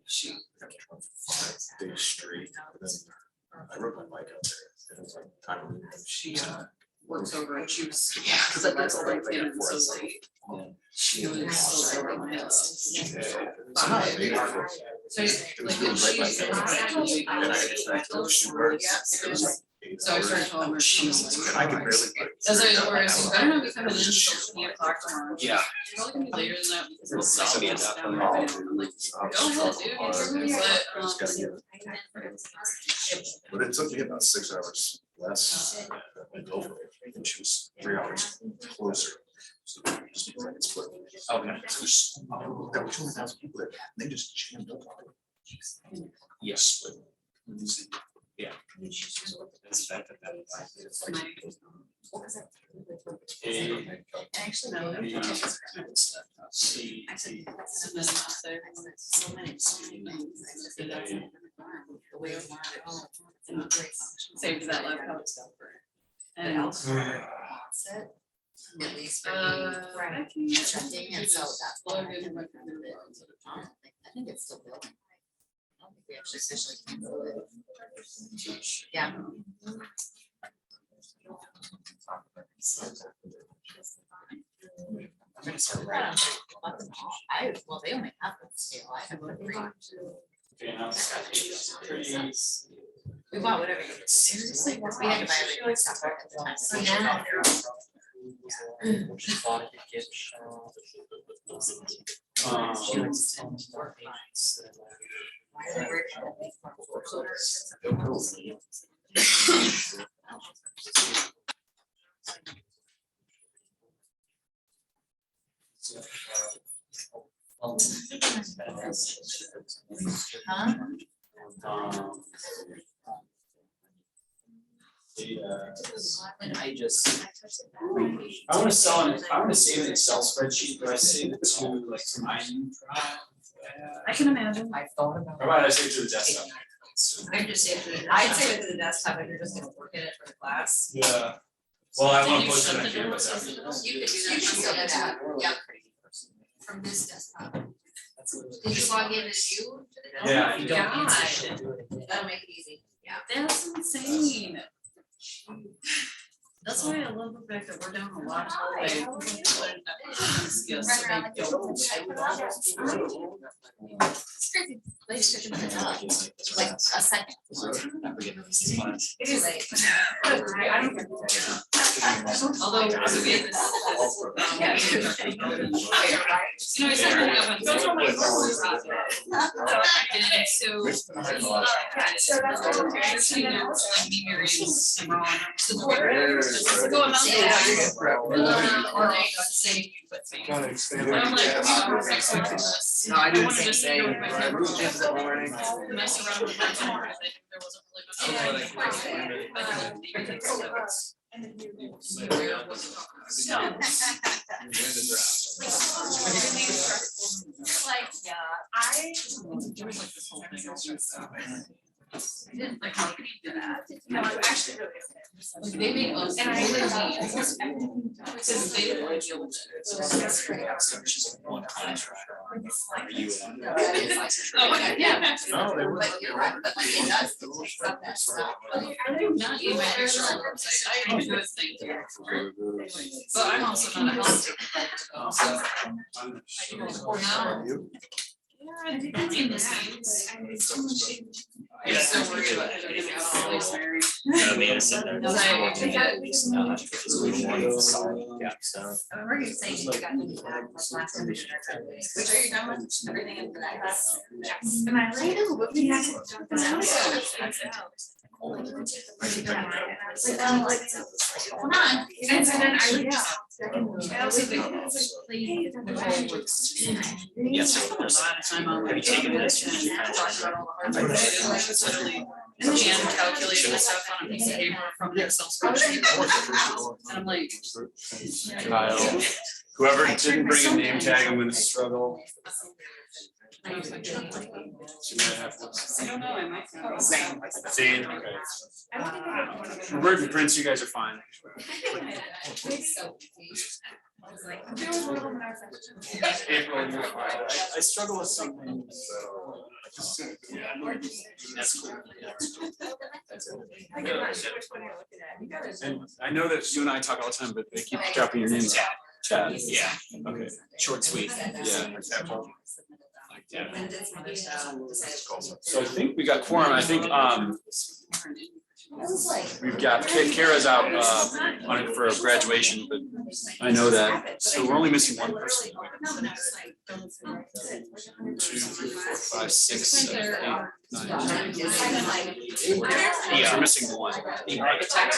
She big street. I rode my bike out there. It was like time. She works over and she was, yeah, because I that's all I did so late. She was so late. So like when she's. So I started telling her she was. I could barely. As I was worried, so I don't know if I'm gonna until 8 o'clock tomorrow. Yeah. It's probably gonna be later than that because it's so. So, yeah, I'm like, go ahead, dude. But it took me about 6 hours less than over, and she was 3 hours closer. So just like it's split. Okay. So there were 2,000 people there, and they just jammed up on it. Yes. Yeah. Actually, no. Saved that laptop. And At least for me, right, trending, and so that's why I think it's still building. I don't think we actually officially canceled it. Yeah. Well, they only have the scale. I have a three. We bought whatever. Seriously, we had to buy everything stuff at the time. So now. She thought it could get she likes 10 more pages. I just, I wanna sell it, I wanna save an Excel spreadsheet, but I save it to like to my drive. I can imagine. I thought about. Or why did I save it to the desktop? I'd just say I'd say it to the desktop if you're just gonna work in it for the class. Yeah. Well, I Did wanna you post it shut on the door? campus after. You could do You that. can still do that. Yeah. From this desktop. Did you log in as you? to the Yeah. desktop? You don't need God. to shit, do it again. That'll make it easy, yeah. That's insane. That's why I love the fact that we're down a lot today. Yes, so they don't. It's crazy. They should have been up like a second. It is late. I don't. Although, so we had this. You know, I said really up until. So actually, you know, it's like me, Mary, and Ron. So just go about that. Or they say, but. I'm like, we're expecting this. No, I do the wanted to same sit thing. here with my I camera moved into the morning. mess around with my camera, I think there wasn't really much. Like, yeah, I. There was like this whole thing. I was stressed out. Like, how could you do that? No, I'm actually really. Like, they make us. And I really really need- Because they don't want to deal with it. So that's great. One contract. Are you? Oh, okay, yeah. No, they were. But you're right, but like it does, it's not that stuff. I do not use my external website. I don't do a thing to it. But I'm also not a health. So. Or now. Yeah, behind the scenes. I'm so worried about editing out all these Mary. Amanda said there. Yeah, so. I remember you saying you got to do that last time. Which are you done with everything into that class? Yes. Am I right? What do you have to jump in? Hold on. And so then I would just. I also think it's Yes. A lot of time on. Have you taken this? Talk about all the hard things I did, like literally, and calculating the stuff on a piece of paper from an Excel spreadsheet. And I'm like. Kyle, whoever didn't bring a name tag, I'm gonna struggle. I use my journal. So you might have to- I don't know, I might. Zane, okay. Robert and Prince, you guys are fine. so. I was like, there was one in our section. April, you're fine. I struggle with some things. That's cool. I get not sure which one you're looking at. You gotta. And I know that you and I talk all the time, but they keep dropping your names. Chad. Yeah, Okay. short, sweet. Yeah. Yeah. So I think we got quorum. I think we've got Kara's out on it for graduation, but I know that. So we're only missing one person. 2, 3, 4, 5, 6, 7, 8, 9, 10. Yeah. We're missing one. The architect.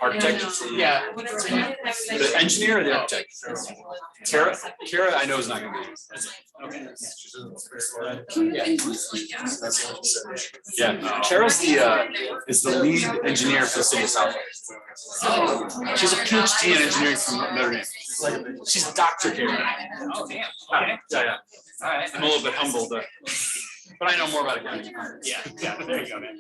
Architect. Yeah. The engineer or the architect? Kara, I know is not gonna be. Okay. Yeah, Kara's is the lead engineer for the city of South. She's a PhD in engineering from Notre Dame. She's Dr. Kara. Oh, damn. Yeah, yeah. All right. I'm a little bit humbled, but I know more about accounting. Yeah, there you go, man.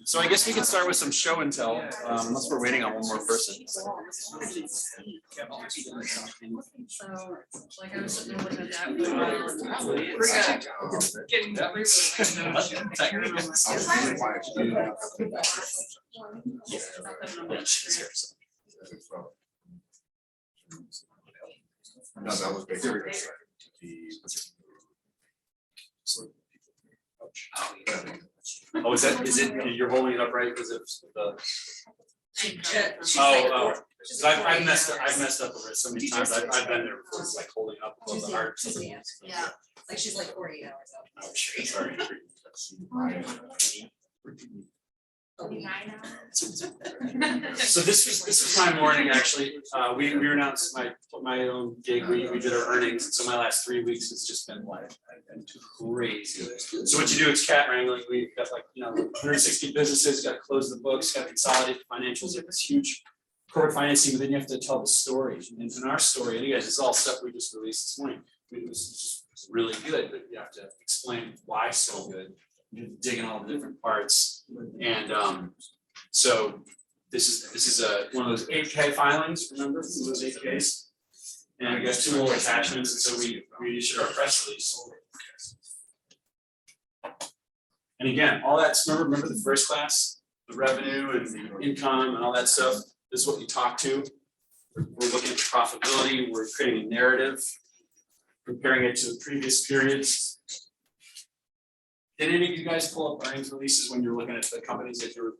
So I guess we can start with some show and tell, unless we're waiting on one more person. So, like I was sitting there looking at that. Getting No, that was big. Oh, is it, you're holding it up right because it's the. I've messed up over it so many times. I've been there before. It's like holding up above the heart. Yeah, like she's like 48 hours out. Oh, shit, sorry. So this was my morning, actually. We announced my own gig. We did our earnings. So my last 3 weeks has just been like, crazy. So what you do is cat wrangling. We've got 160 businesses, got to close the books, got to consolidate the financials. It's huge corporate financing, but then you have to tell the story. And in our story, and you guys, it's all stuff we just released this morning. It was just really good, but you have to explain why so good. You have to dig in all the different parts. And so this is one of those 8K filings, remember, those 8Ks? And we got 2 more attachments, and so we issued our press release. And again, all that's, remember the first class, the revenue and the income and all that stuff, this is what you talk to. We're looking at profitability, we're creating a narrative, comparing it to the previous periods. Did any of you guys pull up earnings releases when you're looking at the companies that you're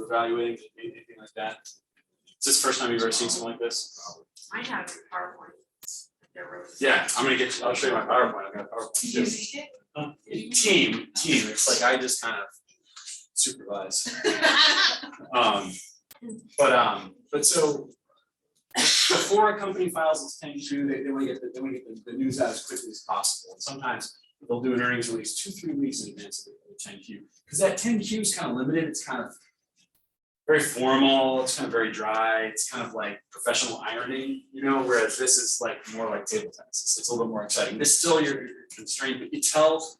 evaluating, anything like that? Is this the first time you've ever seen something like this? I have PowerPoint. Yeah, I'll show you my PowerPoint. I've got PowerPoint too. Team, it's like I just kind of supervise. But so before a company files its 10Q, they want to get the news out as quickly as possible. And sometimes they'll do an earnings release 2-3 weeks in advance of the 10Q. Because that 10Q is kind of limited, it's kind of very formal, it's kind of very dry, it's kind of like professional ironing, whereas this is like more like table tennis. It's a little bit more exciting. This still you're constrained, but you tell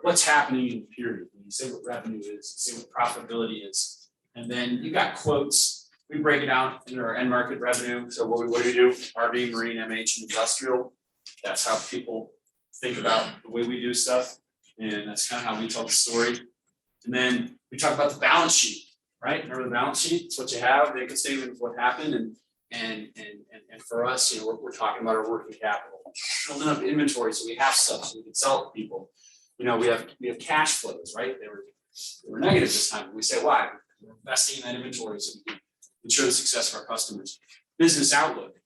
what's happening in the period. You say what revenue is, you say what profitability is, and then you got quotes. We break it out into our end market revenue. So what do we do? RV, marine, MH, and industrial. That's how people think about the way we do stuff. And that's kind of how we tell the story. And then we talk about the balance sheet, right? Remember the balance sheet? It's what you have, the income statement of what happened. And for us, we're talking about our working capital. Building up inventory so we have stuff so we can sell it to people. We have cash flows, right? They were negative this time. We say, why? We're investing in that inventory so we can ensure the success of our customers. Business outlook.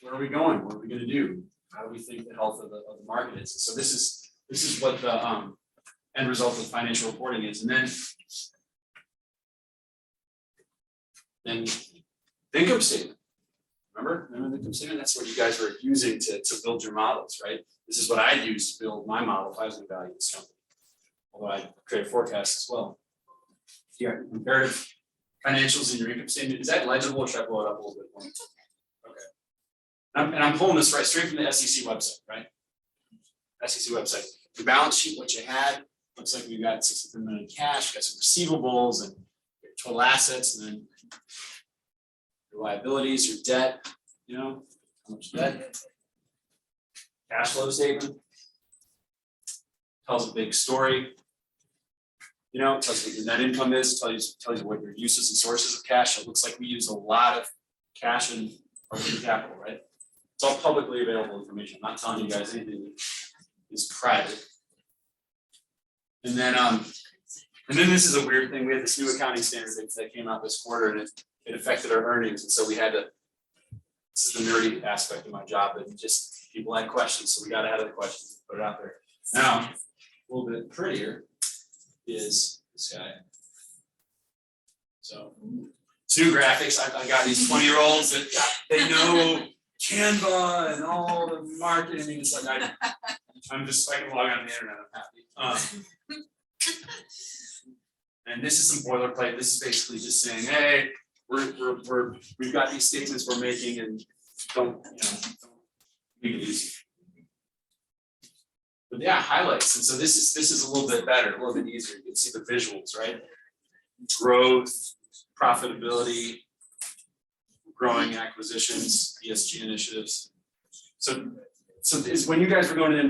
Where are we going? What are we going to do? How do we think the health of the market is? So this is what the end result of financial reporting is. And then the income statement. Remember the income statement? That's what you guys were using to build your models, right? This is what I'd use to build my model if I was going to value this company. Although I create a forecast as well. Here, comparative financials in your income statement. Is that legible or should I blow it up a little bit more? Okay. And I'm pulling this straight from the SEC website, right? SEC website. The balance sheet, what you had, looks like we got $63 million in cash, got some receivables, and total assets, and then your liabilities, your debt, you know, how much debt. Cash flow statement. Tells a big story. You know, tells you what your net income is, tells you what your uses and sources of cash. It looks like we use a lot of cash in our working capital, right? It's all publicly available information. I'm not telling you guys anything that is private. And then this is a weird thing. We had this new accounting standard that came out this quarter, and it affected our earnings. And so we had to, this is the nerdy aspect of my job, but just people had questions, so we got ahead of the questions and put it out there. Now, a little bit prettier is this guy. So it's new graphics. I got these 20-year-olds that they know Canva and all the marketing. It's like I'm just, I can log on the internet, I'm happy. And this is some boilerplate. This is basically just saying, hey, we've got these statements we're making, and don't make it easy. But yeah, highlights. And so this is a little bit better, a little bit easier. You can see the visuals, right? Growth, profitability, growing acquisitions, ESG initiatives. So is when you guys were going to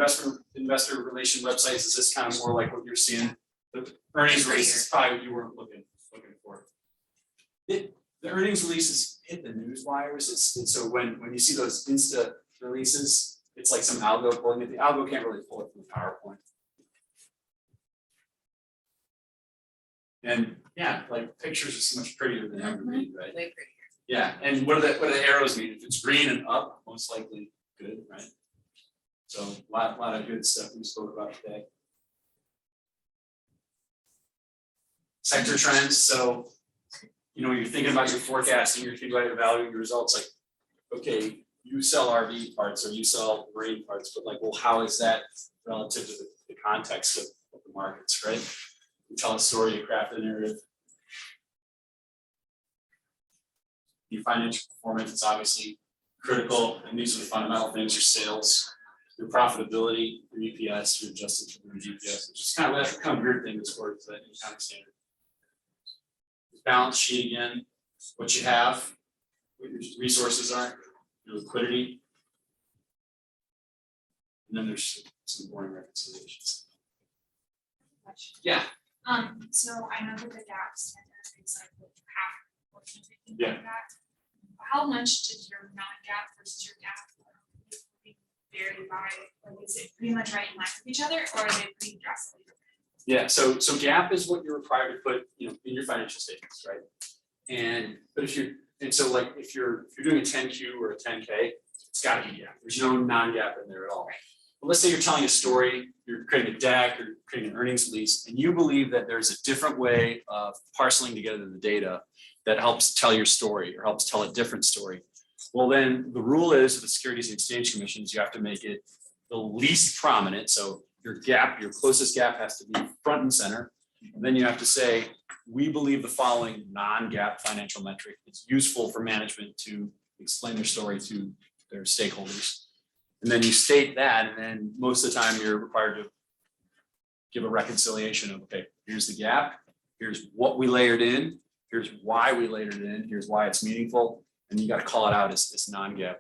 investor relation websites, is this kind of more like what you're seeing? The earnings release is probably what you weren't looking for. The earnings releases hit the news wires. It's so when you see those Insta releases, it's like some algo pulling it. The algo can't really pull it from the PowerPoint. And yeah, like pictures are so much prettier than ever read, right? Way prettier. Yeah, and what do the arrows mean? If it's green and up, most likely good, right? So a lot of good stuff we spoke about today. Sector trends. So, you're thinking about your forecasting, you're thinking about evaluating your results. Like, okay, you sell RV parts or you sell marine parts, but like, well, how is that relative to the context of the markets, right? You tell a story, you craft a narrative. Your financial performance is obviously critical, and these are the fundamental things: your sales, your profitability, your EPS, your adjusted EPS, which is kind of weird thing this quarter, that new accounting standard. Balance sheet again, what you have, what your resources are, your liquidity. And then there's some boring reconciliations. Yeah. So I know that the gap standard is like half portion of it. Yeah. How much does your non-gap versus your gap vary by, like, is it pretty much right in line with each other, or are they pretty drastically different? Yeah, so GAAP is what you're required to put, in your financial statements, right? But if you're doing a 10Q or a 10K, it's got to be GAAP. There's no non-GAAP in there at all. But let's say you're telling a story, you're creating a deck, or creating an earnings release, and you believe that there's a different way of parceling together the data that helps tell your story or helps tell a different story. Well, then the rule is with the Securities and Exchange Commissions, you have to make it the least prominent. So your closest gap has to be front and center. And then you have to say, we believe the following non-GAAP financial metric is useful for management to explain their story to their stakeholders. And then you state that, and then most of the time you're required to give a reconciliation of, okay, here's the gap, here's what we layered in, here's why we layered it in, here's why it's meaningful, and you got to call it out as non-GAAP.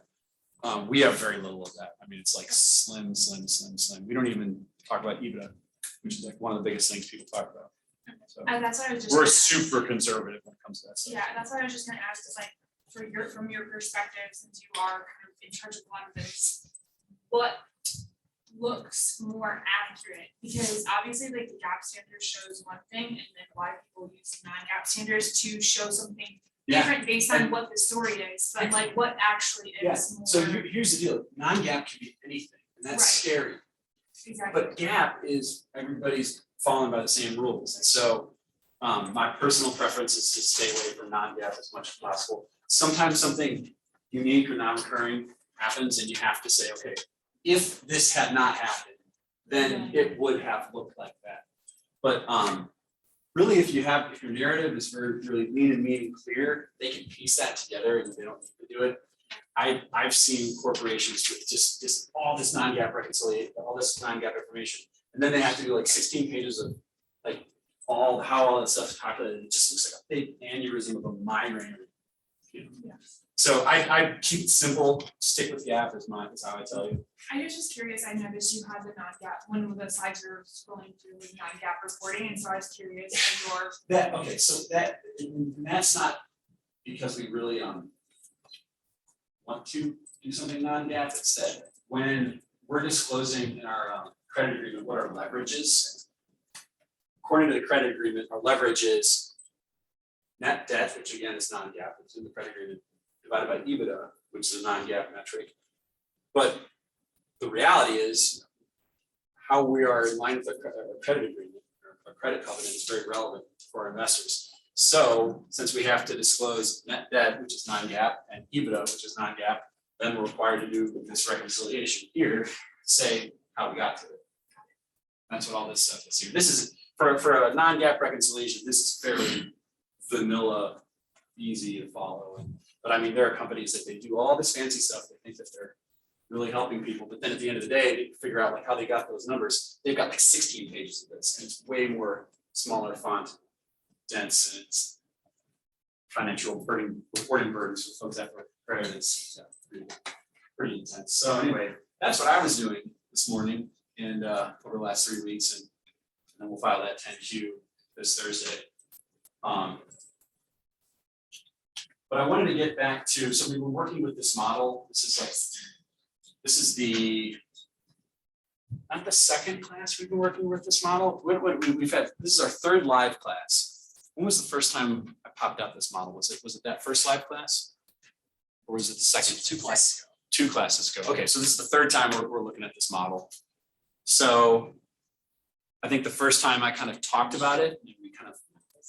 We have very little of that. I mean, it's like slim. We don't even talk about EBITDA, which is like one of the biggest things people talk about. So That's what I was just. we're super conservative when it comes to that stuff. Yeah, that's what I was just gonna ask, is like, from your perspective, since you are kind of in charge of a lot of this, what looks more accurate? Because obviously, like, the gap standard shows one thing, and then a lot of people use non-gap standards to show something different based on what the story is, but like what actually is more. So here's the deal, non-GAAP can be anything, and that's Right. scary. Exactly. But GAAP is everybody's following by the same rules. And so my personal preference is to stay away from non-GAAP as much as possible. Sometimes something unique or non-recurring happens and you have to say, okay, if this had not happened, then it would have looked like that. But really, if your narrative is very really lean and mean and clear, they can piece that together and they don't need to do it. I've seen corporations with just all this non-GAAP reconciliation, all this non-GAAP information, and then they have to do like 16 pages of like how all this stuff's calculated, it just looks like a big aneurysm of a migraine. You know? Yeah. So I keep it simple, stick with GAAP is how I tell you. I was just curious, I noticed you had the non-GAAP, one of the slides you were scrolling through with non-GAAP reporting, and so I was curious if your. Okay, so that's not because we really want to do something non-GAAP, it's that when we're disclosing in our credit agreement what our leverage is. According to the credit agreement, our leverage is net debt, which again is non-GAAP, it's in the credit agreement, divided by EBITDA, which is a non-GAAP metric. But the reality is how we are in line with our credit agreement, or our credit covenant is very relevant for our investors. So since we have to disclose net debt, which is non-GAAP, and EBITDA, which is non-GAAP, then we're required to do this reconciliation here, to say how we got to it. That's what all this stuff is here. This is, for a non-GAAP reconciliation, this is fairly vanilla, easy to follow. But I mean, there are companies that they do all this fancy stuff, they think that they're really helping people, but then at the end of the day, they figure out like how they got those numbers. They've got like 16 pages of this, and it's way more smaller font, dense, and it's financial reporting burdens for folks that were credit is pretty intense. So anyway, that's what I was doing this morning and over the last 3 weeks, and then we'll file that 10Q this Thursday. But I wanted to get back to, so we were working with this model. This is the, not the second class we've been working with this model. We've had, this is our third live class. When was the first time I popped out this model? Was it that first live class? Or was it the second? 2 classes ago. 2 classes ago. Okay, so this is the third time we're looking at this model. So I think the first time I kind of talked about it, we kind of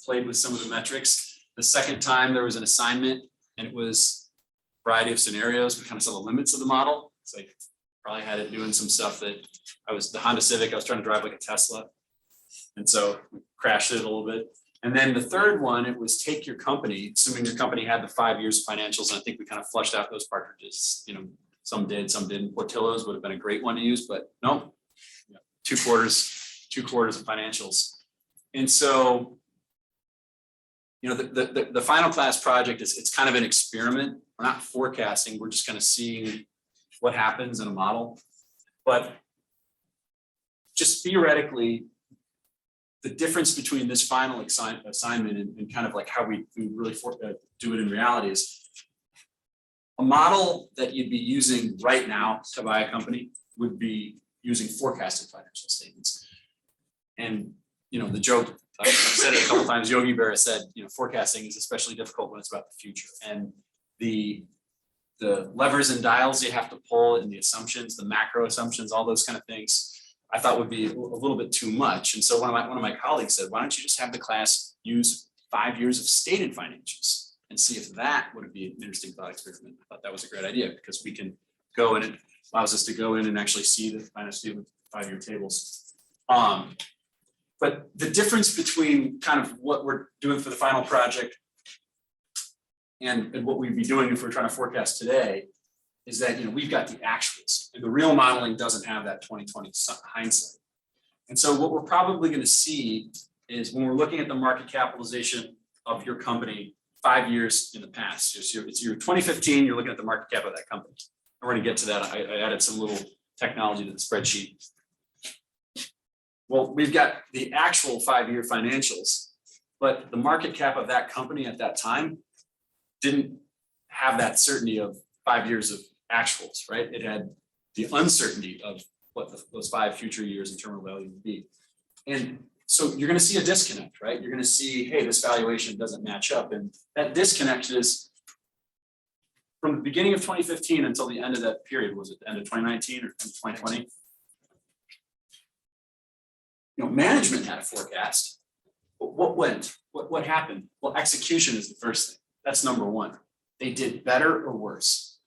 played with some of the metrics. The second time there was an assignment and it was a variety of scenarios. We kind of saw the limits of the model. It's like probably had it doing some stuff that the Honda Civic, I was trying to drive like a Tesla. And so we crashed it a little bit. And then the third one, it was take your company, assuming your company had the 5 years of financials. And I think we kind of flushed out those partridges. You know, some did, some didn't. Portillo's would have been a great one to use, but no, 2 quarters of financials. And so, you know, the final class project is, it's kind of an experiment. We're not forecasting, we're just kind of seeing what happens in a model. But just theoretically, the difference between this final assignment and kind of like how we really do it in reality is a model that you'd be using right now to buy a company would be using forecasted financial statements. And, you know, the joke, I've said it a couple times, Yogi Berra said, you know, forecasting is especially difficult when it's about the future. And the levers and dials you have to pull and the assumptions, the macro assumptions, all those kind of things, I thought would be a little bit too much. And so one of my colleagues said, why don't you just have the class use 5 years of stated financials and see if that would be an interesting thought experiment. I thought that was a great idea because we can go and it allows us to go in and actually see the financial statement 5-year tables. But the difference between kind of what we're doing for the final project and what we'd be doing if we're trying to forecast today is that, you know, we've got the actuals and the real modeling doesn't have that 2020 hindsight. And so what we're probably going to see is when we're looking at the market capitalization of your company 5 years in the past, it's your 2015, you're looking at the market cap of that company. And we're going to get to that. I added some little technology to the spreadsheet. Well, we've got the actual 5-year financials, but the market cap of that company at that time didn't have that certainty of 5 years of actuals, right? It had the uncertainty of what those 5 future years in terminal value would be. And so you're going to see a disconnect, right? You're going to see, hey, this valuation doesn't match up. And that disconnect is from the beginning of 2015 until the end of that period. Was it the end of 2019 or 2020? You know, management had a forecast. But what went? What happened? Well, execution is the first thing. That's number one. They did better or worse.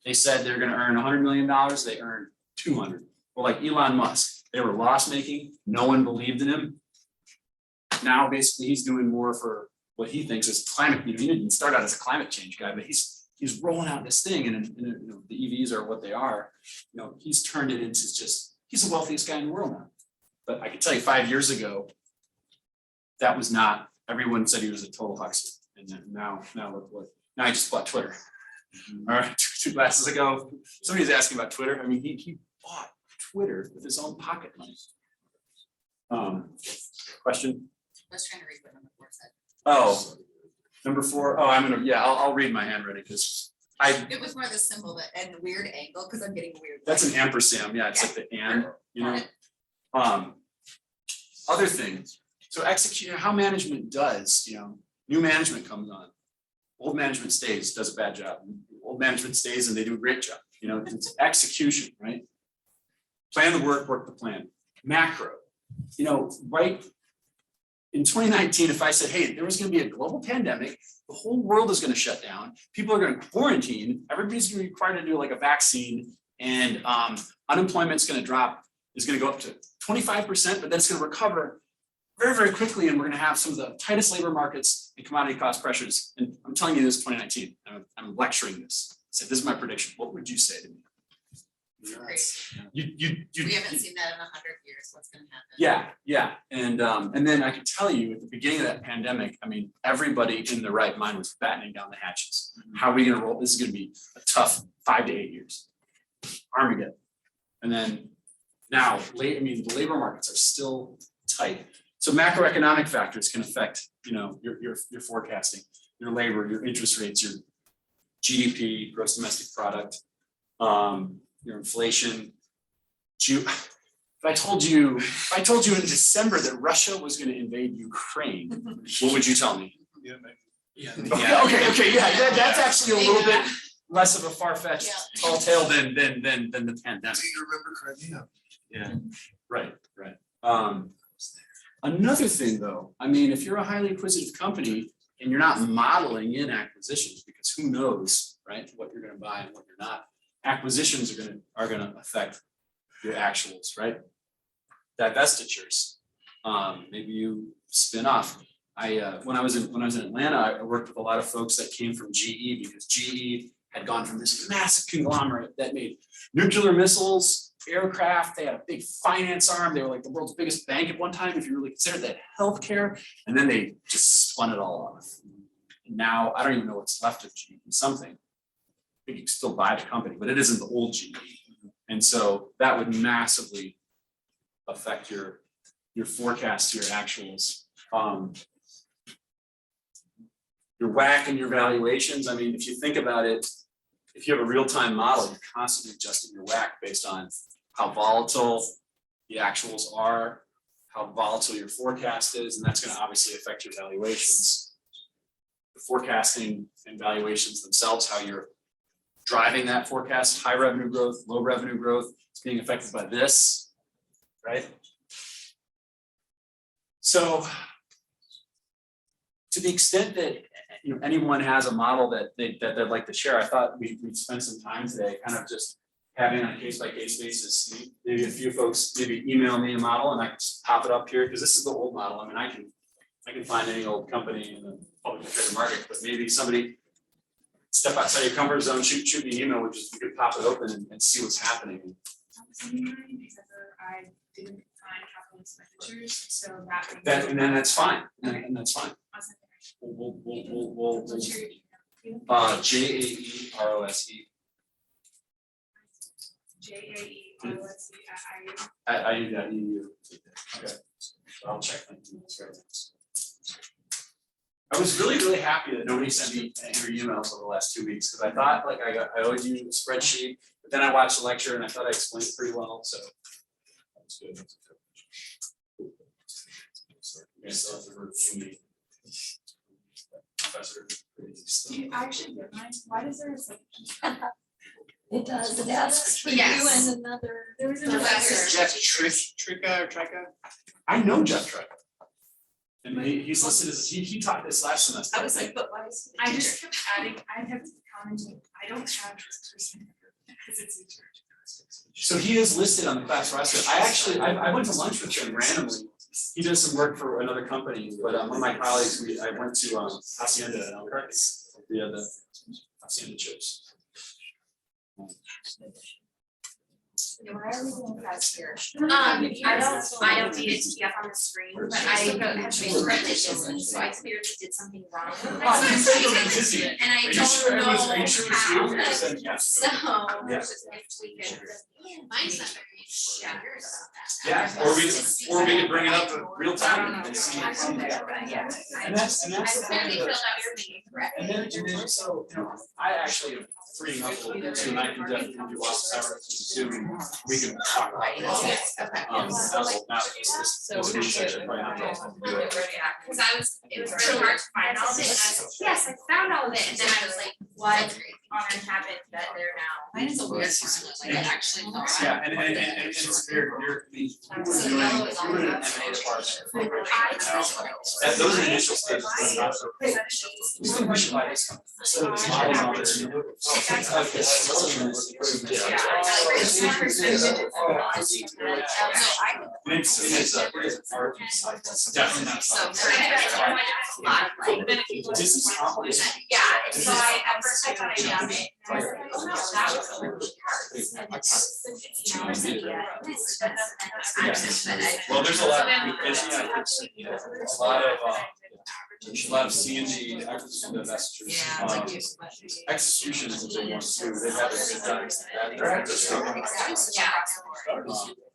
They said they're going to earn $100 million. They earned 200. Well, like Elon Musk, they were loss making. No one believed in him. Now, basically, he's doing more for what he thinks is climate. You know, he didn't start out as a climate change guy, but he's rolling out this thing, and you know, the EVs are what they are. You know, he's turned it into just he's the wealthiest guy in the world now. But I can tell you, 5 years ago, that was not, everyone said he was a total huckster. And then now look what, now I just bought Twitter. All right, two classes ago, somebody was asking about Twitter. I mean, he bought Twitter with his own pocket money. Question? I was trying to read what number 4 said. Oh, number 4. Oh, I'll read my handwriting because It was more the symbol that and the weird angle, because I'm getting weird. that's an ampersand. Yeah, it's like the and, you know. Other things, so execute, how management does, new management comes on. Old management stays, does a bad job. Old management stays and they do a great job, it's execution, right? Plan the work the plan. Macro, right? In 2019, if I said, hey, there was gonna be a global pandemic, the whole world is gonna shut down, people are gonna quarantine, everybody's gonna be required to do like a vaccine, and unemployment's gonna drop, is gonna go up to 25%, but then it's gonna recover very, very quickly, and we're gonna have some of the tightest labor markets and commodity cost pressures. And I'm telling you this 2019, I'm lecturing this. I said, this is my prediction. What would you say to me? Crazy. You We haven't seen that in 100 years. What's gonna happen? Yeah, and then I can tell you at the beginning of that pandemic, I mean, everybody in their right mind was battening down the hatches. How are we gonna roll? This is gonna be a tough 5 to 8 years. Armageddon. And then now, the labor markets are still tight. So macroeconomic factors can affect, your forecasting, your labor, your interest rates, your GDP, gross domestic product, your inflation. If I told you in December that Russia was going to invade Ukraine, what would you tell me? Yeah. Okay, that's actually a little bit less of a far-fetched Yeah. tall tale than the pandemic. Do you remember Crimea? Yeah, right. Another thing though, I mean, if you're a highly acquisitive company and you're not modeling in acquisitions, because who knows, right, what you're gonna buy and what you're not, acquisitions are gonna affect your actuals, right? Divestitures, maybe you spin off. When I was in Atlanta, I worked with a lot of folks that came from GE, because GE had gone from this massive conglomerate that made nuclear missiles, aircraft, they had a big finance arm, they were like the world's biggest bank at one time, if you really consider that healthcare, and then they just spun it all off. And now, I don't even know what's left of GE, something. I think you can still buy the company, but it isn't the old GE. And so that would massively affect your forecast, your actuals. Your WACC and your valuations, I mean, if you think about it, if you have a real-time model, you're constantly adjusting your WACC based on how volatile the actuals are, how volatile your forecast is, and that's gonna obviously affect your valuations. The forecasting and valuations themselves, how you're driving that forecast, high revenue growth, low revenue growth, it's being affected by this, right? So to the extent that anyone has a model that they'd like to share, I thought we'd spend some time today kind of just having on a case-by-case basis. Maybe a few folks maybe email me a model and I can just pop it up here, because this is the old model. I mean, I can find any old company in the public competitive market, but maybe somebody step outside your comfort zone, shoot me an email, which is you could pop it open and see what's happening. Except for I didn't find capital expenditures, so that. And then that's fine, and that's fine. We'll What's your email? JAEROSE JAEROSE@IU. at IU.edu. Okay, so I'll check that. I was really happy that nobody sent me any emails over the last 2 weeks, because I thought like I owed you a spreadsheet, but then I watched the lecture and I thought I explained it pretty well, so. That was good. You guys still have to review me. Professor. Do you actually get mine? Why does there say? It does, it asks for you Yes. and another. There was a Professor. Jeff Tricka or Tricka? I know Jeff Tricka. And he's listed as, he taught this last semester. I was like, but why is? I just kept adding, I kept commenting, I don't have this person because it's a church. So he is listed on the class roster. I went to lunch with him randomly. He does some work for another company, but one of my colleagues, I went to Hacienda in Elkhart. We had the Hacienda chips. Why are we doing that here? I don't need it to be up on the screen, but I have been practicing, so I clearly did something wrong. And I don't know how. So, if we could. Mine's not very, yeah, yours about that. Yeah, or we could bring it up in real time and see. I don't know, but yeah. And that's I clearly filled out everything correctly. And then, so, I actually am freeing up a little bit too, and I can definitely do office hours Zoom, we can talk about it. Yes, okay. This research, I probably not have to do it. Cause it was really hard to find all of it, and I was, yes, I found all of it, and then I was like, what on happened that they're now. Mine is a weird formula, like I actually thought. Yeah, and it's weird, you were doing an M&A department. That those initial stages, are not so great. We think we should buy this company. So it's models on this. It's definitely not. So, This is complicated. yeah, and so at first I thought I found it, and I was like, oh no, that was a little hard. And it's too easy, Well, there's a lot, a lot of C and D acquisition divestitures. Yeah, like you. Execution is a big one too, they've had a good time. Yeah.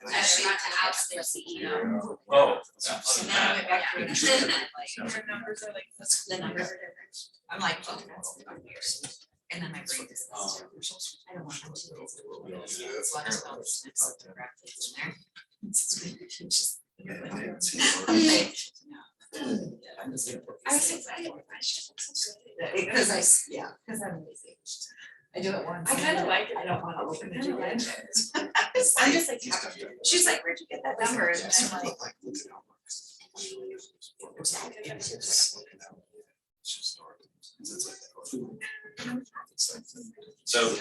Actually, got to oust their CEO. Oh. And then I went back to it. Your numbers are like. The numbers are different. I'm like, oh, that's weird. And then my brain is. I don't want them to. It's like about the snips of the wrap things in there. I was excited. Because because I'm lazy. I do it once. I kinda like it. I don't want to open it again. I'm just like, she's like, where'd you get that number? And I'm like, So,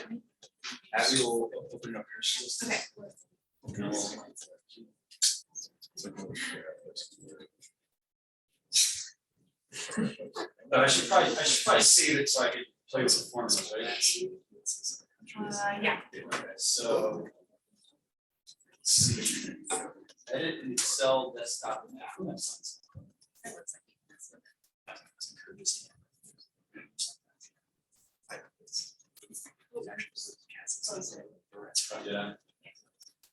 Abby will open it up here. okay. I should probably save it so I could play with some formulas, right? Yeah. Okay, so. Let's see. Edit in Excel desktop now. Yeah.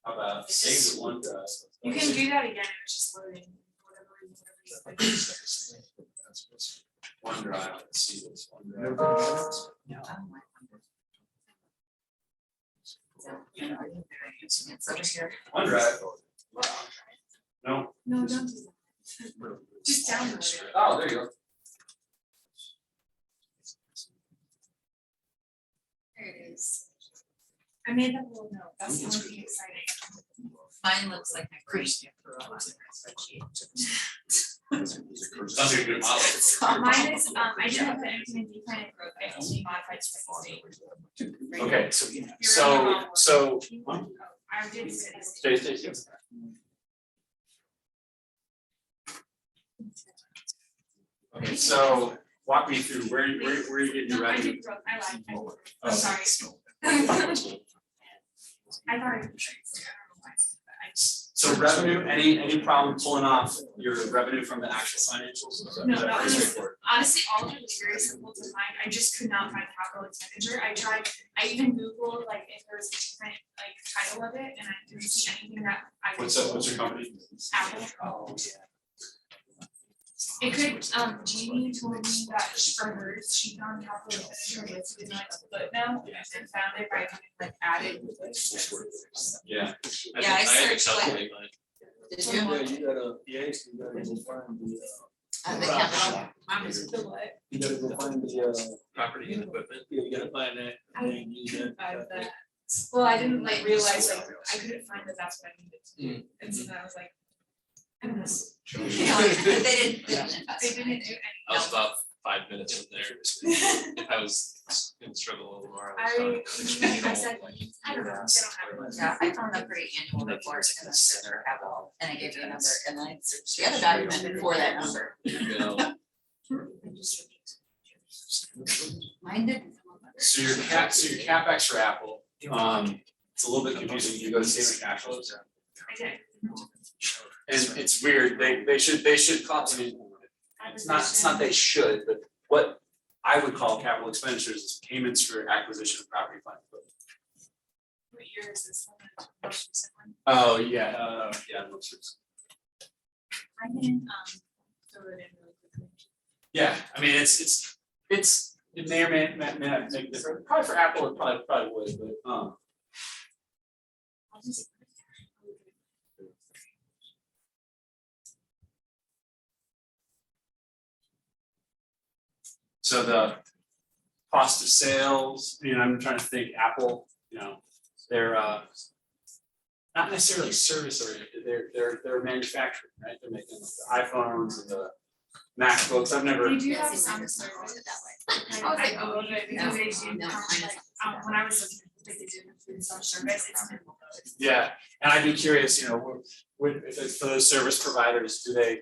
How about save the OneDrive? You can do that again, it's just loading, whatever. OneDrive, let's see what's OneDrive. It's over here. OneDrive. No, No, don't do that. Just download it. oh, there you go. There it is. I made that little note, that's the only thing exciting. Mine looks like my brain threw on my spreadsheet. Sounds like a good model. Mine is, I didn't put anything in decline and growth, I only modified specific. Okay, so. I did say Stay. Okay, so walk me through, where are you getting your No, I revenue? did growth, I lied, I did growth. Oh. I'm sorry. I thought I. I don't know why, but I just. So revenue, any problem pulling off your revenue from the actual financials? Is that No, pretty that was- straightforward? Honestly, all of it was very simple to find, I just could not find capital expenditure, I tried, I even Googled like if there was a different like title of it, and I didn't see anything that I could. What's your company? Apple. Oh, It could, Jeannie told me that for hers, she found capital expenditure listed in like a footnote and found it by having like added. yeah. Yeah, I searched like. Did you? You gotta, you gotta go find the, The capital. The what? you gotta go find the, Property and equipment. yeah, you gotta find that. and then use that. Well, I didn't like realize like, I couldn't find that that's what I needed to do, and so then I was like. I don't know. Yeah, they didn't. They didn't do I was any. about 5 minutes from there. If I was gonna struggle a little more. I said, I don't know, they don't have it. Yeah, I found the pretty annual report and the server capital, and I gave you a number, and I searched the other document before that number. Mine didn't. So your CapEx for Apple, it's a little bit confusing, you go to statement of cash flows. I did. And it's weird, they should copy, it's not they should, but what I would call capital expenditures is payments for acquisition of property, plant, equipment. What year is this one? Most recent one? Oh, yeah, most recent. I can, fill it in really quickly. Yeah, I mean, it may or may not make a difference, probably for Apple, it probably would, but, I'll just. so the cost of sales, I'm trying to think, Apple, they're not necessarily service oriented, they're manufacturing, right? They're making like the iPhones and the MacBooks, I've never. They do have Yes, some it's service. that way. I love it because they do, No, like, when I was looking, like they do food self service, it's minimal though. Yeah, and I'd be curious, if it's for those service providers, do they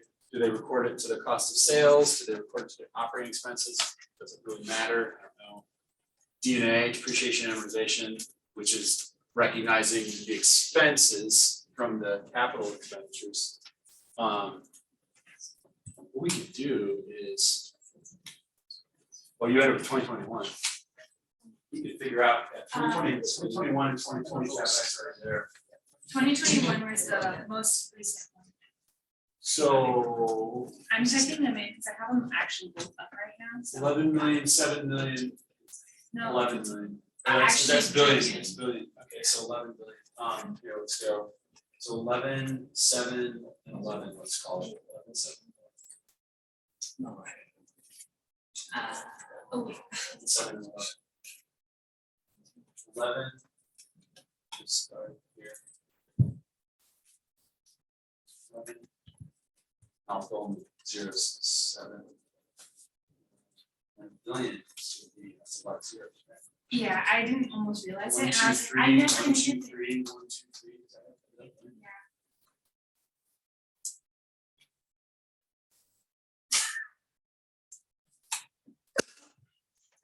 record it to the cost of sales? Do they record it to their operating expenses? Does it really matter? I don't know. D&A, depreciation and amortization, which is recognizing the expenses from the capital expenditures. What we could do is, well, you had it with 2021. You could figure out that 2021 and 2020 CapEx are there. 2021 was the most recent one. So I'm typing them in because I have them actually both up right now, so. 11 million, 7 million, No, 11 million. I That's actually billions, did. it's billion. Okay, so 11 billion. Here, let's go. So 11, 7, and 11, let's call it 11, 7. No, oh wait, 7 and 11. 11. Just start here. 11. I'll go 0, 7. 1 billion. So that's a lot of zeros, right? yeah, I didn't almost realize it, 1, and 2, I was, 3, I know 1, I 2, did 3, 1, 2, 3. Is that it? yeah.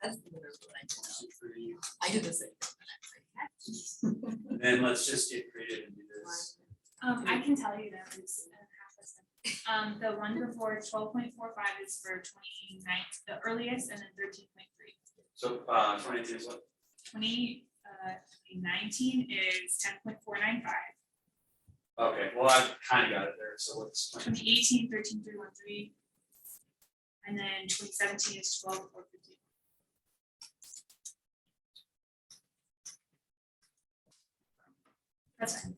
That's literally what I do. 1, 2, 3. I do the same. And then let's just get creative and do this. I can tell you that it's half a second. The one before 12.45 is for 29, the earliest, and then 13.3. So 22 is what? 2019 is 10.495. Okay, well, I've kind of got it there, so let's. 2018, 13.313. And then 2017 is 12.415. That's fine.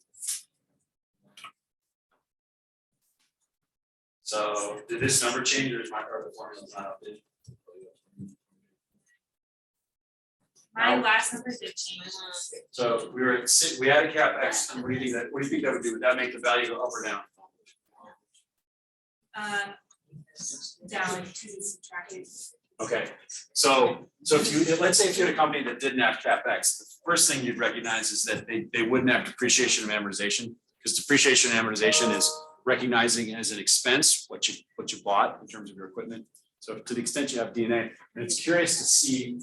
So did this number change or is my part of the formula not updated? My No. last number did change. So we were at we had a CapEx, and what do you think that would do? Would that make the value go up or down? Down to subtracted. Okay, so if let's say if you had a company that didn't have CapEx, the first thing you'd recognize is that they wouldn't have depreciation and amortization, because depreciation and amortization is recognizing as an expense what you bought in terms of your equipment. So to the extent you have D&A, and it's curious to see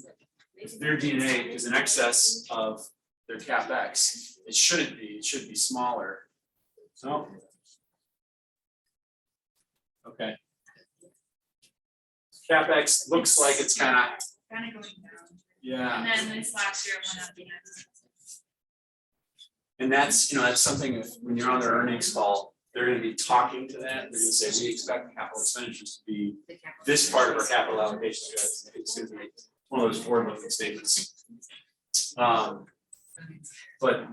if their D&A is in excess of their CapEx. It shouldn't be, it should be smaller. So. Okay. CapEx looks like it's kind of, Going down. yeah. And then this last year it went up again. And that's, that's something if, when you're on their earnings call, they're gonna be talking to that, they're gonna say, we expect capital expenditures to be this part of our capital allocation strategy. It's gonna be one of those forward-looking statements. But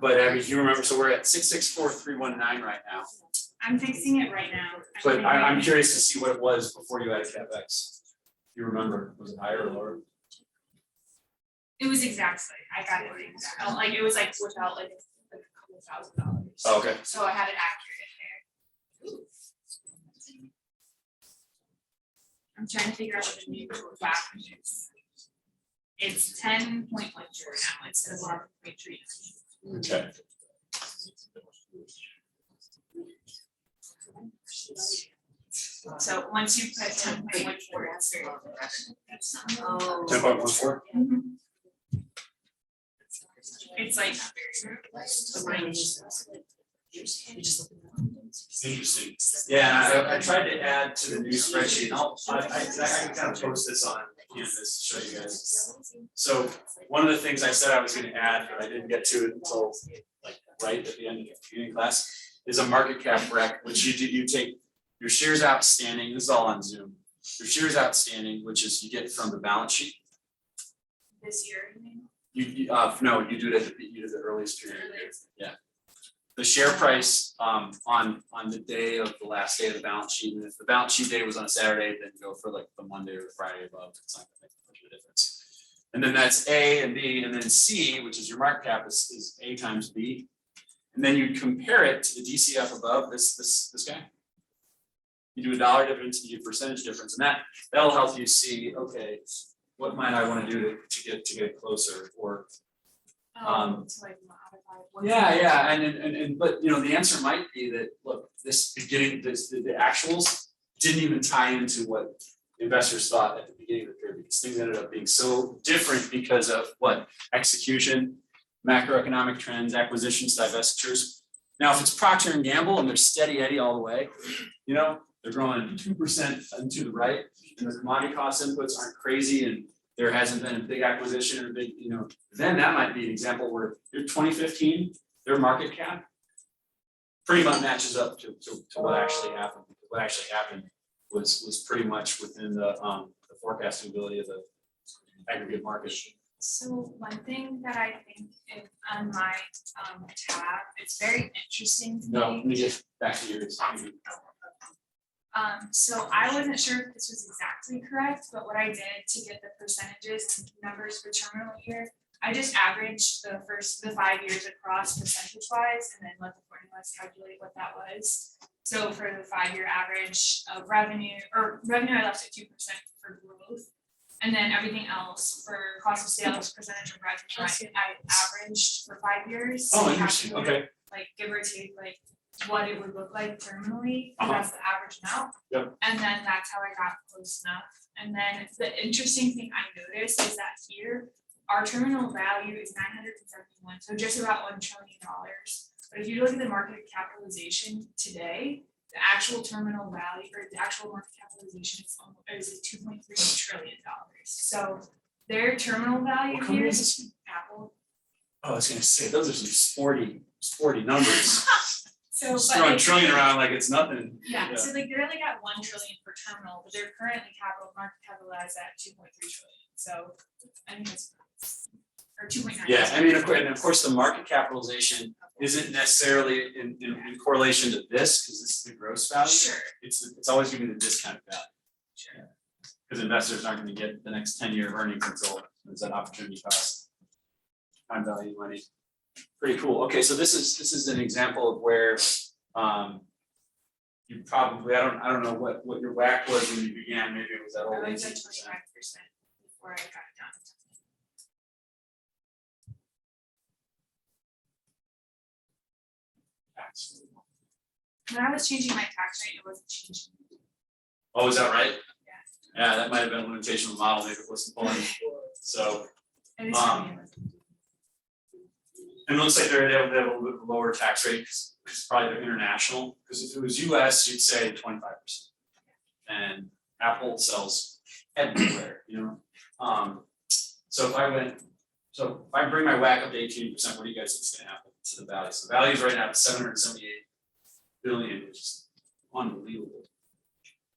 I mean, you remember, so we're at 664,319 right now, I'm fixing it right now. but I'm curious to see what it was before you added CapEx. You remember, was it higher or lower? It was exactly, I got it exact, like it was like without like a couple $1,000. Oh, okay. So I had it accurate there. I'm trying to figure out what the new back is. It's 10.14 now instead of 11.3. Okay. So once you put 10.14, it's very. Oh. 10.14? it's like. Interesting. Yeah, I tried to add to the new spreadsheet, I can kind of post this on Canvas to show you guys. So one of the things I said I was gonna add, but I didn't get to it until like right at the end of the beginning class, is a market cap rec, which you take your shares outstanding, this is all on Zoom. Your shares outstanding, which is you get from the balance sheet. This year, you mean? No, you do it at the earliest period, yeah. The share price on the day of the last day of the balance sheet, and if the balance sheet day was on a Saturday, then go for like the Monday or the Friday above, it's not gonna make much of a difference. And then that's A and B, and then C, which is your market cap is A times B. And then you compare it to the DCF above, this guy. You do a dollar difference, you do a percentage difference, and that'll help you see, okay, what might I wanna do to get closer, or To like modify. what's yeah, and but you know, the answer might be that, look, this beginning, the actuals didn't even tie into what investors thought at the beginning of the period, because things ended up being so different because of what? Execution, macroeconomic trends, acquisitions, divestitures. Now, if it's Procter and Gamble and they're steady Eddie all the way, you know, they're growing 2% into the right, and the commodity cost inputs aren't crazy, and there hasn't been a big acquisition or big, you know, then that might be an example where your 2015, their market cap pretty much matches up to what actually happened. What actually happened was pretty much within the forecasting ability of the aggregate market. So one thing that I think is on my tab, it's very interesting to me. No, let me get back to yours. So I wasn't sure if this was exactly correct, but what I did to get the percentages and numbers for terminal year, I just averaged the 5 years across percentage wise, and then let the formulas calculate what that was. So for the 5-year average of revenue, I left at 2% for growth. And then everything else for cost of sales, percentage of revenue, I averaged for 5 years. Oh, to interesting, calculate, okay. Like give or take, like what it would look like terminally, Uh-huh. that's the average amount. Yep. And then that's how I got close enough. And then the interesting thing I noticed is that here, our terminal value is 971, so just about $1 trillion. But if you look at the market capitalization today, the actual terminal value or the actual market capitalization is $2.3 trillion. So their terminal value What company here is is this? Apple. Oh, I was gonna say, those are some sporty numbers. So, Just but throwing like- trillion around like it's nothing. Yeah, so like they're like at 1 trillion per terminal, but they're currently market capitalized at 2.3 trillion, so I think it's or 2.9. Yeah, I mean, of course, the market capitalization isn't necessarily in correlation to this, because this is the gross value. Sure, It's always gonna be the discounted value. sure. Because investors aren't gonna get the next 10-year earnings until there's that opportunity cost. Time value money. Pretty cool. Okay, so this is an example of where you probably, I don't know what your WACC was when you began, maybe it was that old I was at 18%. 25% before I got done. When I was changing my tax rate, it wasn't changing. Oh, is that right? Yeah, that might have been a limitation of the model, maybe it wasn't pulling. So, At least for me, it wasn't. and it looks like they have a little bit lower tax rate, because probably they're international, because if it was US, you'd say 25%. And Apple sells everywhere, you know? So if I bring my WACC up to 18%, what do you guys think is gonna happen to the value? So the value is right now at 778 billion, which is unbelievable. If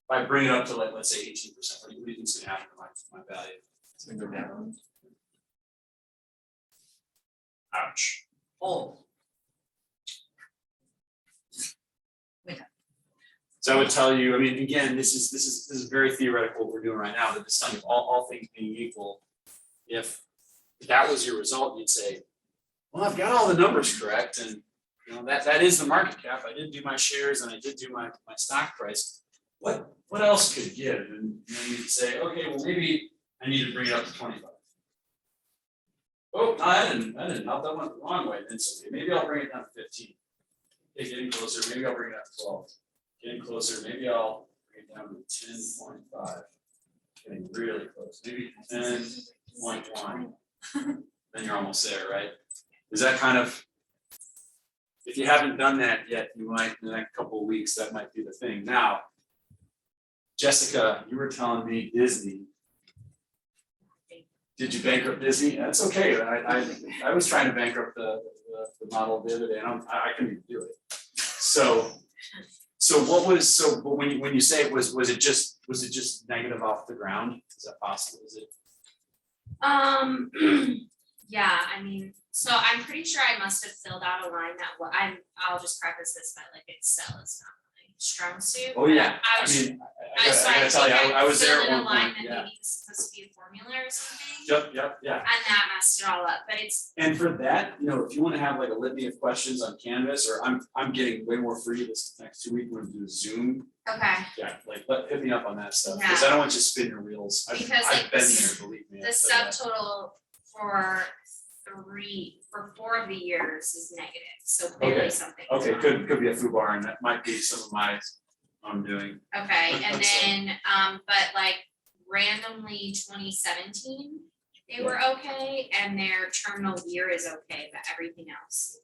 I bring it up to like, let's say 18%, what do you think is gonna happen to my value? It's gonna go down. Ouch. Oh. So I would tell you, I mean, again, this is very theoretical what we're doing right now, but this time, all things being equal, if that was your result, you'd say, well, I've got all the numbers correct, and you know, that is the market cap. I did do my shares and I did do my stock price. What else could give? And then you'd say, okay, well, maybe I need to bring it up to 25. Oh, no, I didn't, that went the wrong way. Then so maybe I'll bring it down to 15. Okay, getting closer, maybe I'll bring it down to 12. Getting closer, maybe I'll bring it down to 10.5. Getting really close, maybe 10.1. Then you're almost there, right? Is that kind of? If you haven't done that yet, you might, in the next couple of weeks, that might be the thing. Now, Jessica, you were telling me Disney. Did you bankrupt Disney? That's okay. I was trying to bankrupt the model the other day, and I couldn't even do it. So but when you say it was it just negative off the ground? Is that possible? Is it? Yeah, I mean, so I'm pretty sure I must have filled out a line that I'll just preface this by like Excel is not my strong suit. Oh, yeah. I I was, mean, I I gotta tell you, I was there filled at in a one line point, that yeah. maybe was supposed to be a formula or something. Yep, yeah. And that messed it all up, but it's, And for that, if you wanna have like a litany of questions on Canvas, or I'm getting way more free this next 2 weeks, we're gonna do Zoom. okay, Yeah, hit me up on that stuff, because I don't want you to spin your wheels. I've Because, I've like, been the there, believe me. the I've said that. subtotal for 4 of the years is negative, so clearly Okay, something. is Okay, wrong. could be a FUBAR, and that might be some of my, I'm doing. Okay, and So- then, but like randomly 2017, they were okay, and their terminal year is okay, but everything else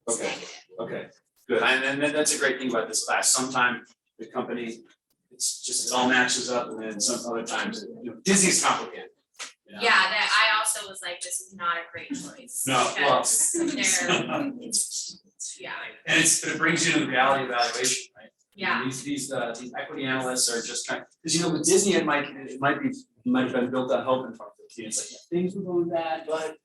is Okay. negative. Okay, good, and then that's a great thing about this class, sometimes the company, it all matches up, and then some other times, Disney's complicated. you know? Yeah, that I also was like, this is not a great choice. No, well- because they're, yeah, And but it brings you to the reality evaluation, right? yeah, These equity analysts are just kind, because with Disney, it might have been built on hope and prophecy, it's like, yeah, things were going bad, but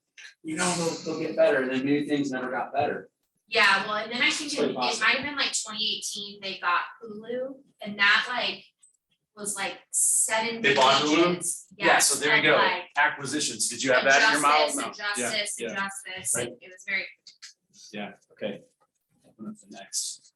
they'll get better, and then maybe things never got better. yeah, well, and then I think It's quite it possible. might have been like 2018, they got Hulu, and that like was like 7 They bought Hulu? pages. Yeah, so there you of, go, like, acquisitions, did you have that in your model? No. Injustice, Yeah, injustice, right. it was very, Yeah, okay. Open up the next.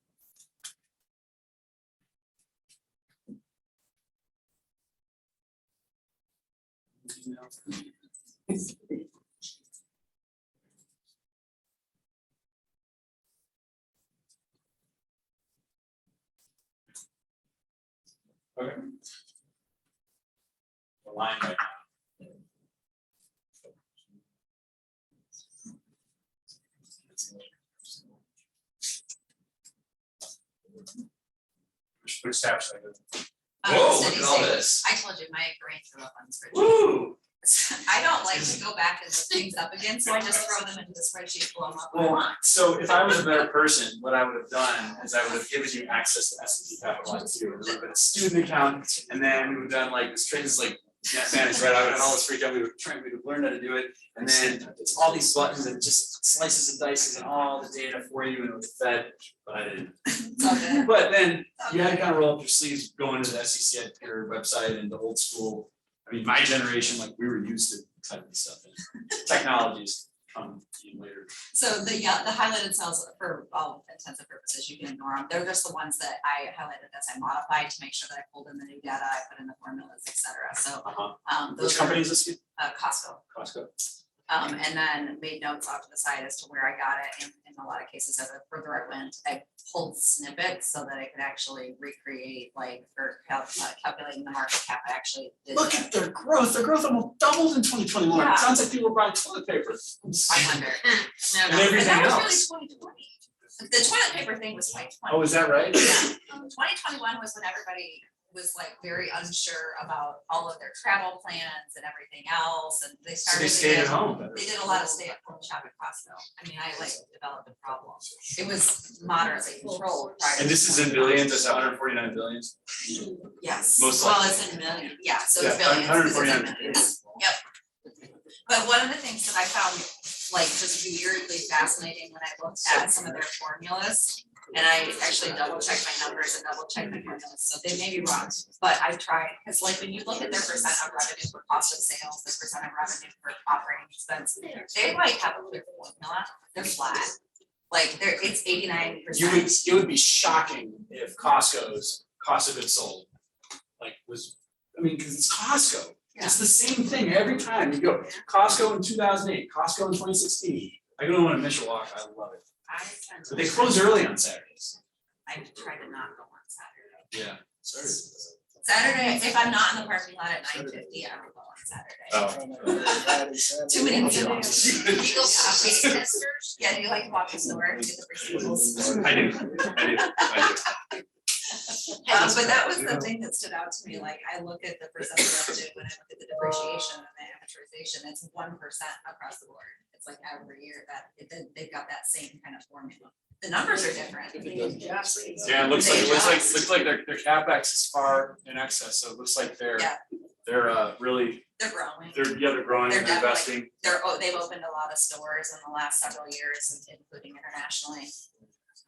Okay. The line right now. Which tab should I go to? Whoa, look at all this. I told you my brain threw up on the spreadsheet. Woo! I don't like to go back and look things up again, so I just throw them into the spreadsheet, blow them up when I Well, want. so if I was a better person, what I would have done is I would have given you access to S&P Capital IQ, it would have been a student account, and then we would have done like this trades like. Yeah, man, it's right, I would have all this freak out, we would have learned how to do it, and then it's all these buttons and it just slices and dices and all the data for you and it was fed, but I didn't. It's all good. But then you had to kind of roll up your sleeves, go into the SEC Edgar website and the old school. I mean, my generation, like we were used to typing stuff in. Technologies come in later. So the highlighted cells, for all intents and purposes, you can ignore them. They're just the ones that I highlighted as I modified to make sure that I pulled in the new data, I put in the formulas, et cetera. So Which those are company is this? Costco. Costco. And then made notes off to the side as to where I got it. In a lot of cases, as the further I went, I pulled snippets so that I could actually recreate, like, for calculating the market cap, I actually did. Look at their growth almost doubled in 2021. Yeah. It sounds like people were buying toilet paper. I wonder. And But everything that else. was really 2020. The toilet paper thing was 2020. Oh, is that right? Yeah, 2021 was when everybody was like very unsure about all of their travel plans and everything else, and they So started. they stayed at home. They did a lot of stay-at-home shop at Costco. I mean, I like developed a problem. It was moderately controlled prior. And this is in billions, it's 149 billions. Yes, most well, likely. it's in million, yeah, so Yeah, it's billions, this is in 149 millions, yep. But one of the things that I found like just weirdly fascinating when I looked at some of their formulas, and I actually double checked my numbers and double checked my formulas, so they may be wrong, but I tried, because like when you look at their percent of revenue for cost of sales, the percent of revenue for operating expense, they like have a clear formula, they're flat. Like it's 89%. It would be shocking if Costco's cost of goods sold, like was, I mean, because it's Costco. It's the same thing every time. You go Costco in 2008, Costco in 2016. I go to Mishawaka, I love it. But they close early on Saturdays. I try to not go on Saturday. Yeah. Sorry. Saturday, if I'm not in the parking lot at 9:50, I will go on Saturday. Oh. Too many people. Legal coffee testers. Yeah, do you like to walk the store, get the receivables? I do. But that was the thing that stood out to me, like, I look at the percent of revenue when I look at the depreciation and the amortization, it's 1% across the board. It's like every year that, they've got that same kind of formula. The numbers are different. Yeah, it looks like their CapEx is far in excess, so it looks like they're Yeah. really, They're growing. they're growing, They're they're definitely- investing. They've opened a lot of stores in the last several years, including internationally.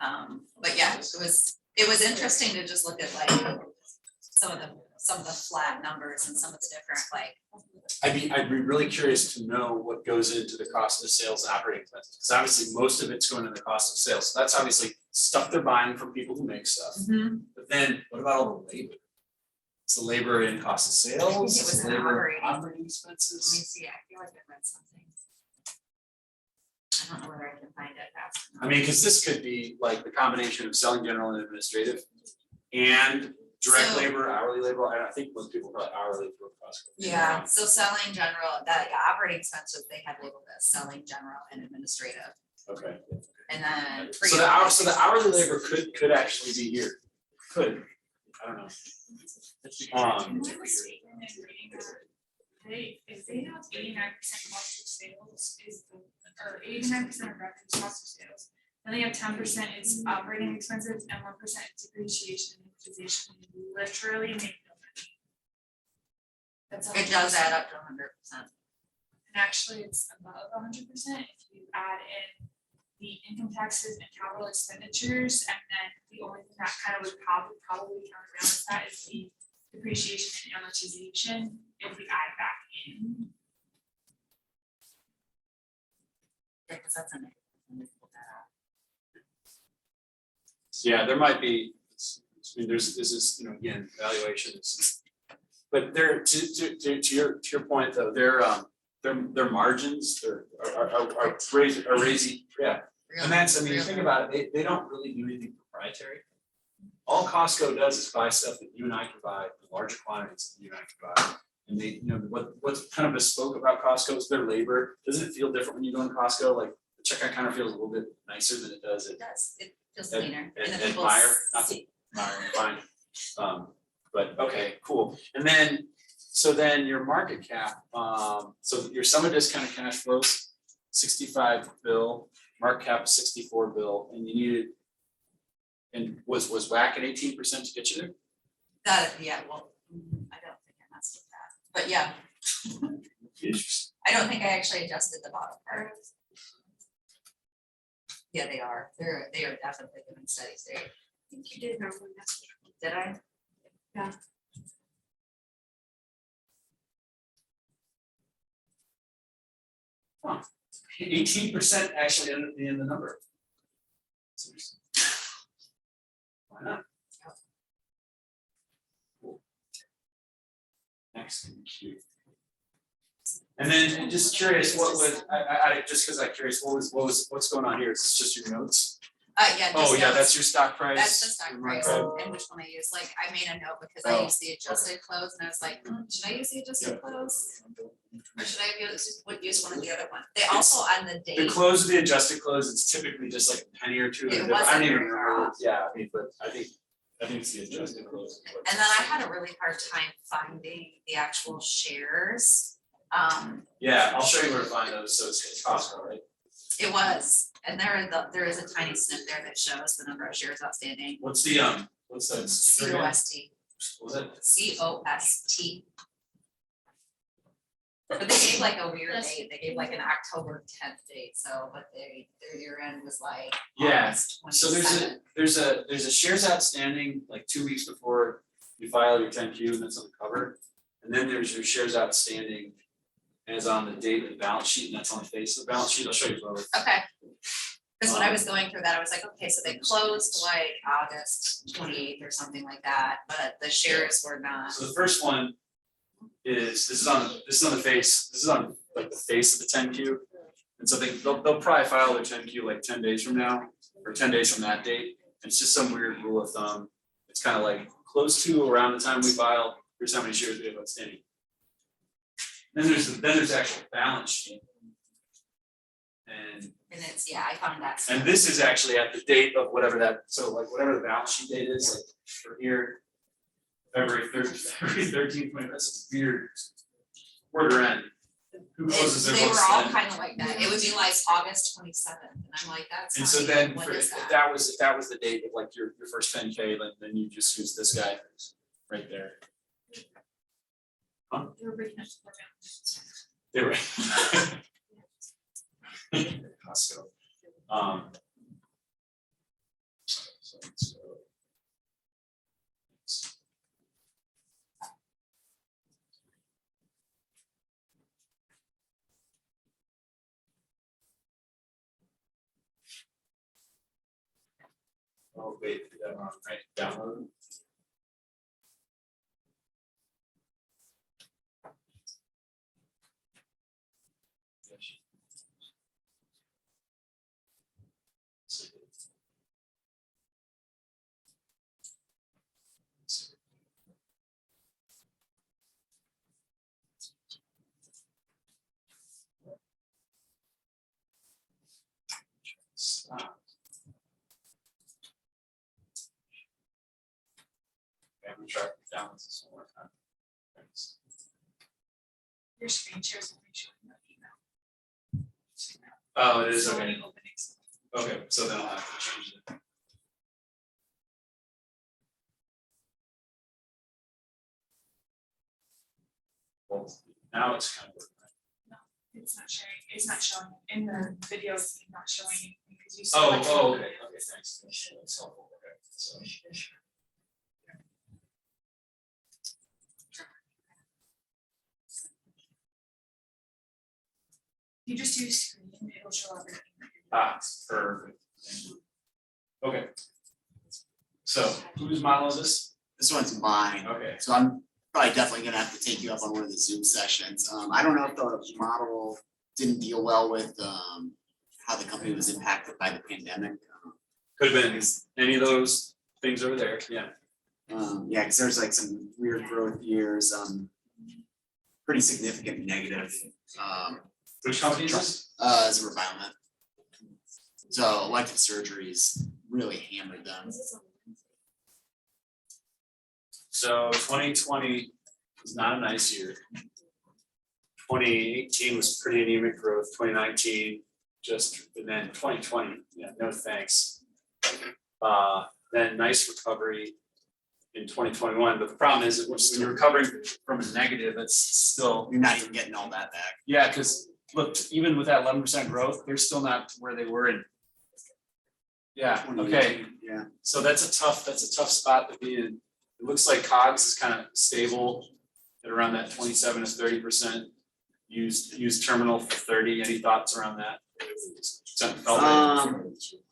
But yeah, it was interesting to just look at like some of the flat numbers and some of the different like. I'd be really curious to know what goes into the cost of sales and operating expenses, because obviously most of it's going into the cost of sales, so that's obviously stuff they're buying from people who make stuff. But then what about all the labor? It's the labor in cost of sales, it was it's in labor in operating. operating Let me expenses. see, I feel like I read something. I don't know whether I can find it fast enough. I mean, because this could be like the combination of selling general and administrative and direct So- labor, hourly labor, and I think most people call it hourly for Costco. Yeah, so selling general, that operating expenses, they had labeled as selling general and administrative, Okay. and then. So the hourly labor could actually be here, could, I don't know. Am I mistaken in reading that if they have 89% cost of sales or 89% of revenues cost of sales, then they have 10% is operating expenses and 1% is depreciation and amortization, you literally make no money. That's It does add up to 100%. And actually, it's above 100% if you add in the income taxes and capital expenditures, and then the only thing that kind of would probably counterbalance that is the depreciation and amortization if we add back in. Yeah, because that's in it. Let me pull that out. Yeah, there might be, I mean, this is, again, valuations. But they're, to your point though, their margins, are raising, yeah. And that's, I mean, you think about it, they don't really do anything proprietary. All Costco does is buy stuff that you and I can buy, in larger quantities that you and I can buy. And they, what's kind of bespoke about Costco is their labor. Doesn't it feel different when you go in Costco? Like the checkout kind of feels a little bit nicer than it does It does, it feels At- cleaner. at- And the at people Meijer, not see- Fine. But okay, cool. And then, so then your market cap, so your sum of discounted cash flows, 65 bill, market cap is 64 bill, and you needed. And was WAC at 18% to get you there? That, yeah, well, I don't think I messed with that, but yeah, Interesting. I don't think I actually adjusted the bottom part. Yeah, they are definitely doing steady state. I think you did normally mess with Did I? 18% actually ended up being the number. Why not? Cool. Next in queue. And then just curious, what was, I just because I'm curious, what's going on here? Is this just your notes? Yeah. Oh, just yeah, notes. that's your stock price. That's the stock your price market. and which one I use, like, I made a note because I Oh, used the adjusted close and I was like, should I use the adjusted close? Or should I use one of the other one? They also on the The date, close of the adjusted close, it's typically just like a penny or two. It I don't wasn't even very far remember. off. Yeah, I mean, but I think it's the adjusted close. and then I had a really hard time finding the actual shares. Yeah, I'll show you where to find those, so it's Costco, right? It was, and there is a tiny snip there that shows the number of shares outstanding. What's the, what's that? COST, Was it? COST. But they gave like a weird date, they gave like an October 10th date, so, but their year end was like Yeah, August 27th. So there's a shares outstanding like 2 weeks before you file your 10Q, and that's on the cover. And then there's your shares outstanding as on the date of the balance sheet, and that's on the face of the balance sheet. I'll show you both. Okay. Because when I was going through that, I was like, okay, so they closed like August 28th or something like that, but the shares were not. So the first one is, this is on the face, this is on like the face of the 10Q. And so they'll probably file their 10Q like 10 days from now, or 10 days from that date. It's just some weird rule of thumb. It's kind of like close to around the time we file, here's how many shares we have outstanding. Then there's the actual balance sheet. And And it's, yeah, I found that. And this is actually at the date of whatever that, so like whatever the balance sheet date is, like for here. February 13th, that's weird. Quarter end. Who closes their They were books all then? kind of like that. It would be like August 27th, and I'm like, that's And not so even- then, what for, is if that was the date of like your first 10K, then you just use this guy right there. They were breaking up support down. They were. Costco. So let's go. Oh, wait, right, download. Stop. Okay, I'm gonna try to download this one more time. Thanks. Your screen shares will be showing that email. Oh, it is, So when okay, you open Excel. okay, so then I'll have to change it. Well, now it's kind of. It's not showing in the videos, it's not showing because you. Oh, selected- okay, thanks, that's helpful, okay, so. You just do screen, it'll show everything. Perfect. Okay. So, whose model is this? This one's mine, Okay, so I'm probably definitely gonna have to take you up on one of the Zoom sessions. I don't know if the model didn't deal well with how the company was impacted by the pandemic. could have been any of those things over there, yeah. Yeah, because there's like some weird growth years, pretty significant negative, Which company is this? as a revival. So elective surgeries really hammered them. So 2020 was not a nice year. 2018 was pretty anemic growth, 2019 just, and then 2020, yeah, no thanks. Then nice recovery in 2021, but the problem is, when you're recovering from a negative, it's still, You're not even getting all that back. yeah, because look, even with that 11% growth, they're still not where they were in. Yeah, okay, 2018, Yeah. so that's a tough spot to be in. It looks like COGS is kind of stable at around that 27 to 30%. Used terminal for 30. Any thoughts around that? Something felt right?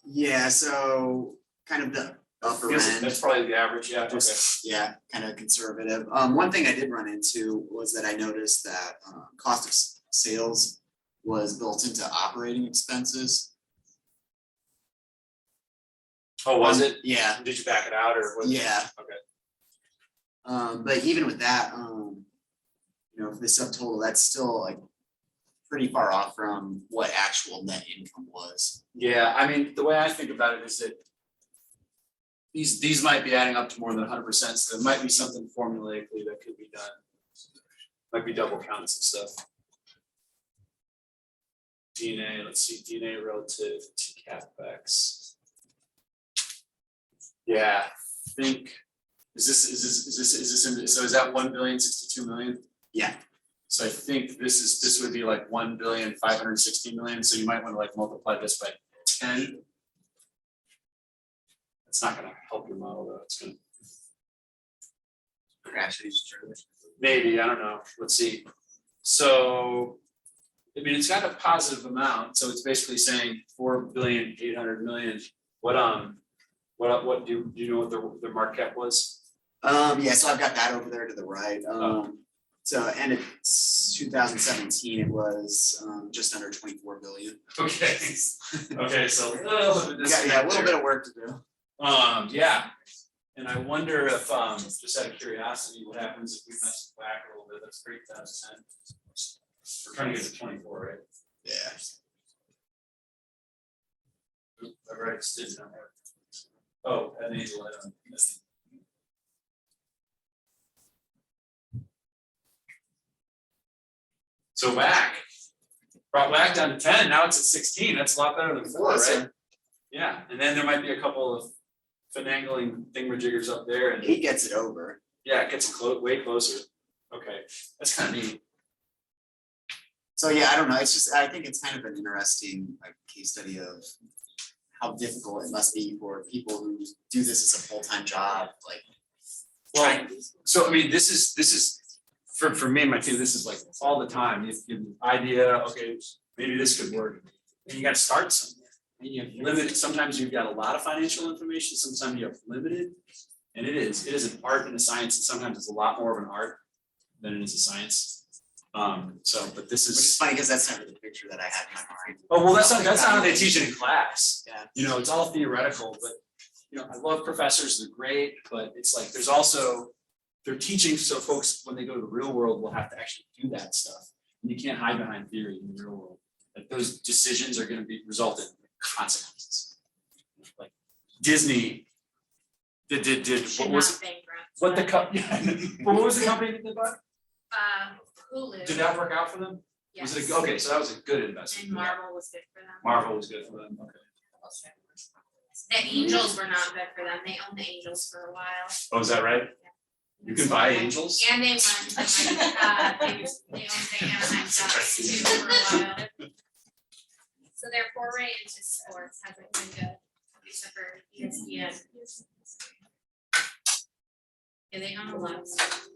Yeah, so kind of the upper Yes, end. that's probably the average, yeah, okay. Just, yeah, kind of conservative. One thing I did run into was that I noticed that cost of sales was built into operating expenses. Oh, was it? Yeah, Did you back it out or was it? yeah. Okay. But even with that, for the subtotal, that's still like pretty far off from what actual net income was. Yeah, I mean, the way I think about it is that these might be adding up to more than 100%, so there might be something formulaically that could be done. Might be double counts and stuff. DNA, let's see, DNA relative to CapEx. Yeah, I think, is this, so is that 1,062 million? Yeah. So I think this would be like 1,560,000,000, so you might want to like multiply this by 10. It's not gonna help your model though, it's gonna, Actually, it's true. maybe, I don't know, let's see. So, I mean, it's got a positive amount, so it's basically saying 4,800,000,000. What do you know what their market cap was? Yeah, so I've got that over there to the right. So and it's 2017, it was just under 24 billion. Okay, okay, so a little bit of Yeah, disconnect a little there. bit of work to do. Yeah, and I wonder if, just out of curiosity, what happens if we mess it back a little bit, let's break that to 10. We're trying to get to 24, right? Yeah. I've already extended on there. Oh, that needs a light on. So brought back down to 10, now it's at 16, that's a lot better than 4, right? Yeah, and then there might be a couple of finagling thingamajiggers up there and He gets it over. yeah, it gets way closer. Okay, that's kind of neat. So yeah, I don't know, it's just, I think it's kind of an interesting like case study of how difficult it must be for people who do this as a full-time job, like. Well, so I mean, this is for me and my team, this is like all the time, you have an idea, okay, maybe this could work. And you gotta start somewhere. And you have limited, sometimes you've got a lot of financial information, sometimes you have limited. And it is an art and a science, and sometimes it's a lot more of an art than it is a science. But this Which is is, funny, because that's never the picture that I had in my mind. oh, well, that's not how they teach it in class. Yeah. You know, it's all theoretical, but, you know, I love professors, they're great, but it's like, there's also, they're teaching, so folks, when they go to the real world, will have to actually do that stuff. And you can't hide behind theory in the real world, like those decisions are gonna result in consequences. Like Disney did, what Should was, not bankrupt. what the what was the company that they bought? Hulu. Did that work out for them? Yes. Was it, okay, so that was a good investment. And Marvel was good for them. Marvel was good for them, okay. The Angels were not good for them. They owned the Angels for a while. Oh, is that right? You can buy Angels? And they won, they owned the Anaheim Ducks too for a while. So their foray into sports hasn't been good, except for ESPN. Yeah, they own a lot of stuff.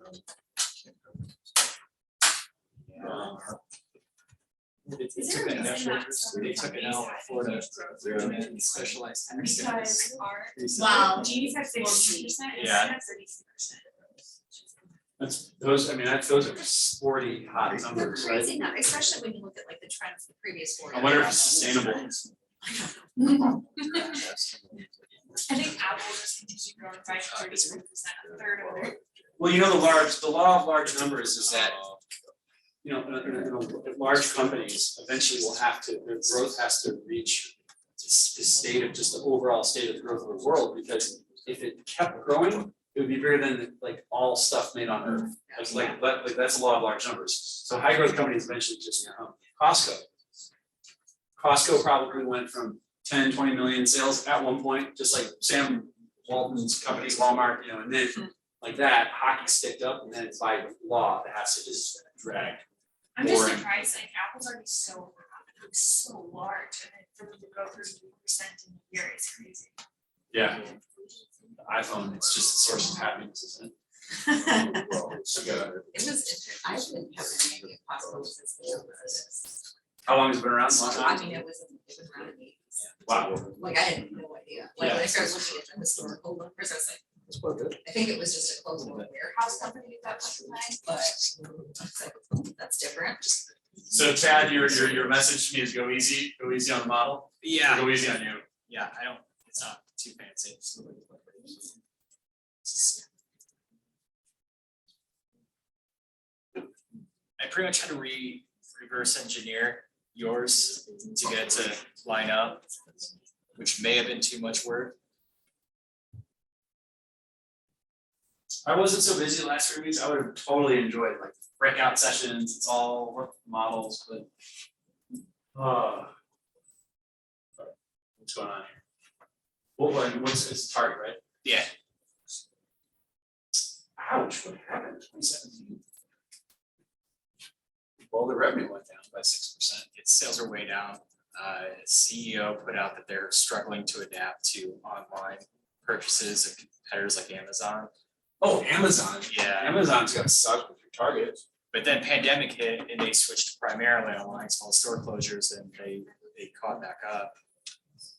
They took an L, they took an L at Florida, and specialized center Because our Wow. G's have 60% and Yeah. Sim have 32%. That's, those, I mean, those are sporty hot They're numbers, right? crazy now, especially when you look at like the trends of the previous 4 I wonder if it's sustainable. I think Apple just continues to grow by 33%, a third of their. Well, you know, the law of large numbers is that, you know, large companies eventually will have to, their growth has to reach the state of, just the overall state of the growth of the world, because if it kept growing, it would be bigger than like all stuff made on earth. It's like that's the law of large numbers. So high growth companies eventually just become Costco probably went from 10, 20 million sales at one point, just like Sam Walton's company, Walmart, you know, and then like that, hockey sticked up, and then it's by law that has to just drag. I'm just Boring. surprised, like Apple's already so large, and then for them to go 33% in a year is crazy. Yeah. The iPhone, it's just a source of happiness, isn't it? So, It was, I didn't have any idea possible since the how long has it been around? Long I time? mean, it was around the 80s. Wow. Like I had no idea, like when I started looking at the historical numbers, I was like, It's quite good. I think it was just a closed warehouse company at that point in time, but it's like, that's different. So Chad, your message to me is go easy on the model. Yeah, Go easy on you. yeah, I don't, it's not too fancy. I pretty much had to reverse engineer yours to get it to line up, which may have been too much work. I wasn't so busy the last 3 weeks. I would have totally enjoyed like breakout sessions. It's all work with models, but what's going on here? What's it's target, right? Yeah, Ouch, what happened in 2017? Well, the revenue went down by 6%. its sales are way down. CEO put out that they're struggling to adapt to online purchases of competitors like Amazon. Oh, Amazon. Yeah. Amazon's gonna suck with your target. But then pandemic hit and they switched primarily online, small store closures, and they caught back up.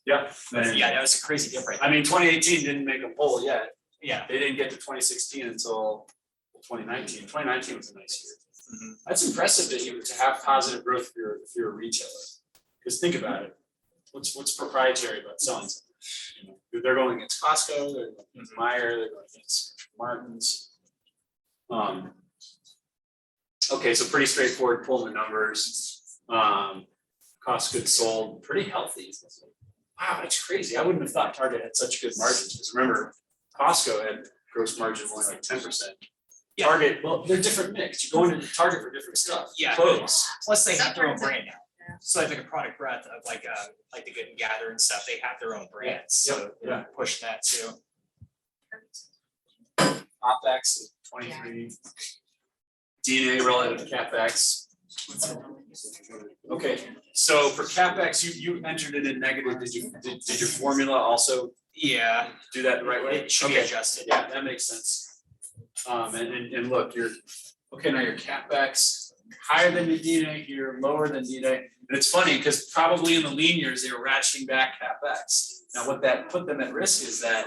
Yep. But yeah, that was a crazy dip right I mean, 2018 didn't make a pull yet. Yeah. They didn't get to 2016 until 2019. 2019 was a nice year. Mhm. That's impressive that you to have positive growth if you're a retailer. Because think about it, what's proprietary about selling something? You know, they're going against Costco, they're going against Meijer, they're going against Martin's. Okay, so pretty straightforward, pulling the numbers. Cost of goods sold, pretty healthy. wow, that's crazy. I wouldn't have thought Target had such good margins, because remember, Costco had gross margin only like 10%. Yeah. Target, well, they're different mix. You're going to Target for different stuff. Yeah. Clothes. Plus they have their own Separate. brand now. So like a product breadth of like the Good and Gather and stuff, they have their own brands, so Yep, they're pushing that too. OpEx 23. DNA relative to CapEx. Okay, so for CapEx, you entered it in negative. Did your formula also Yeah, do that the right way? it should be Okay. adjusted. Yeah, that makes sense. And look, okay, now your CapEx higher than your DNA here, lower than DNA. And it's funny, because probably in the lean years, they were ratcheting back CapEx. Now, what that put them at risk is that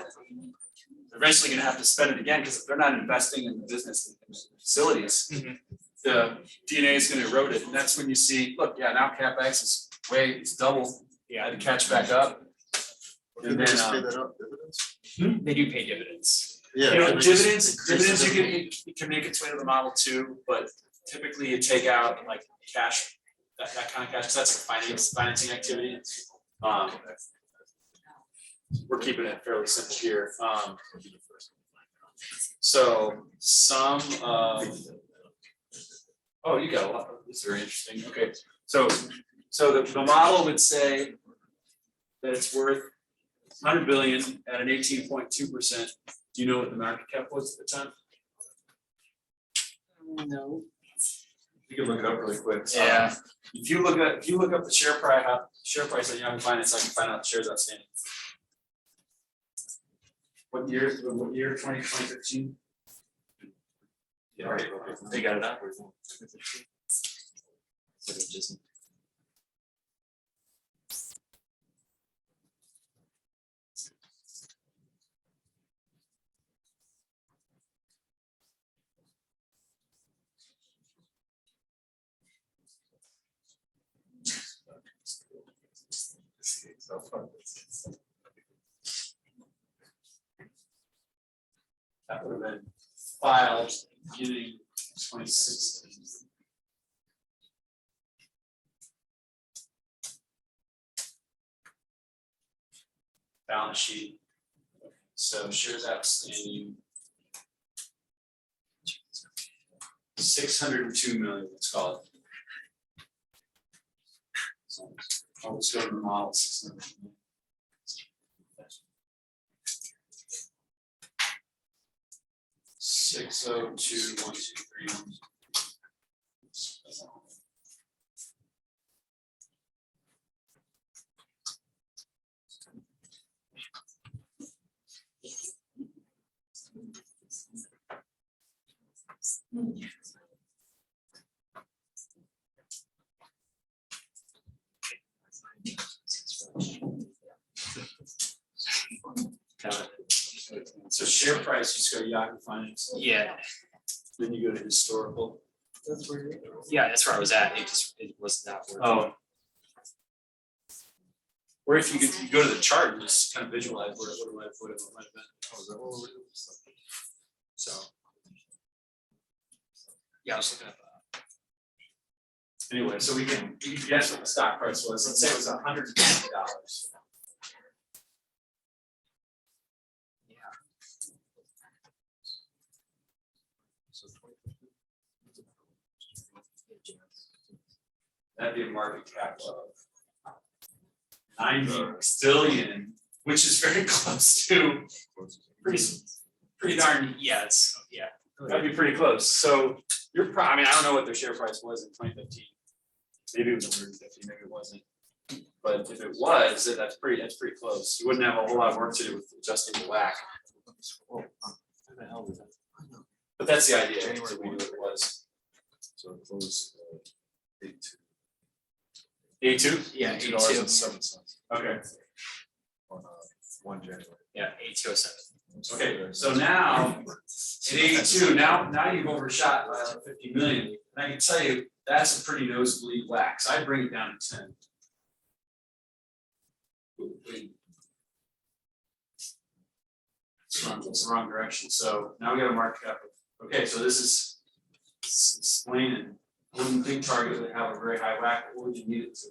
they're eventually gonna have to spend it again, because if they're not investing in the business and facilities, Mhm. the DNA is gonna erode it, and that's when you see, look, yeah, now CapEx is it's double, Yeah, had to catch back up. Did they just pay that up, dividends? they do pay dividends. Yeah. You know, can they just dividends, increase the you can make its way to the model too, but typically you take out like cash, that kind of cash, 'cause that's a financing activity. We're keeping it fairly simple here, so some of. Oh, you got a lot, this is very interesting, okay, so the model would say that it's worth 100 billion at an 18.2%. Do you know what the market cap was at the time? No. You can look it up really quick. Yeah. If you look up the share price on Yahoo Finance, I can find out the shares outstanding. What year, 2015? Yeah, right, they got it up. That would have been filed beginning 2016. Balance sheet. So shares outstanding. 602 million, let's call it. So I'll just go to the model. 600 million. 602, 1, 2, 3. So share price, just go Yahoo Finance, Yeah, then you go to historical. yeah, that's where I was at, it was not working. Oh. Or if you go to the chart and just kind of visualize what it might have been. So. Yeah, I was looking at that. Anyway, so we can guess what the stock price was, let's say it was $150. That'd be a market cap of 90 billion, which is very close to pretty darn, Yeah, yeah. that'd be pretty close. So I mean, I don't know what their share price was in 2015. Maybe it was 150, maybe it wasn't. But if it was, then that's pretty close. You wouldn't have a whole lot of work to do with adjusting the WACC. But that's the idea, January to what it was. So it closed 82. 82? Yeah, $82.07 Okay, on 1 January. Yeah, 8207. okay, so now, at 82, now you've overshot by like 50 million. And I can tell you, that's a pretty nosebleed WACC, so I'd bring it down to 10. It's the wrong direction, so now we got a market cap of, okay, so this is explaining, wouldn't think Target would have a very high WACC, what would you need it to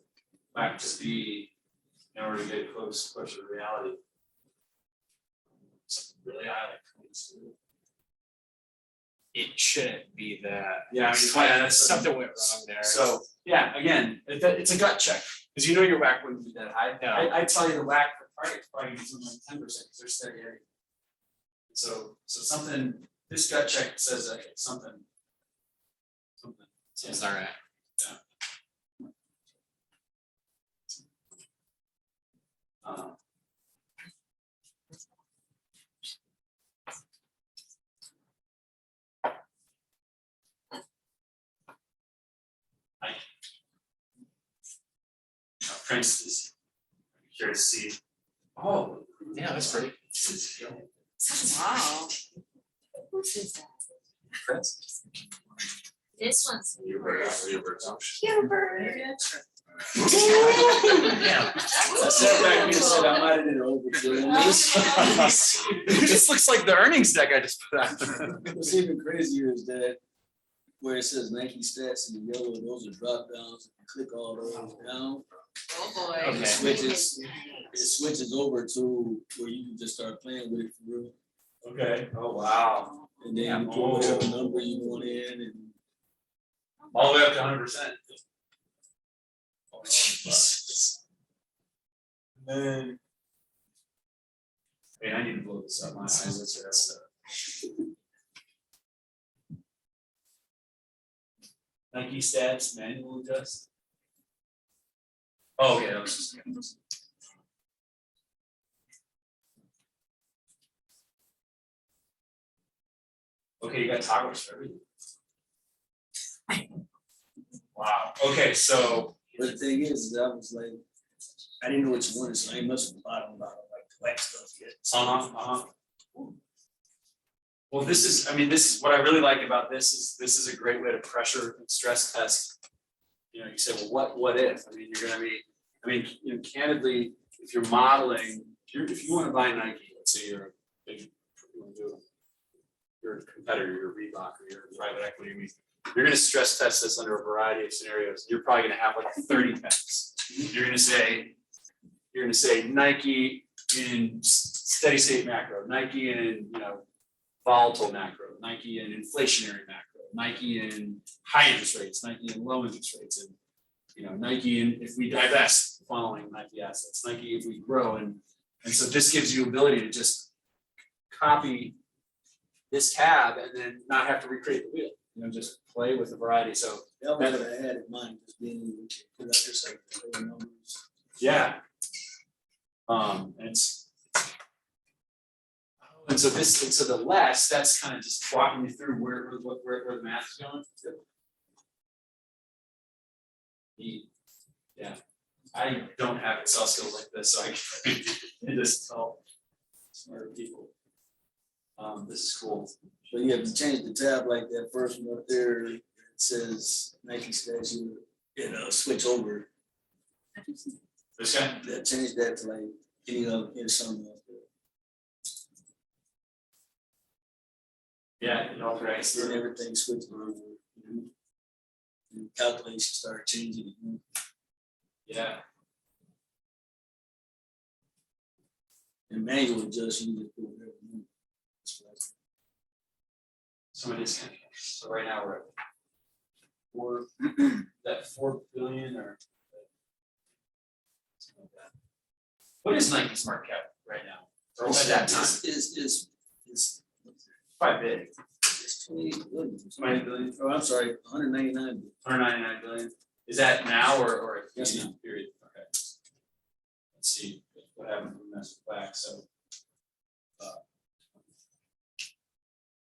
WACC to be? in order to get closer to reality. Something really high like 22. It shouldn't be that. Yeah, I mean, yeah, that's Something went wrong there. So, yeah, again, it's a gut check, because you know your whack wouldn't be that high. No. I tell you the whack for target's probably gonna be something like 10%, because they're steady area. So something, this gut check says that it's something. It's all right. Um, Prince is curious to see. Oh, Yeah, that's pretty. Wow. Whose is that? Prince. This one's. Hubert. Hubert. Yeah. I sat back and said I might have did overkill. It just looks like the earnings deck I just put out. What's even crazier is that where it says Nike stats in the yellow, those are drop downs. If you click all those down, Oh, boy. it Okay. switches over to where you can just start playing with it for real. Okay, oh, wow. And then you put whatever number you want in and. All the way up to 100%. Man. Hey, I need to blow this up, my eyes are. Nike stats manual adjust. Oh, yeah, that was just. Okay, you got toggles for everything. Wow, okay, so. But the thing is, I was like, I didn't know which one, so I ain't must have bought them like the whack stuff yet. Well, this is what I really like about this is a great way to pressure and stress test. You know, you say, well, what if? I mean, you're gonna be, you know, candidly, if you're modeling, if you wanna buy Nike, let's say you're a big, you wanna do, you're a competitor, you're a Reebok, or you're a private equity, you're gonna stress test this under a variety of scenarios. You're probably gonna have like 30 bets. You're gonna say Nike in steady state macro, Nike in, you know, volatile macro, Nike in inflationary macro, Nike in high interest rates, Nike in low interest rates, and, you know, Nike in if we divest the following Nike assets, Nike if we grow, and so this gives you ability to just copy this tab and then not have to recreate the wheel, you know, just play with a variety. So That was what I had in mind, just being able to put out just like the numbers. yeah. And so the less, that's kind of just walking you through where the math is going. Yeah, I don't have Excel skills like this, so I can just tell smarter people. This is cool. So you have to change the tab like that first one up there, it says Nike stats, you switch over. This guy? That change that to like any other, something else. Yeah, it alterates. Then everything switches over. And calculations start changing. Yeah. And manual adjust, you just put whatever number. Some of this, so right now we're at 4 billion or. Something like that. What is Nike's market cap right now? Or at that time? Is Quite big. it's 20 billion. 20 billion. Oh, I'm sorry, 199 billion. 199 billion. Is that now or a Yes, now. period? Okay. Let's see what happened when that's back. So.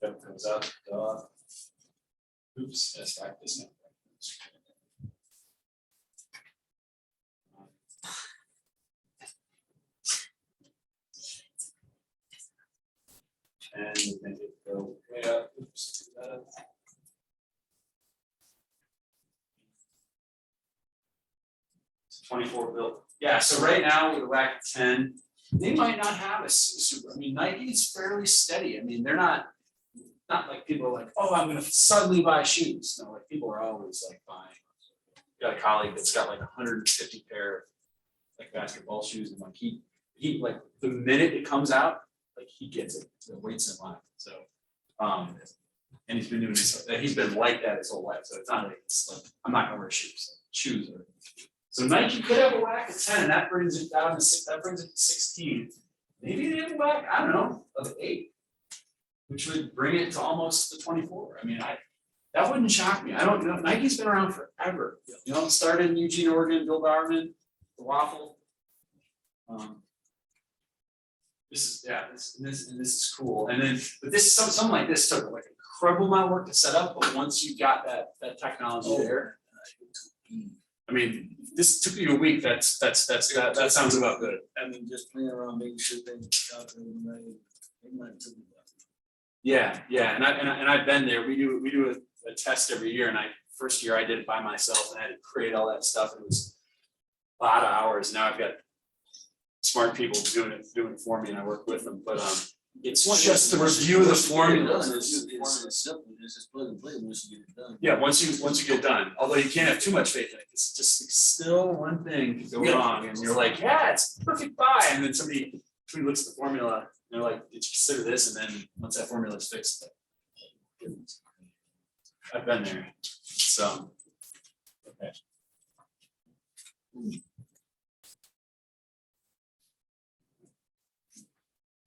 That comes up. Oops, that's back this now. And make it go way up. Oops, do that up. It's 24 built. Yeah, so right now with a WAC of 10, they might not have a super. I mean, Nike's fairly steady. I mean, they're not like people are like, oh, I'm gonna suddenly buy shoes. No, like people are always like buying. Got a colleague that's got like 150 pair like basketball shoes, and like he like the minute it comes out, like he gets it, the weights in line, so. And he's been doing this, he's been like that his whole life, so it's not like, it's like, I'm not gonna wear shoes are. So Nike could have a whack of 10, and that brings it down to 6, that brings it to 16. Maybe they have a whack, I don't know, of 8. Which would bring it to almost the 24. I mean, that wouldn't shock me. I don't know. Nike's been around forever. You know, it started in Eugene, Oregon, Bill Bowerman, the waffle. This is cool. And then, but this something like this took like incredible amount of work to set up, but once you got that technology there, I mean, this took you a week. That sounds about good. And then just playing around, making sure things calculated right. It might take me back. Yeah, and I've been there. We do a test every year, and first year I did it by myself, and I had to create all that stuff. It was a lot of hours. Now I've got smart people doing it for me, and I work with them. But it's just to review the formula. It's simple, it's just plug and play once you get it done. Yeah, once you get done, although you can't have too much faith in it, it's just still one thing could go wrong, and you're like, yeah, it's perfect buy, and then somebody looks at the formula, and they're like, did you consider this? And then once that formula is fixed, I've been there, so. Okay.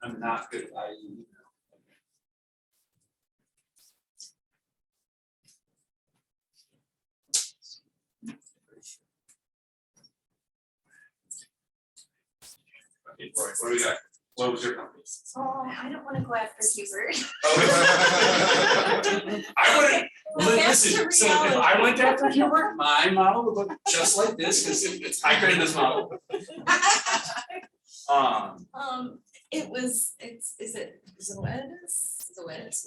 I'm not good at IE. Okay, Roy, what do we got? What was your company? Oh, I don't wanna go after Hubert. I wouldn't, Well, that's listen, the so if I reality. went after Hubert, my model would look just like this, because I created this model. Is it Zoetis? Zoetis,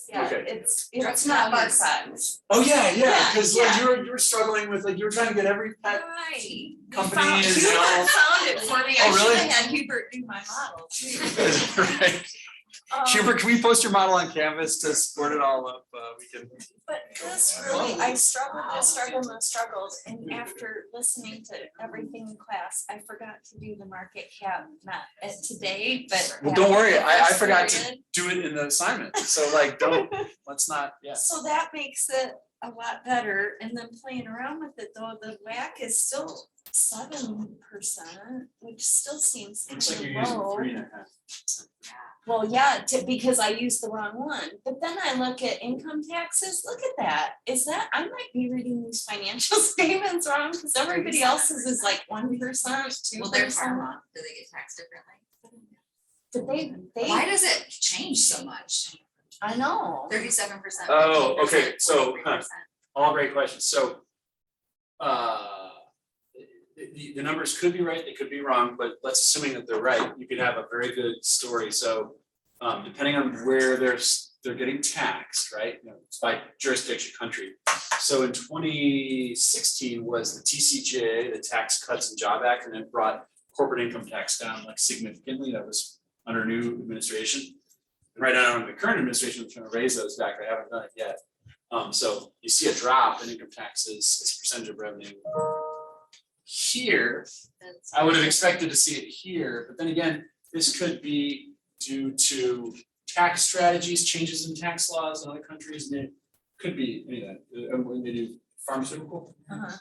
Yeah, Okay. it's not Barkbox. Oh, yeah, Yeah, because like yeah. you were struggling with, like, you were trying to get every pet Right. company Found- and Hubert all. found it for me, Oh, I should really? have had Hubert do my model too. Right. Hubert, can we post your model on Canvas to support it all up? We can. But this really, I struggled, and after listening to everything in class, I forgot to do the market cap, not today, but. Well, don't worry, I after forgot the to period. do it in the assignment, so like, let's not, yeah. So that makes it a lot better, and then playing around with it though, the whack is still 7%, which still seems Looks like kind you're of using low. 3.5. Well, yeah, because I used the wrong one, but then I look at income taxes, look at that, I might be reading these financial statements wrong, because everybody else's is like 1%, 2%. Well, they're pharma, do they get taxed differently? But they, Why does it change so much? I know. 37%. Oh, okay, 15%, so, 43%. All great questions, so. The numbers could be right, they could be wrong, but let's assuming that they're right, you could have a very good story, so. Depending on where they're getting taxed, right, you know, it's by jurisdiction, country. So in 2016 was the TCJA, the Tax Cuts and Job Act, and it brought corporate income tax down like significantly, that was under new administration. And right now, under the current administration, we're trying to raise those back, they haven't done it yet. So you see a drop in income taxes as a percentage of revenue. Here, I would have expected to see it here, but then again, this could be due to tax strategies, changes in tax laws in other countries, and it could be any of that, when they do pharmaceutical. Uh-huh.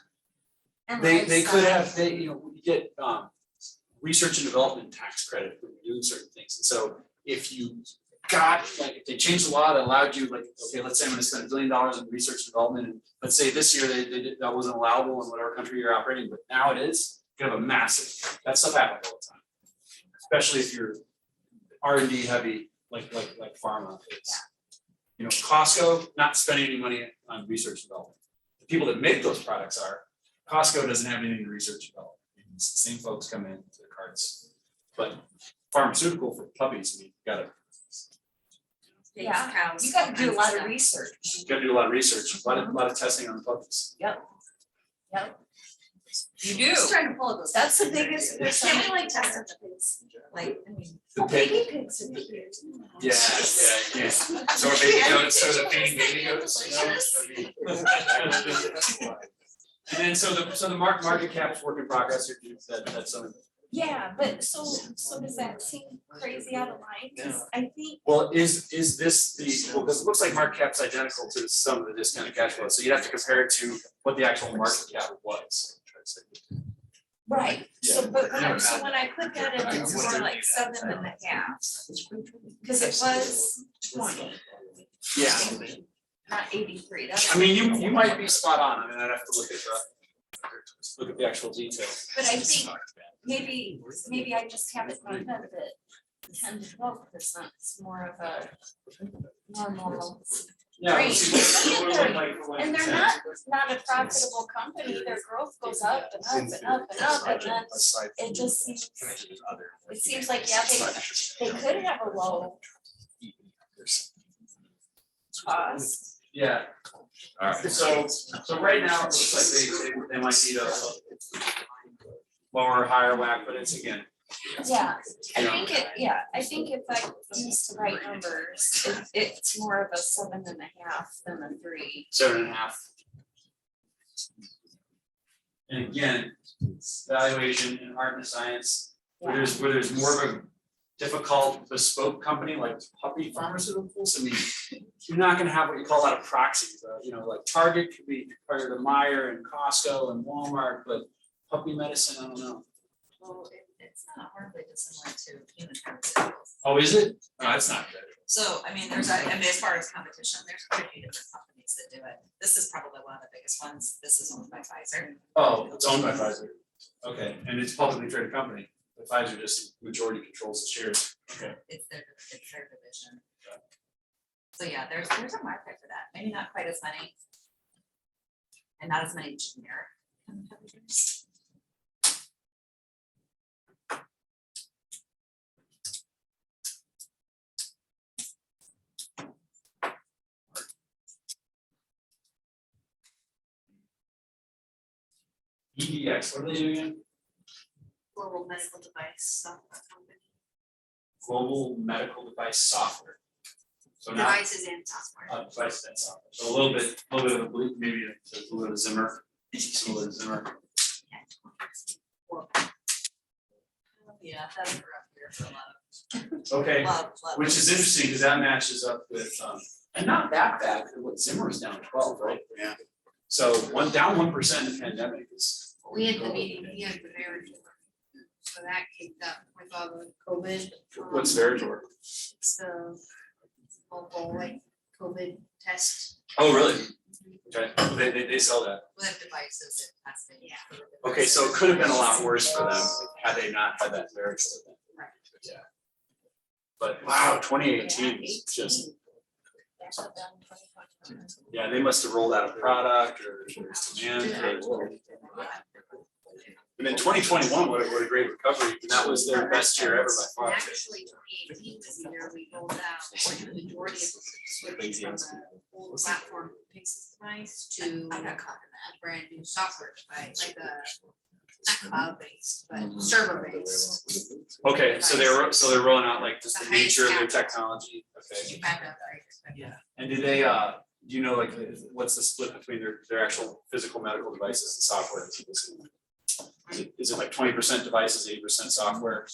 And They could lifestyle. have, you get research and development tax credit for doing certain things, and so if you got, like, if they changed the law that allowed you, like, okay, let's say I'm gonna spend $1 billion in research and development, and let's say this year they did, that wasn't allowable in whatever country you're operating, but now it is, you have a massive, that stuff happens all the time. Especially if you're R&D heavy, like pharma is. You know, Costco, not spending any money on research and development. The people that make those products are, Costco doesn't have anything to research and development. It's the same folks come in to the carts. But pharmaceutical for puppies, you gotta Yeah, you gotta do a lot of research. do a lot of research, a lot of testing on the puppies. Yep. You do. Just trying to pull those. That's the biggest Can't percentage. we like test the pigs? Like, I mean. The pig, Baby pigs are cute. yeah. So are baby goats, so the feeding baby goats, you know, I mean. And then so the market cap is work in progress, or that's something. Yeah, but so does that seem crazy out of line? 'Cause I think, Well, is this well, because it looks like market cap's identical to some of the discounted cash flow, so you'd have to compare it to what the actual market cap was. right, so when I put that in, it's more like 7.5. Cause it was 20, Yeah, not 83, that's. I mean, you might be spot on, I mean, I'd have to look at the actual detail. But I think maybe I just have it in my head that 10 to 12% is more of a normal Yeah. range. Like- And they're not a profitable company, their growth goes up and up and up and up, and then it just seems like, yeah, they could have a low cost. Yeah. Alright. So right now, it looks like they might need a lower, higher whack, but it's again. Yeah, I think if I use the right numbers, it's more of a 7.5 than a 3. 7.5. And again, valuation in art and science, where there's more of a difficult bespoke company like Puppy Pharmaceuticals, I mean, you're not gonna have what you call a lot of proxies, like Target could be compared to Meijer and Costco and Walmart, but puppy medicine, I don't know. Well, it's not horribly dissimilar to human pharmaceuticals. Oh, is it? No, that's not good. So, I mean, as far as competition, there's quite a few different companies that do it. This is probably one of the biggest ones. This is owned by Pfizer. Oh, it's owned by Pfizer. Okay, and it's a publicly traded company. But Pfizer just majority controls the shares. Okay. It's their division. So yeah, there's a market for that. Maybe not quite as many. And not as many generic competitors. EDX, what are they doing again? Global medical device software company. Global medical device software. So now, Devices and software. device and software, so a little bit of a blue, maybe a little bit of Zimmer, just a little bit of Zimmer. Yeah, that's rough here for a lot of. Okay, lot of- which is interesting, because that matches up with, and not that bad, what Zimmer is down 12, right? Yeah. So down 1% in the pandemic is. We had the meeting, we had the Veritor. So that kicked up with all the COVID. What's Veritor? It's the mobile like COVID test. Oh, really? Okay, they sell that. With devices and testing. Yeah. Okay, so it could have been a lot worse for them had they not had that Veritor then. Right. Yeah. But wow, 2018 is just, yeah, they must have rolled out a product or there's demand for it. And then 2021, what a great recovery, and that was their best year ever by far. And actually, 2018 was the year we rolled out the majority of the switch from the old platform Pixis device to a brand new software device, like not cloud-based, but server-based. Okay, so they're rolling out like just the nature of their technology, okay. You back up, right? Yeah, and do they, do you know, like, what's the split between their actual physical medical devices and software? Is it like 20% devices, 80% software?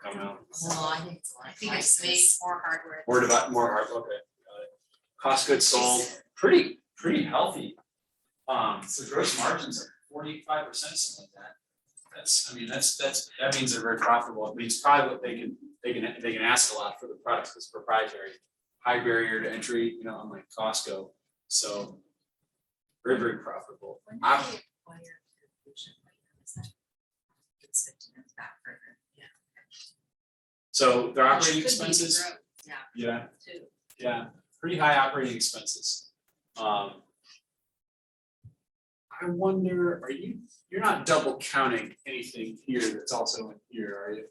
I don't know. No, I think it's I think it's made more hardware. More hard, okay, got it. Cost goods sold, pretty healthy. So gross margins are 45%, something like that. That means they're very profitable. It means probably what they can ask a lot for the products, because it's proprietary. High barrier to entry, unlike Costco, so very, very profitable. When did they acquire Fusion? Is that- it's 15 years back further, yeah. So their operating Could be expenses, growth, yeah, too. yeah, pretty high operating expenses. I wonder, you're not double counting anything here that's also in here, are you?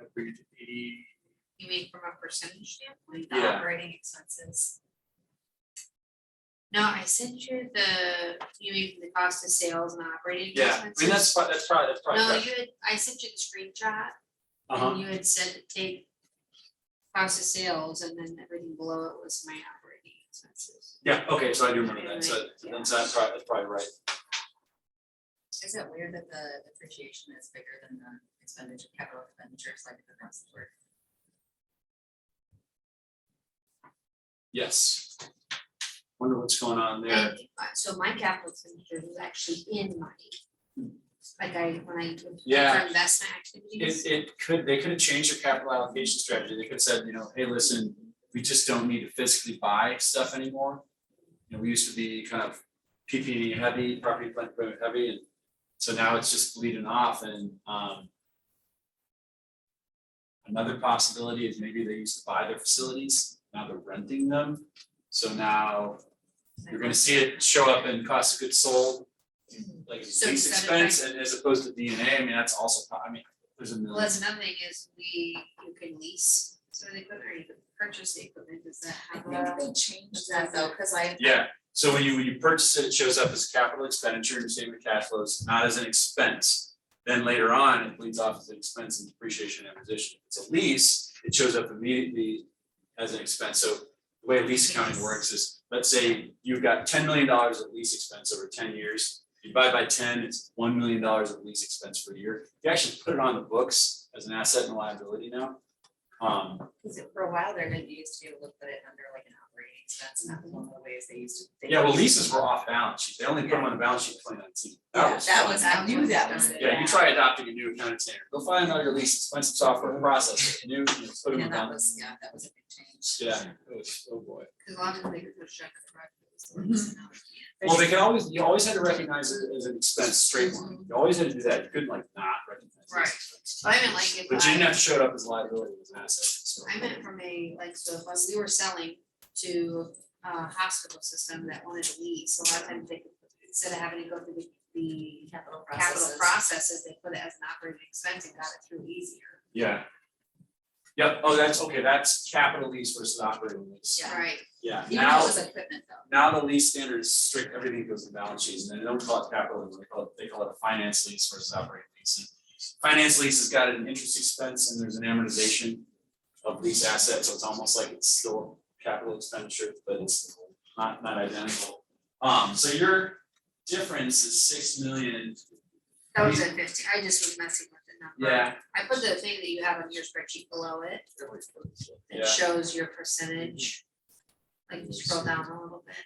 I figured 80, You mean from a percentage standpoint? The Yeah. operating expenses. No, I sent you you mean the cost of sales and operating yeah, I expenses? mean, that's probably No, correct. I sent you the screenshot Uh-huh, and you had said to take cost of sales and then everything below it was my operating expenses. Yeah, okay, so I do remember that, so that's probably right. Is it weird that the depreciation is bigger than the expenditure, capital expenditures like across the board? Yes. Wonder what's going on there. And so my capital expenditures was actually in money. Like when I would Yeah. for investment activities. They could have changed their capital allocation strategy, they could have said, hey, listen, we just don't need to physically buy stuff anymore. We used to be kind of PP&E heavy, property plant equipment heavy, and so now it's just bleeding off and another possibility is maybe they used to buy their facilities, now they're renting them. So now you're gonna see it show up in cost of goods sold, like So lease instead of expense and as opposed to D&A, that's also, there's a Well, million. that's another thing is you can lease some of the equipment or you can purchase the equipment, does that have a? changed That though, cause I. Yeah, so when you purchase it, it shows up as a capital expenditure in your statement of cash flows, not as an expense. Then later on, it bleeds off as an expense in depreciation and amortization. If it's a lease, it shows up immediately as an expense. So the way lease accounting works is, let's say you've got $10 million of lease expense over 10 years. You divide by 10, it's $1 million of lease expense per year. You actually put it on the books as an asset and a liability now. Cause for a while there, they used to be able to put it under like an operating expense, and that was one of the ways they used to. Yeah, well, leases were off balance sheet. They only put them on the balance sheet in 2019. I knew that was it. Yeah, you try adopting a new accounting standard. Go find all your lease expensive software process, new, put them Yeah, on. that was a big change. Yeah, it was, oh boy. Cause a lot of them they could push check correctly. Well, you always had to recognize it as an expense straight line. You always had to do that. You couldn't like not recognize it as an Right. expense. I meant like if But you didn't have to show it up as a liability as an asset, so. I meant from a, like, so if we were selling to a hospital system that wanted to lease, a lot of times they could, instead of having to go through the Capital capital processes. processes, they put it as an operating expense and got it through easier. Yeah. Yep, oh, that's capital lease versus operating lease. Right. Yeah, Even though now, it was equipment though. now the lease standard is strict, everything goes to balance sheets, and they don't call it capital, they call it a finance lease versus operating lease. And finance lease has got an interest expense and there's an amortization of lease assets, so it's almost like it's still capital expenditure, but it's not identical. So your difference is 6 million. That was at 15, I just was messing with the number. Yeah. I put the thing that you have on your spreadsheet below it. Yeah. It shows your percentage. Like you scroll down a little bit.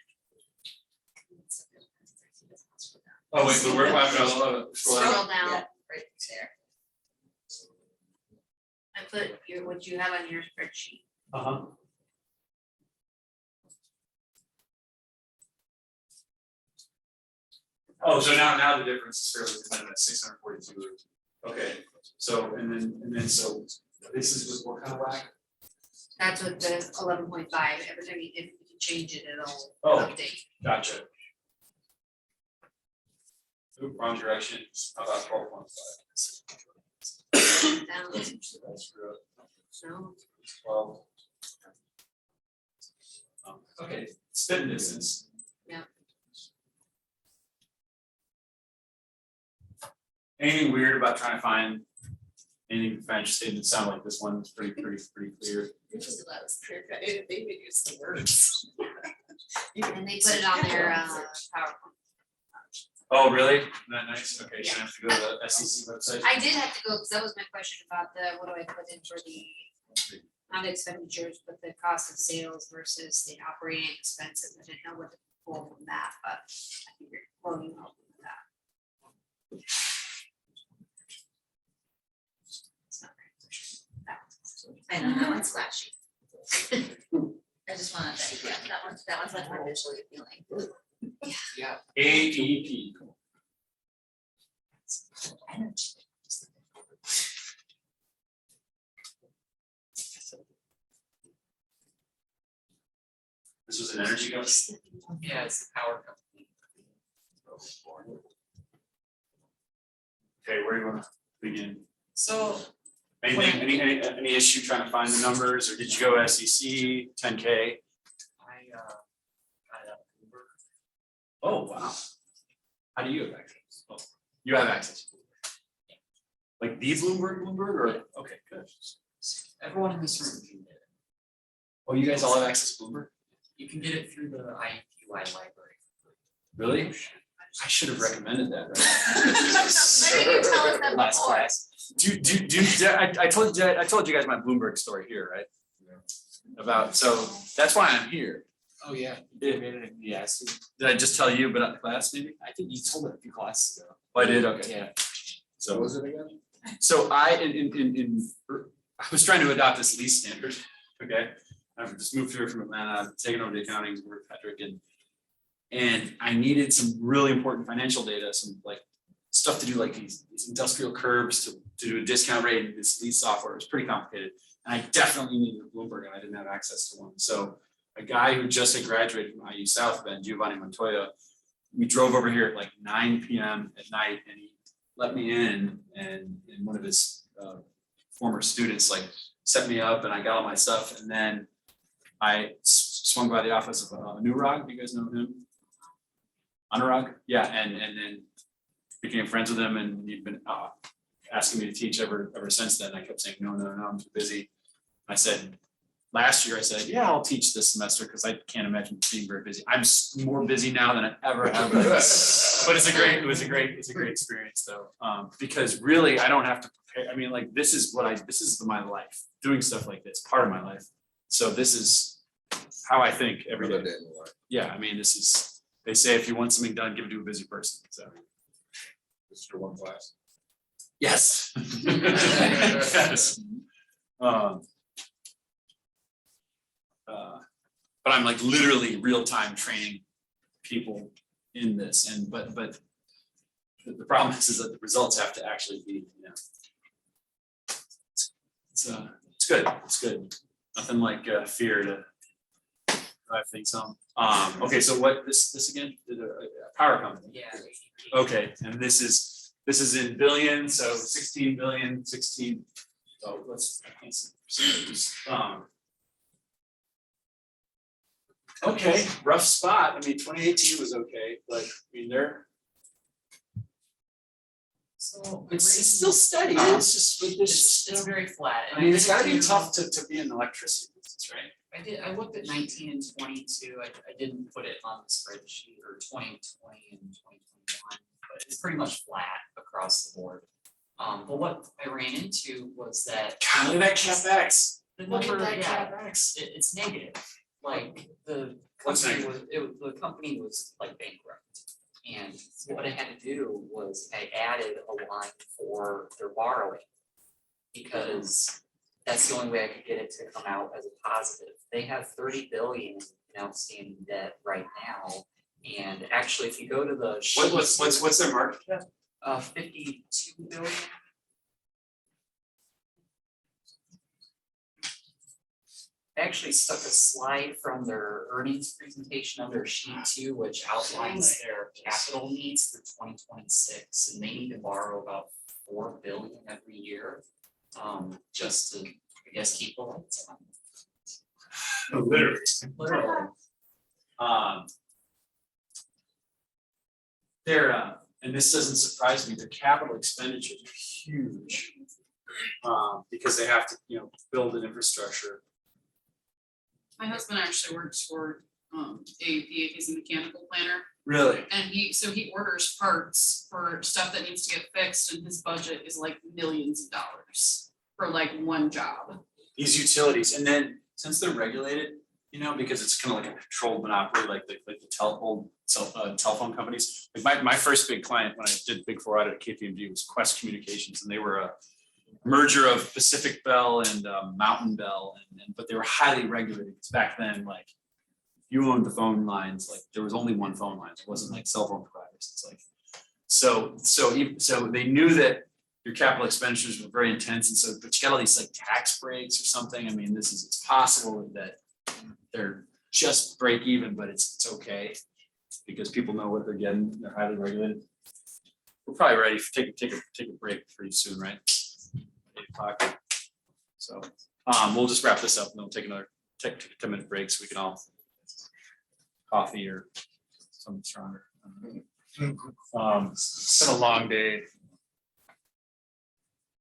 Oh, wait, but we're, scroll Scroll down. down right there. I put what you have on your spreadsheet. Uh-huh. Oh, so now the difference is fairly limited at 642. Okay, so and then so this is just what kind of whack? That's what the 11.5, every time if you change it, it'll Oh. update. Gotcha. Oop, wrong direction. How about 12.5? Down, no, 12. Okay, spitting distance. Yeah. Anything weird about trying to find anything financial statements? Sound like this one is pretty clear. Usually that was clear, they would use the words. and they put it on their PowerPoint. Oh, really? Isn't that nice? Okay, so I have to go to the SEC website. I did have to go, because that was my question about what do I put in for the, not expenditures, but the cost of sales versus the operating expenses. I didn't know what to pull from that, but I figured, well, you know that. It's not very. I know, that one's flashy. I just wanted that, yeah, that one's much more visually appealing. AEP. This was an energy company? Yeah, it's the power company. Okay, where do you wanna begin? So Anything, any issue trying to find the numbers, or did you go SEC, 10K? I got a Uber. Oh, wow. How do you have access? Oh, you have access. Like the Bloomberg, or, okay, good. Everyone in this room can get it. Oh, you guys all have access to Bloomberg? You can get it through the IUPUI library. Really? I should have recommended that, right? Why didn't you tell us that Last before? class. I told you guys my Bloomberg story here, right? About, so that's why I'm here. Oh, yeah. Yes, Did I just tell you about the class maybe? I think you told it a few classes ago. Oh, I did, okay. Yeah. So. was it again? So I, I was trying to adopt this lease standard, okay? I've just moved here from Atlanta, taken over the accounting with Patrick and I needed some really important financial data, some like stuff to do like these industrial curves to do a discount rate and this lease software. It was pretty complicated. And I definitely needed a Bloomberg and I didn't have access to one. So a guy who just had graduated from IU South Bend, Giovanni Montoya, we drove over here at like 9 p.m. at night and he let me in and one of his former students like set me up and I got all my stuff and then I swung by the office of Anurag. You guys know him? Anurag? Yeah, and then became friends with him and he'd been asking me to teach ever since then. I kept saying, no, I'm too busy. I said, last year I said, yeah, I'll teach this semester because I can't imagine being very busy. I'm more busy now than I ever have been. But it's a great experience though. Because really I don't have to prepare. I mean, like this is my life, doing stuff like this, part of my life. So this is how I think every day. Yeah, I mean, they say if you want something done, give it to a busy person, so. This is your one class. Yes. Yes. But I'm like literally real-time training people in this and but the problem is that the results have to actually be, you know. It's good. Nothing like fear to drive things home. Okay, so what this again? A power company. Yeah. Okay, and this is in billions, so 16 billion, 16. So I can't see. Okay, rough spot. I mean, 2018 was okay, but I mean, So it's still steady. it's very flat. I mean, it's gotta be tough to be in the electricity business, right? I looked at 19 and 22. I didn't put it on the spreadsheet or 2020 and 2021, but it's pretty much flat across the board. But what I ran into was that God, look at that CapEx. the Look at number, that yeah, CapEx. it's negative. Like the What's company the company was like bankrupt. And what I had to do was I added a line for their borrowing. Because that's the only way I could get it to come out as a positive. They have 30 billion in outstanding debt right now. And actually, if you go to the sheet, What's their market cap? 52 billion. I actually stuck a slide from their earnings presentation under sheet 2, which outlines their capital needs through 2026, and they need to borrow about 4 billion every year, just to, I guess, keep the lights on. Literally. Literally. And this doesn't surprise me, their capital expenditures are huge. Because they have to, build an infrastructure. My husband actually works for AEP, he's a mechanical planner, Really? and he orders parts for stuff that needs to get fixed, and his budget is like millions of dollars for like one job. These utilities, and then since they're regulated, because it's kind of like a controlled monopoly, like the telephone companies. Like my first big client when I did Big Four audit at KPMG was Quest Communications, and they were a merger of Pacific Bell and Mountain Bell, but they were highly regulated. Because back then, like you owned the phone lines, like there was only one phone line. It wasn't like cell phone providers. It's like so they knew that your capital expenditures were very intense, and so but you got all these like tax breaks or something. I mean, it's possible that they're just break even, but it's okay because people know what they're getting. They're highly regulated. We're probably ready for take a break pretty soon, right? 8 o'clock. So we'll just wrap this up and then we'll take a 10-minute break so we can all coffee or something stronger. It's been a long day.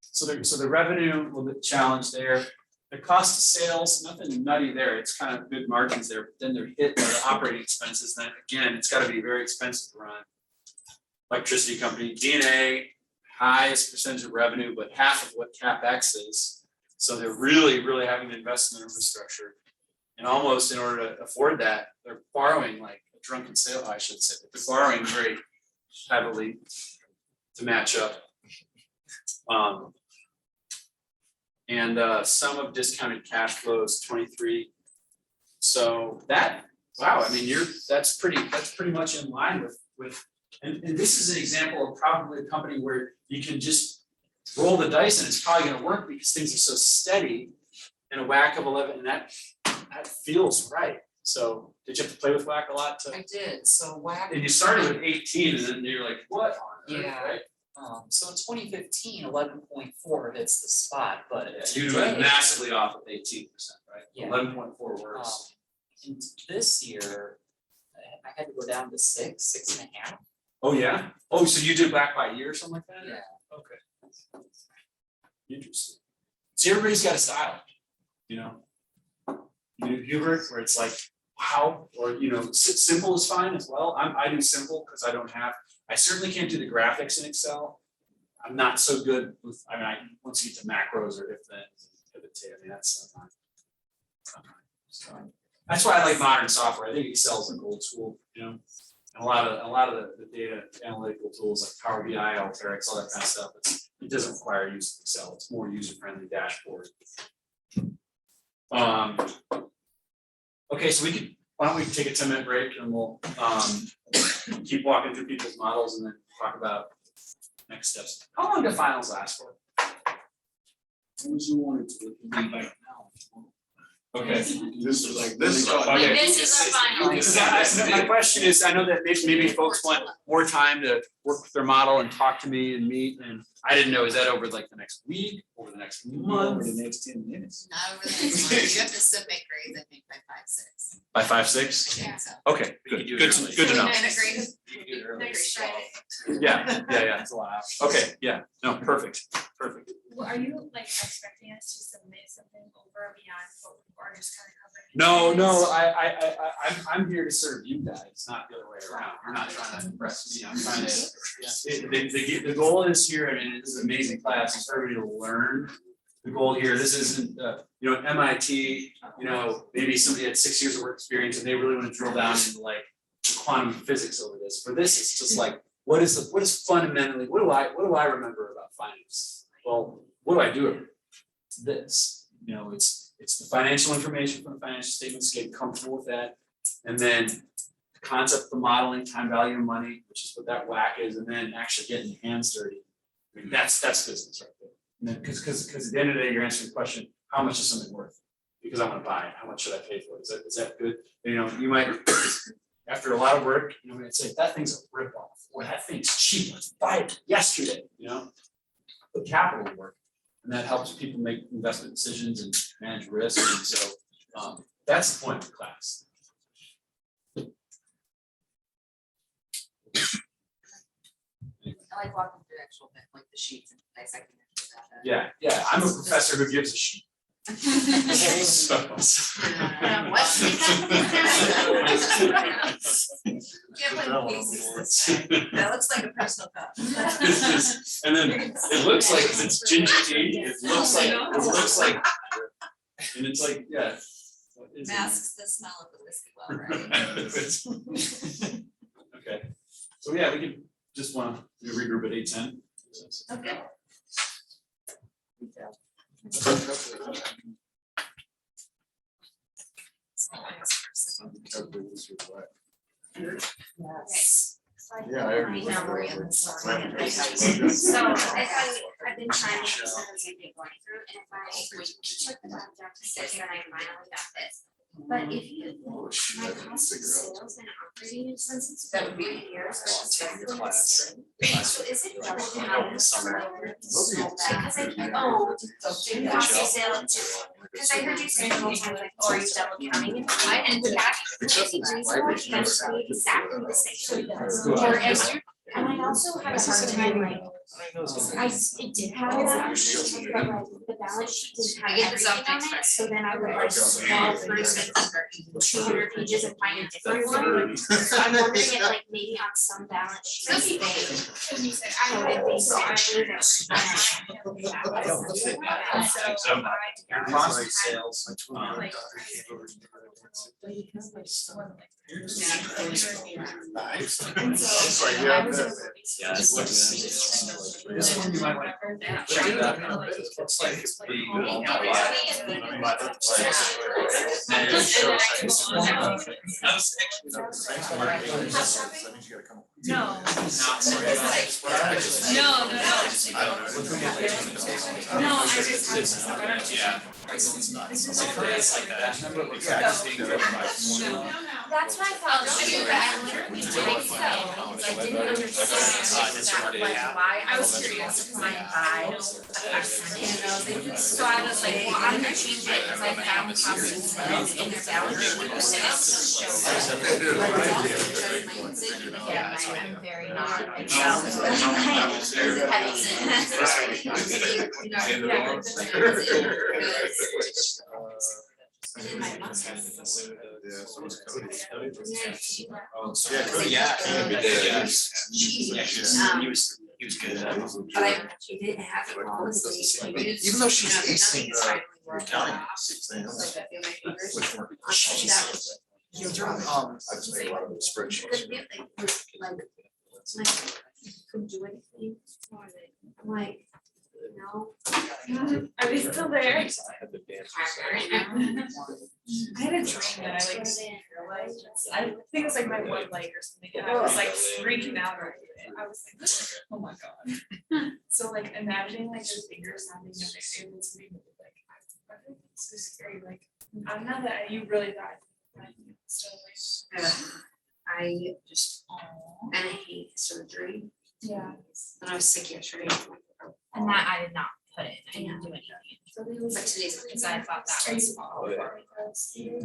So the revenue a little bit challenged there. the cost of sales, nothing nutty there, it's kind of good margins there, but then they're hit by the operating expenses, then again, it's gotta be very expensive to run. Electricity company, D&A, highest percentage of revenue, but half of what CapEx is. So they're really having to invest in their infrastructure. And almost in order to afford that, they're borrowing like a drunken sailor, I should say, but they're borrowing very heavily to match up. And some of discounted cash flows 23. So that, wow, I mean, that's pretty much in line with, and this is an example of probably a company where you can just roll the dice and it's probably gonna work because things are so steady. And a whack of 11, and that feels right. So did you have to play with whack a lot to? I did, so WAC. And you started with 18 and then you're like, what on earth, Yeah. right? So in 2015, 11.4 hits the spot, but You went massively off with 18%, right? Yeah. 11.4 worse. and this year, I had to go down to 6.5. Oh, yeah? Oh, so you did back by a year or something like that? Yeah. Okay. Interesting. See, everybody's got a style, you know? You do Hubert, where it's like, wow, or, you know, simple is fine as well. I do simple because I certainly can't do the graphics in Excel. I'm not so good with, once you get to macros or if then pivot table, that's not mine. That's why I like modern software. I think Excel is a gold tool, you know? And a lot of the data analytical tools like Power BI, Alteryx, all that kind of stuff, it doesn't require use of Excel. It's more user-friendly dashboard. Okay, so why don't we take a 10-minute break and we'll keep walking through people's models and then talk about next steps. How long do finals last for? What you wanted to, it can be like now. Okay. This is Okay. this This is our final. Because my question is, I know that maybe folks want more time to work with their model and talk to me and meet, and I didn't know, is that over like the next week, over the next month? Over the next 10 minutes. Not over the next month, you have to submit grades, I think, by 5/6. By 5-6? I think so. Okay, good to know. And a grade You can do it early. next Friday. Yeah, it's a lot. Okay, yeah, no, perfect. Well, are you like expecting us to submit something over and beyond what we are just kind of covering? No, I'm here to serve you guys, not the other way around. You're not trying to impress me, I'm trying to. The goal is here, I mean, this is an amazing class, it's for everybody to learn. The goal here, this isn't, MIT, maybe somebody had 6 years of work experience and they really want to drill down into like quantum physics over this. For this, it's just like, what is fundamentally, what do I remember about finance? Well, what do I do? It's this, it's the financial information from the financial statements, get comfortable with that. And then the concept of the modeling, time value of money, which is what that whack is, and then actually getting your hands dirty. I mean, that's business right there. And then, because at the end of the day, you're answering the question, how much is something worth? Because I want to buy it, how much should I pay for it? Is that good? You might, after a lot of work, might say, that thing's a ripoff, or that thing's cheap, let's buy it yesterday, Put capital to work. And that helps people make investment decisions and manage risk, and so that's the point of the class. I like walking through actual, like the sheets and dissecting it. Yeah, I'm a professor who gives a sheet. So. What? Can't put pieces this way. That looks like a personal cup. And then it looks like it's ginger tea, it looks like, and it's like, yeah. What is it? Masks the smell of the whiskey well, right? Okay, so yeah, we can just want to regroup at 8:10. Okay. Yes. Yeah, I agree. I've been trying to do some of the big going through, and if I took the job to sit here and I finally got this. But if you, my cost of sales and operating expenses, that would be years, versus roughly the same. So is it double counting somewhere? Because I keep, didn't cost of sales, because I heard you say the whole time, like, are you double counting it? And would that be reasonable, because we exactly the same. Or is And I also had a hard time, like, it did have that, but like, the balance sheet didn't I have get this everything update on it, so then I would like scroll through 200 pages and find a different one. So I'm wondering if like maybe on some balance sheets, they Cause you said, I coded had things so I differently really than. so Your property sales, like. It's like, yeah, this one you might want to check it out. Looks like it's pretty good. And it shows like it's one of the- I was No. not sorry about it. No. No, I It's just. yeah. It's like that. That's what I thought too, but I literally typed so, because I didn't understand that, like, why, I was curious if I buy a percentage. So I was like, well, I'm gonna change it, because I found copies in their balance sheet, and yeah, I'm very not Excel. He was good at it. But I, she didn't have it all the way. Even though she's acing the the accounting things. I just made a lot of those spreadsheets. Couldn't do anything. I'm like, no. Are they still there? I I had a dream that I like paralyzed. I think it was like my one leg or something, and I was like freaking out over it. I was like, oh my god. So like imagining like your fingers sounding of it, it was me like, I think it's so scary, like, I don't know that you really thought. So like, I just, and I hate surgery. yeah. And I was sick yesterday. And that I did not put in, I didn't do anything, But today's. because I thought that Are was. you?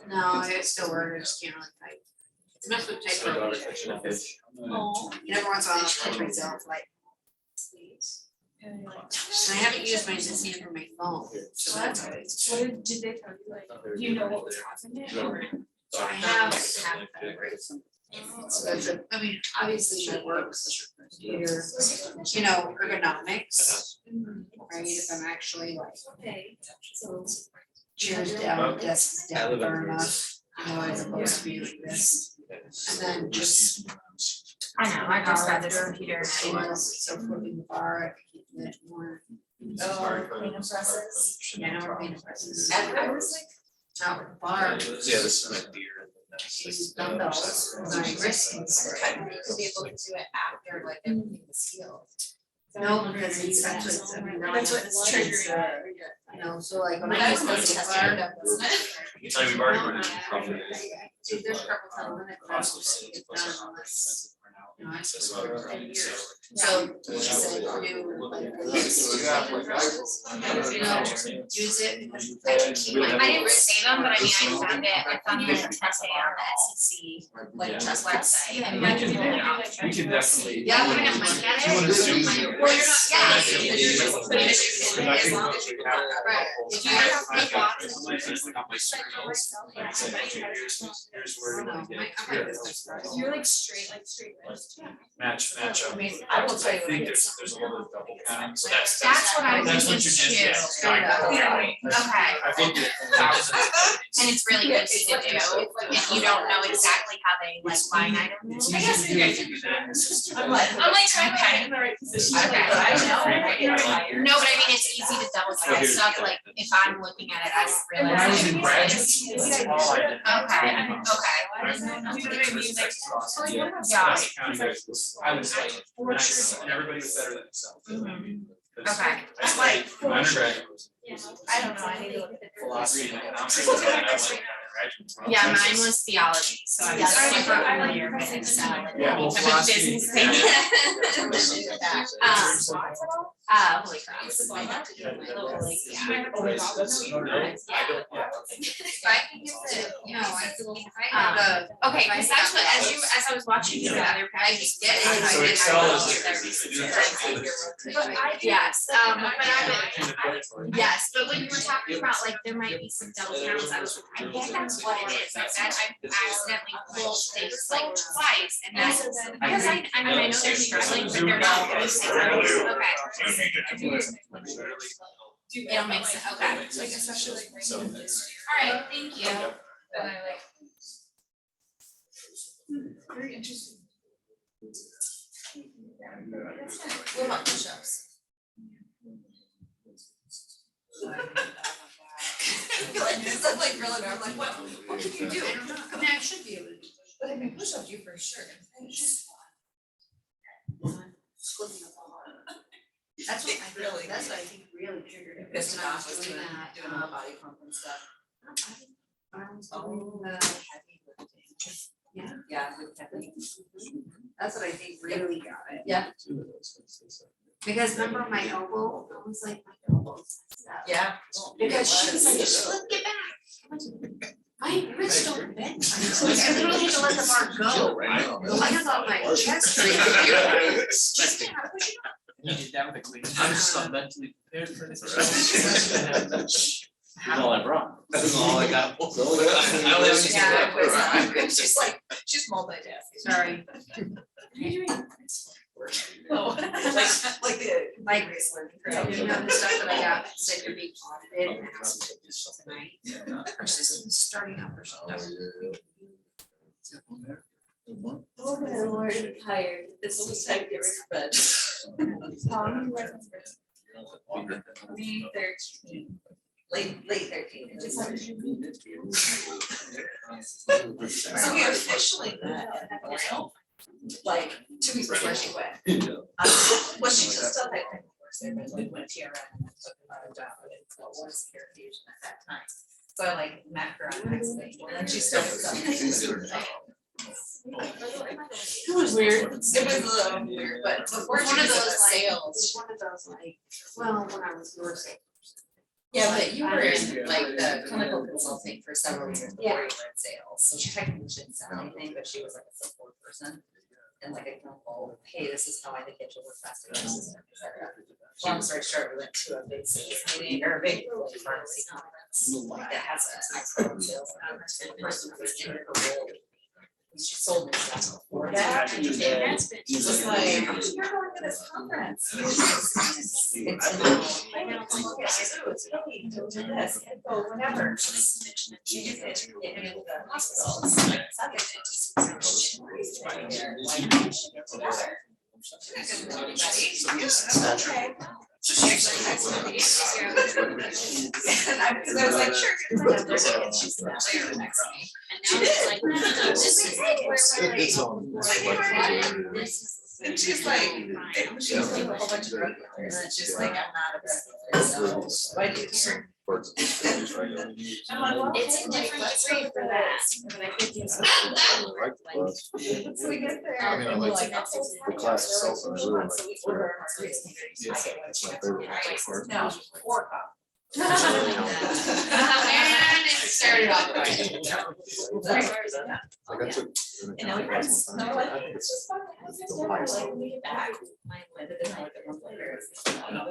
No, it still works, I just can't really type. It's much of a type. Oh. You never once on touch myself, like. Please. And I haven't used my assistant for my phone, so that's always. What did they tell you, like, do you know what was causing it, or? So I have so that's a, I mean, obviously my work's computer, you know, ergonomics, right, if I'm actually like, okay, so chairs down, desks down far enough, you know, I'm supposed to be like this. And then just, I know, I just got this computer. so flipping the bar, keeping it more. Cleaning presses. Yeah, no, we're cleaning presses. I was like, Not with the bar. Yeah, this is my beer. Use dumbbells, my wrists. To be able to do it after like everything was sealed. No, because it's such a, I mean, now I that's know what's it's triggering. you know, so like when But I that's use what this it's bar. turned up, isn't it? You tell me we've already run Dude, there's a couple times when it costs to get done unless, you know, I just for 10 years. So she said, do like this. You know, use it because I can keep my. I didn't save them, but I mean, I found the test day on the SEC, like trust website, and We like, can- you know, We can definitely. Yeah, we're gonna look at it. well, you're not, yeah, Because you're just putting it in as long as you have that, right? If you have big boxes. You're like straight list. Match up. I mean, I will tell you. I think there's a little bit of double counting, so that's. That's what I was That's what thinking you did, too. yeah. Okay, I think thousands. and it's really easy to do, if you don't know exactly how they like line item. It's I easy guess to do if you do that. It's just- I'm like trying to find the right position. Okay. I know, right? No, but I mean, it's easy to double check stuff, like if I'm looking at it, I don't When realize. I was in it. graduate school, that's all I did. Yeah. Counting guys was- I was like, nice, and everybody was better than himself. Because Okay. I like, my undergraduate was I don't know, I need to look at the. philosophy and economics, and I was like, undergraduate. Yeah, mine was theology, so I was super familiar with Excel and Yeah, well, any type of philosophy, business thing. yeah. Holy crap. I got to do my little, like, yeah. That's- If I can get the, you know, I have the. Okay, because that's what, as I was watching the other I packages. just get it. So I Excel Yes, yes, but when you were talking about like, there might be some double counts, I was like, I think that's what it is, like that I accidentally pulled things like twice, and that's, because I mean, I know they're struggling, but they're not doing things, okay. It'll make sense, okay. Like especially like. So- Alright, thank you. But I like. Very interesting. What about push-ups? I feel like this is like really, I'm like, what can you do? I mean, I should be able to do, but I mean, push-ups you for sure. That's what I really, that's what I think really triggered it. Pissed me off was Doing doing that, doing the body pump and stuff. Arms, Oh, the heavy lifting. Yeah. Yeah, with heavy. That's what I think really got it. Yeah. Because remember my elbow, I was like, my elbow's messed up. Yeah. Because she was like, just let get back. My wrist don't bend. So I literally had to let the bar go. The leg on my chest. Just can't push it up. You did that with a clean. I'm just not mentally prepared for this. That's all I brought. That's all I got. I don't have anything Yeah, left. it was, she's like, she's multitasking. Sorry. No, like the. Like, you know, the stuff that I got, said you're being audited and has to do this tonight. Her system's starting up or something. Oh my lord, I'm tired. This was time to get ready for bed. Me 13. Late 13. So we officially met at Memorial, like 2 weeks before she went. Well, she just done that course there, but we went here and took another job, but it was care fusion at that time. So I like met her on accident, and then she started something. It was weird. It was a little weird, but before One she of was in those the like, sales. one of those like, well, when I was nursing. Yeah, but you were in like the clinical consulting for several years before you were in sales, so she technically shouldn't sell anything, but she was like a support person. And like a clinical, hey, this is how I think it should work faster, in our system, et cetera. Long story short, we went to a big sales meeting or a big pharmacy conference, like that has an expert sales conference, and the person who was in her role. She sold me stuff before that, and she was like, you're going to this conference. It's I know, it's like, yeah, I do, it's really, do this, and go whenever. She just didn't get into the hospital, it's like, something. Okay. So she actually had some issues. And I, because I was like, sure, good for them, and she's not there the next week. And now it's like, no, this is like where we're It's on. like, this is. And she's like, she was like a whole bunch of drug dealers, and she's like, I'm not a drug dealer, so why do you care? I'm like, well, It's a okay, different let's degree go for for that, this. but I think it's. So we get there, I mean, and we're like, like, that's so the class itself, I really like so we it. order our margaritas. Yeah, I get one, it's she my gets favorite one, so far. no, 4 cup. And it started off right. Like I took. And now we friends, and we're like, I think it's it's just fun, it's just fun, like, when we get back, my landed in like a month later. Yeah. I got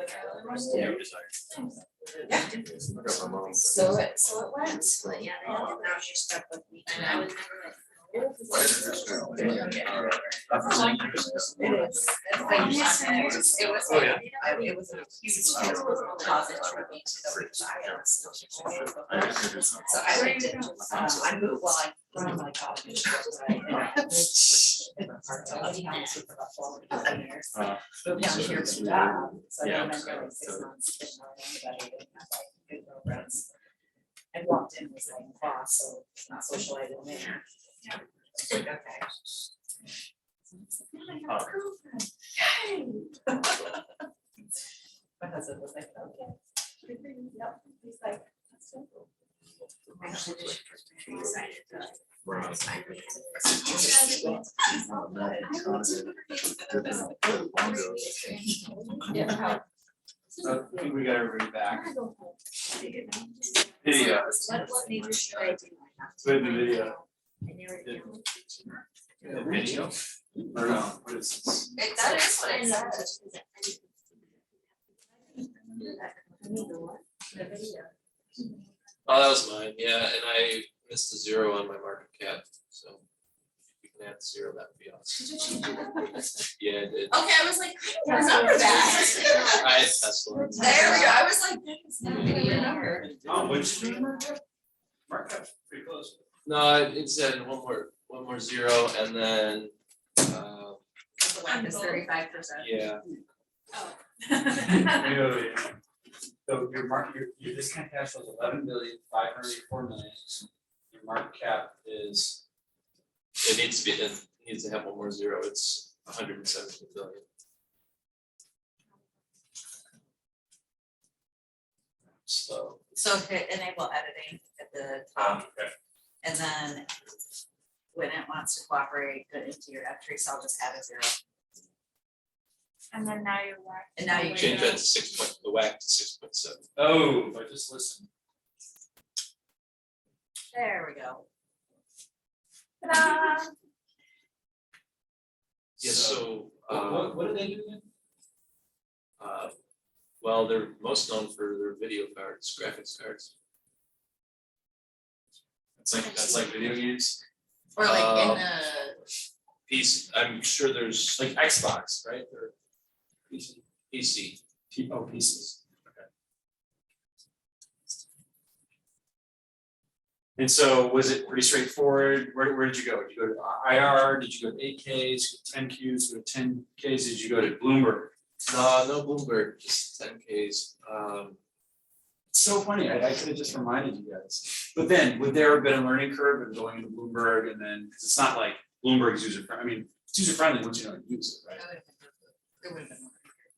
my mom. So it went. But yeah, they now you're stuck with me, and I was never like. It is, it's like, it was Oh, yeah. like, it was a huge deposit for me to know which I was. So I went to, I moved while I run my college. For about 12 years. Moved down here for a job, so I Yeah. went there like 6 months, didn't know anybody, didn't have like good programs. I walked in, was like boss, so it's not socializing there. It's like, okay. My husband was like, okay. Yep, he's like, that's so cool. Actually, this was very excited to. Yeah, how- So I think we got everybody back. Video. What major should I do? Good video. I narrowed it down to two. The video? Or no, what is this? That is what it says. The video. Oh, that was mine, yeah, and I missed a 0 on my market cap, so if you can add 0, that would be awesome. Yeah, I did. Okay, I was like, I don't remember that. I had Tesla. There we go, I was like, that is not gonna remember. Oh, which markup, pretty close. No, it said one more 0, and then, The one is 35%. yeah, Wait. So your discount cash flow is 11,584,000,000. Your market cap is, it needs to have one more 0, it's 117 billion. So, So hit enable editing at the top, okay. and then when it wants to cooperate, go into your F3 cell, just add a 0. And then now you're back. And now you change that to the whack to 6.7. Oh, if I just listen. There we go. Ta-da. Yeah, so, What do they do again? well, they're most known for their video cards, graphics cards. That's like video games, Or like in Um, the, I'm sure there's like Xbox, right? Or PC, PC. pieces. Okay. And so was it pretty straightforward? Where did you go? Did you go to IR? Did you go to 8Ks, 10Qs, go to 10Ks? Did you go to Bloomberg? No Bloomberg, just 10Ks. It's so funny. I could have just reminded you guys. But then would there have been a learning curve of going into Bloomberg and then, because it's not like Bloomberg's user friendly. I mean, it's user friendly once you know how to use it, right? it would have been.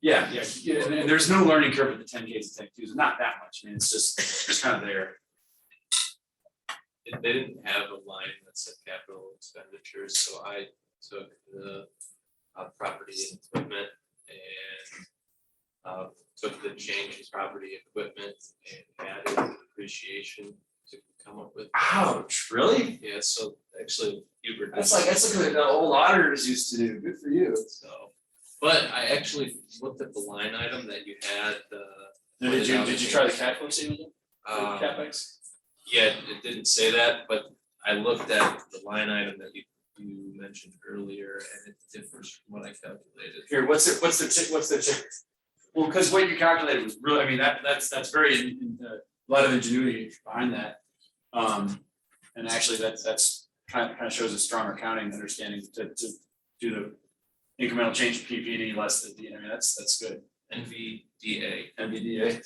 Yeah, and there's no learning curve with the 10Ks and 10Qs, not that much. I mean, it's just kind of there. They didn't have a line that said capital expenditures, so I took the property and equipment and took the change in property equipment and added depreciation to come up with. Ouch, really? Yeah, so actually Hubert. That's like what the old auditors used to do. Good for you. So, but I actually looked at the line item that you had. Did you try the cash flow statement? Um, CapEx? Yeah, it didn't say that, but I looked at the line item that you mentioned earlier, and it differs from what I calculated. Here, what's the ticker? Well, because what you calculated was really, I mean, that's very, a lot of ingenuity behind that. And actually that's kind of shows a strong accounting understanding to do the incremental change in PP&E less than D, I mean, that's good. NVDA.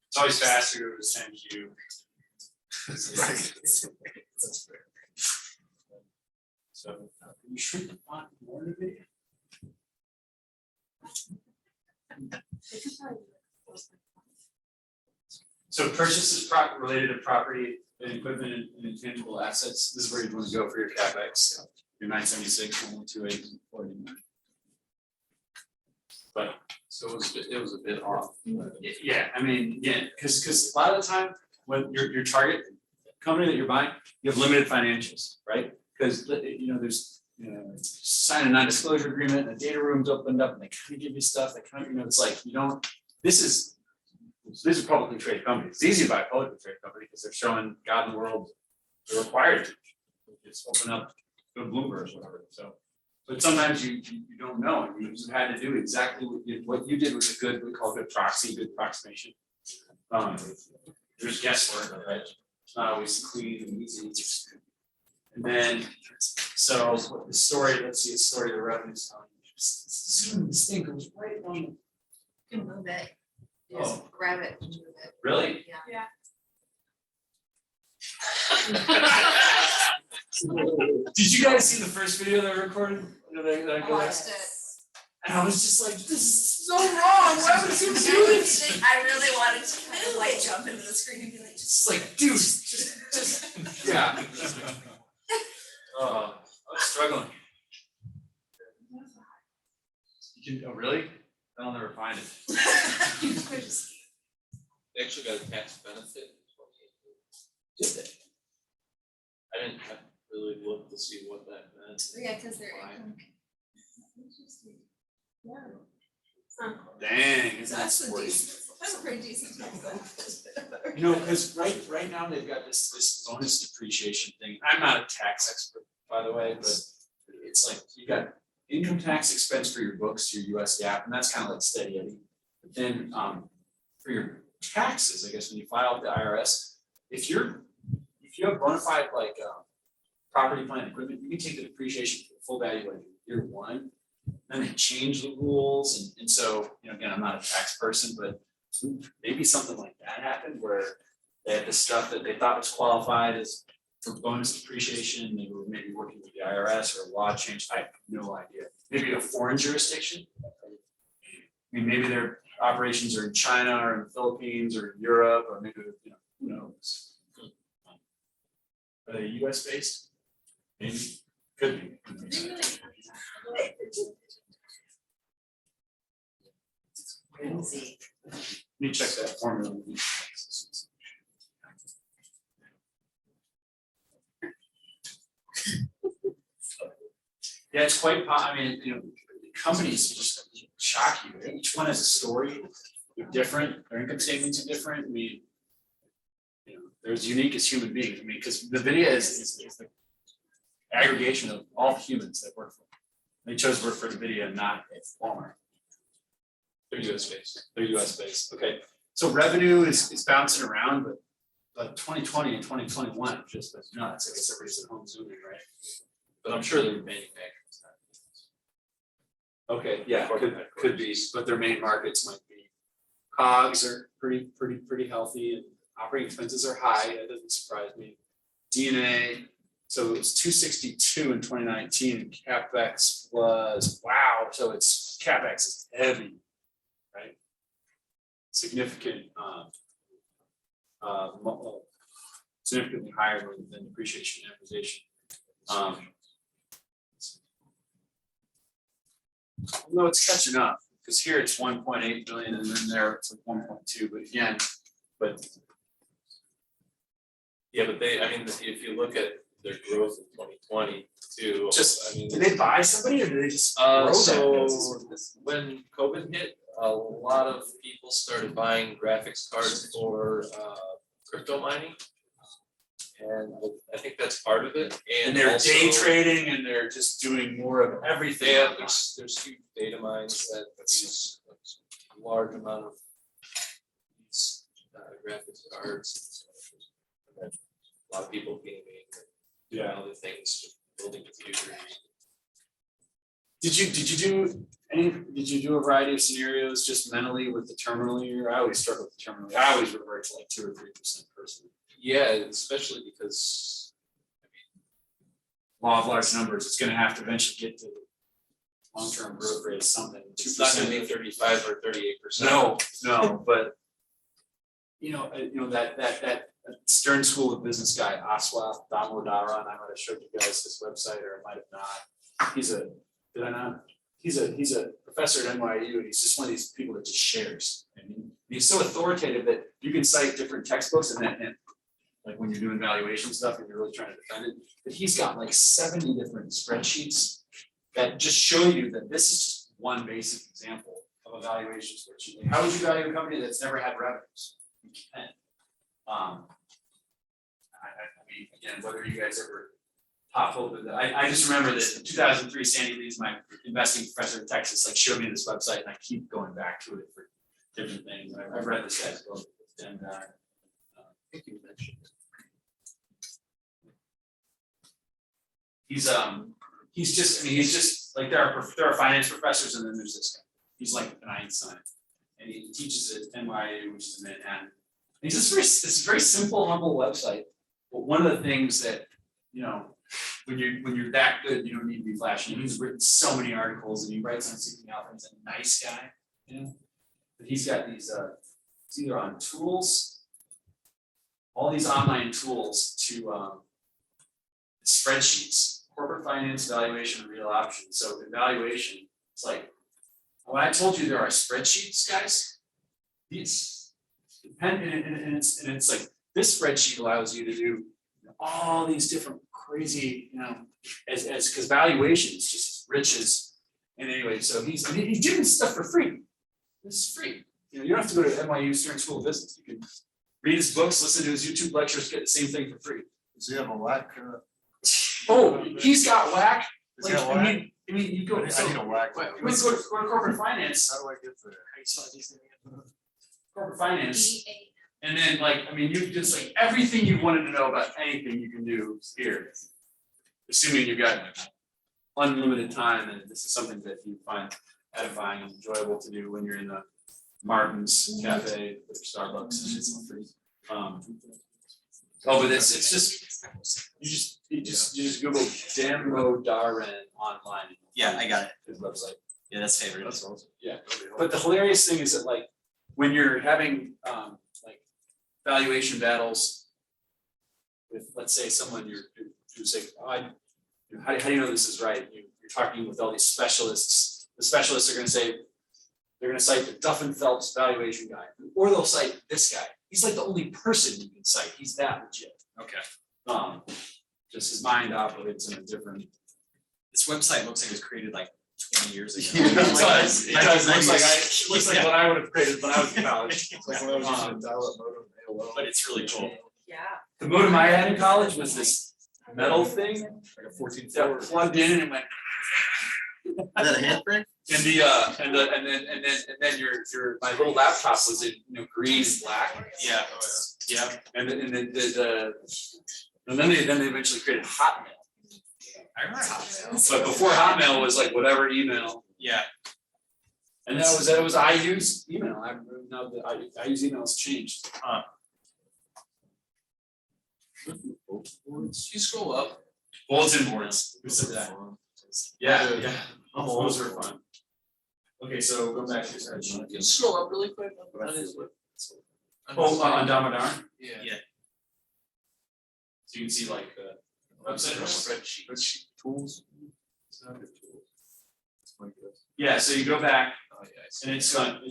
It's always faster to go to 10Q. So, can you shrink the font more in the video? So purchases related to property and equipment and intangible assets, this is where you want to go for your CapEx, your 976, 128, 49. But So it was a bit off. yeah, I mean, yeah, because a lot of the time, when your target company that you're buying, you have limited financials, right? Because there's sign a non-disclosure agreement, and the data room's opened up, and they kind of give you stuff. They kind of, it's like you don't. These are publicly traded companies. It's easy to buy a publicly traded company because they're showing God in the world. They're required to just open up, go to Bloomberg or whatever. So, but sometimes you don't know, and you had to do exactly what you did was a good, we call good proxy, good approximation. There's guesswork, right? It's not always clean and easy. And then, so the story, let's see, a story of the revenues. This thing goes right on. You can move it. You just grab it and move it. Really? Yeah. Did you guys see the first video that I recorded? That I Watched it. And I was just like, this is so wrong, why would you do this? I really wanted to kind of like jump into the screen and be like, It's like, dude, just, yeah. Oh, I was struggling. You can, oh, really? I'll never find it. They actually got a tax benefit. Did they? I didn't have really look to see what that meant. Yeah, cause they're. Why? Dang, isn't that That's a sporty? That's a pretty decent. You know, because right now they've got this bonus depreciation thing. I'm not a tax expert, by the way, but it's like you got income tax expense for your books, your US GAAP, and that's kind of like steady Eddie. But then for your taxes, I guess when you file with the IRS, if you have bona fide like property, plant, and equipment, you can take the depreciation for the full value like year one. Then they change the rules, and so, you know, again, I'm not a tax person, but maybe something like that happened where they had this stuff that they thought was qualified as for bonus depreciation, they were maybe working with the IRS or a law change, I have no idea. Maybe a foreign jurisdiction. I mean, maybe their operations are in China or in the Philippines or in Europe, or maybe, you know, who knows? Are they US based? Maybe, could be. crazy. Let me check that formula. Yeah, it's quite, I mean, you know, companies just shock you. Each one has a story. They're different. Their income statements are different. I mean, you know, they're as unique as human beings. I mean, because the video is the aggregation of all humans that work for them. They chose to work for NVIDIA and not Walmart. They're US based. They're US based. Okay. So revenue is bouncing around, but 2020 and 2021 just was nuts. I guess everybody's at home zooming, right? But I'm sure they're manufacturing. Okay, yeah, could be, but their main markets might be. COGS are pretty healthy, and operating expenses are high. That doesn't surprise me. D&A, so it was 262 in 2019, and CapEx was, wow, so it's CapEx is heavy, right? Significant, significantly higher than depreciation and amortization. No, it's catching up, because here it's 1.8 billion and then there it's like 1.2, but again, Yeah, but they, I mean, if you look at their growth in 2020 too, Just- I mean. did they buy somebody or did they just grow So that? when COVID hit, a lot of people started buying graphics cards for crypto mining. And I think that's part of it, And they're also day trading and they're just doing more of everything. Yeah, there's huge data mines that use a large amount of these graphics cards. And a lot of people gaming and doing other things, building computers. Did you do a variety of scenarios just mentally with the terminal year? I always struggle with the terminal. I always revert to like 2 or 3% personally. Yeah, especially because Law of large numbers, it's gonna have to eventually get to long-term growth rate of something, 2%. it's not gonna be 35 or 38%. No, but you know, that Stern School of Business guy, Aswath Damodaran, I might have showed you guys his website or I might have not. Did I not? He's a professor at NYU and he's just one of these people that just shares. And he's so authoritative that you can cite different textbooks and like when you're doing valuation stuff and you're really trying to defend it, but he's got like 70 different spreadsheets that just show you that this is just one basic example of a valuation spreadsheet. Like, how would you value a company that's never had revenues? You can't. I mean, again, whether you guys ever pop open that, I just remember that in 2003, Sandy Lee's my investing professor in Texas, like showed me this website and I keep going back to it for different things. I've read this guy's book and I think you mentioned it. He's just like there are finance professors and then there's this guy. He's like an Einstein. And he teaches at NYU, which is in Manhattan. And he's just it's a very simple, humble website. But one of the things that, you know, when you're that good, you don't need to be flashy. He's written so many articles and he writes on Seeking Alpha. He's a nice guy, you know. But he's got these it's either on tools, all these online tools to spreadsheets, corporate finance, valuation, real options. So evaluation, it's like when I told you there are spreadsheets, guys, these depend and it's like this spreadsheet allows you to do all these different crazy, you know, as because valuation is just as rich as, and anyway, so he's doing stuff for free. This is free. You know, you don't have to go to NYU Stern School of Business. You can read his books, listen to his YouTube lectures, get the same thing for free. Does he have a whack? Oh, he's got whack. Does he Like, have I whack? mean, you go, I need a whack. when you go to corporate finance, How do I get there? corporate finance, and then like, I mean, you just like everything you wanted to know about anything you can do here. Assuming you've got unlimited time and this is something that you find edifying and enjoyable to do when you're in the Martin's Cafe or Starbucks, it's free. Oh, but it's just, you just Google Damodaran online. Yeah, I got it. His website. Yeah, that's favorite. That's awesome. Yeah, but the hilarious thing is that like, when you're having like valuation battles with, let's say, someone you say, oh, how do you know this is right? You're talking with all these specialists. The specialists are gonna say, they're gonna cite the Duff and Phelps valuation guy, or they'll cite this guy. He's like the only person you can cite. He's that legit. Okay. Just his mind operates in a different. This website looks like it was created like 20 years ago. It does. It looks like what I would have created when I was in college. Like when I was using a dial-up modem, AOL. But it's really cool. Yeah. The modem I had in college was this metal thing Like a 14 that plugged in and it went. Is that a handprint? And the and then your my little laptop was in green and black. Yeah. Yeah. And then they eventually created Hotmail. I remember Hotmail. But before Hotmail was like whatever email. Yeah. And that was I use email. I use email has changed. You scroll up. Bulletin boards. Who said that? Yeah. Those are fun. Okay, so go back to your spreadsheet. You scroll up really quick. Oh, on Damodar? Yeah. So you can see like the website or spreadsheet. Spreadsheet tools. Yeah, so you go back Oh, yeah, I see. and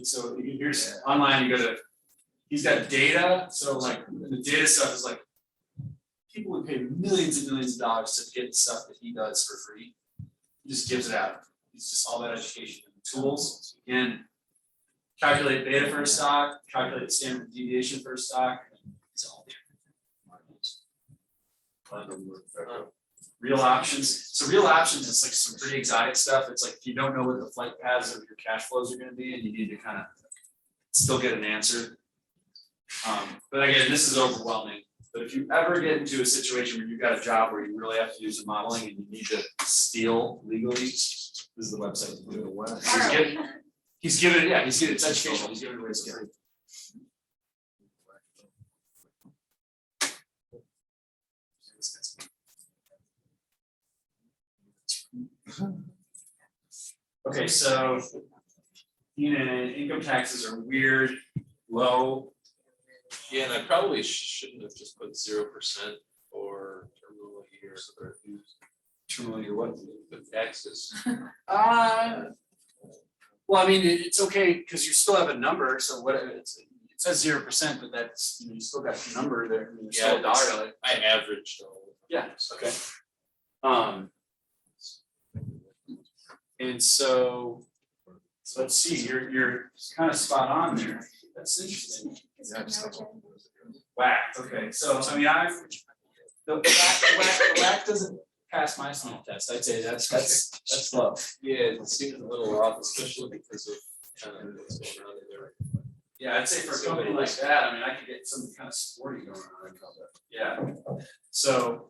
so here's online, you go to, he's got data, so like the data stuff is like people would pay millions and millions of dollars to get stuff that he does for free. He just gives it out. It's just all that education and tools. And calculate beta for a stock, calculate standard deviation for a stock. It's all there. Real options. So real options is like some pretty exotic stuff. It's like if you don't know what the flight paths of your cash flows are gonna be and you need to kind of still get an answer. But again, this is overwhelming. But if you ever get into a situation where you've got a job where you really have to do some modeling and you need to steal legally, this is the website to do it. He's given it, it's educational, he's given it away as free. Okay, so, income taxes are weird, low. Yeah, and I probably shouldn't have just put 0% or terminal year or Terminal year what? the taxes. Well, I mean, it's okay, because you still have a number, so what, it says 0%, but that's, you still got the number there, I mean, there's still a dollar. I averaged all. Yeah, okay. And so let's see, you're kind of spot on there. That's interesting. Whack, okay, so I mean, the whack doesn't pass my smell test. I'd say that's low. Yeah, it seems a little off, especially because of kind of what's going on in there. Yeah, I'd say for a company like that, I mean, I could get something kind of sporty going on. Yeah, so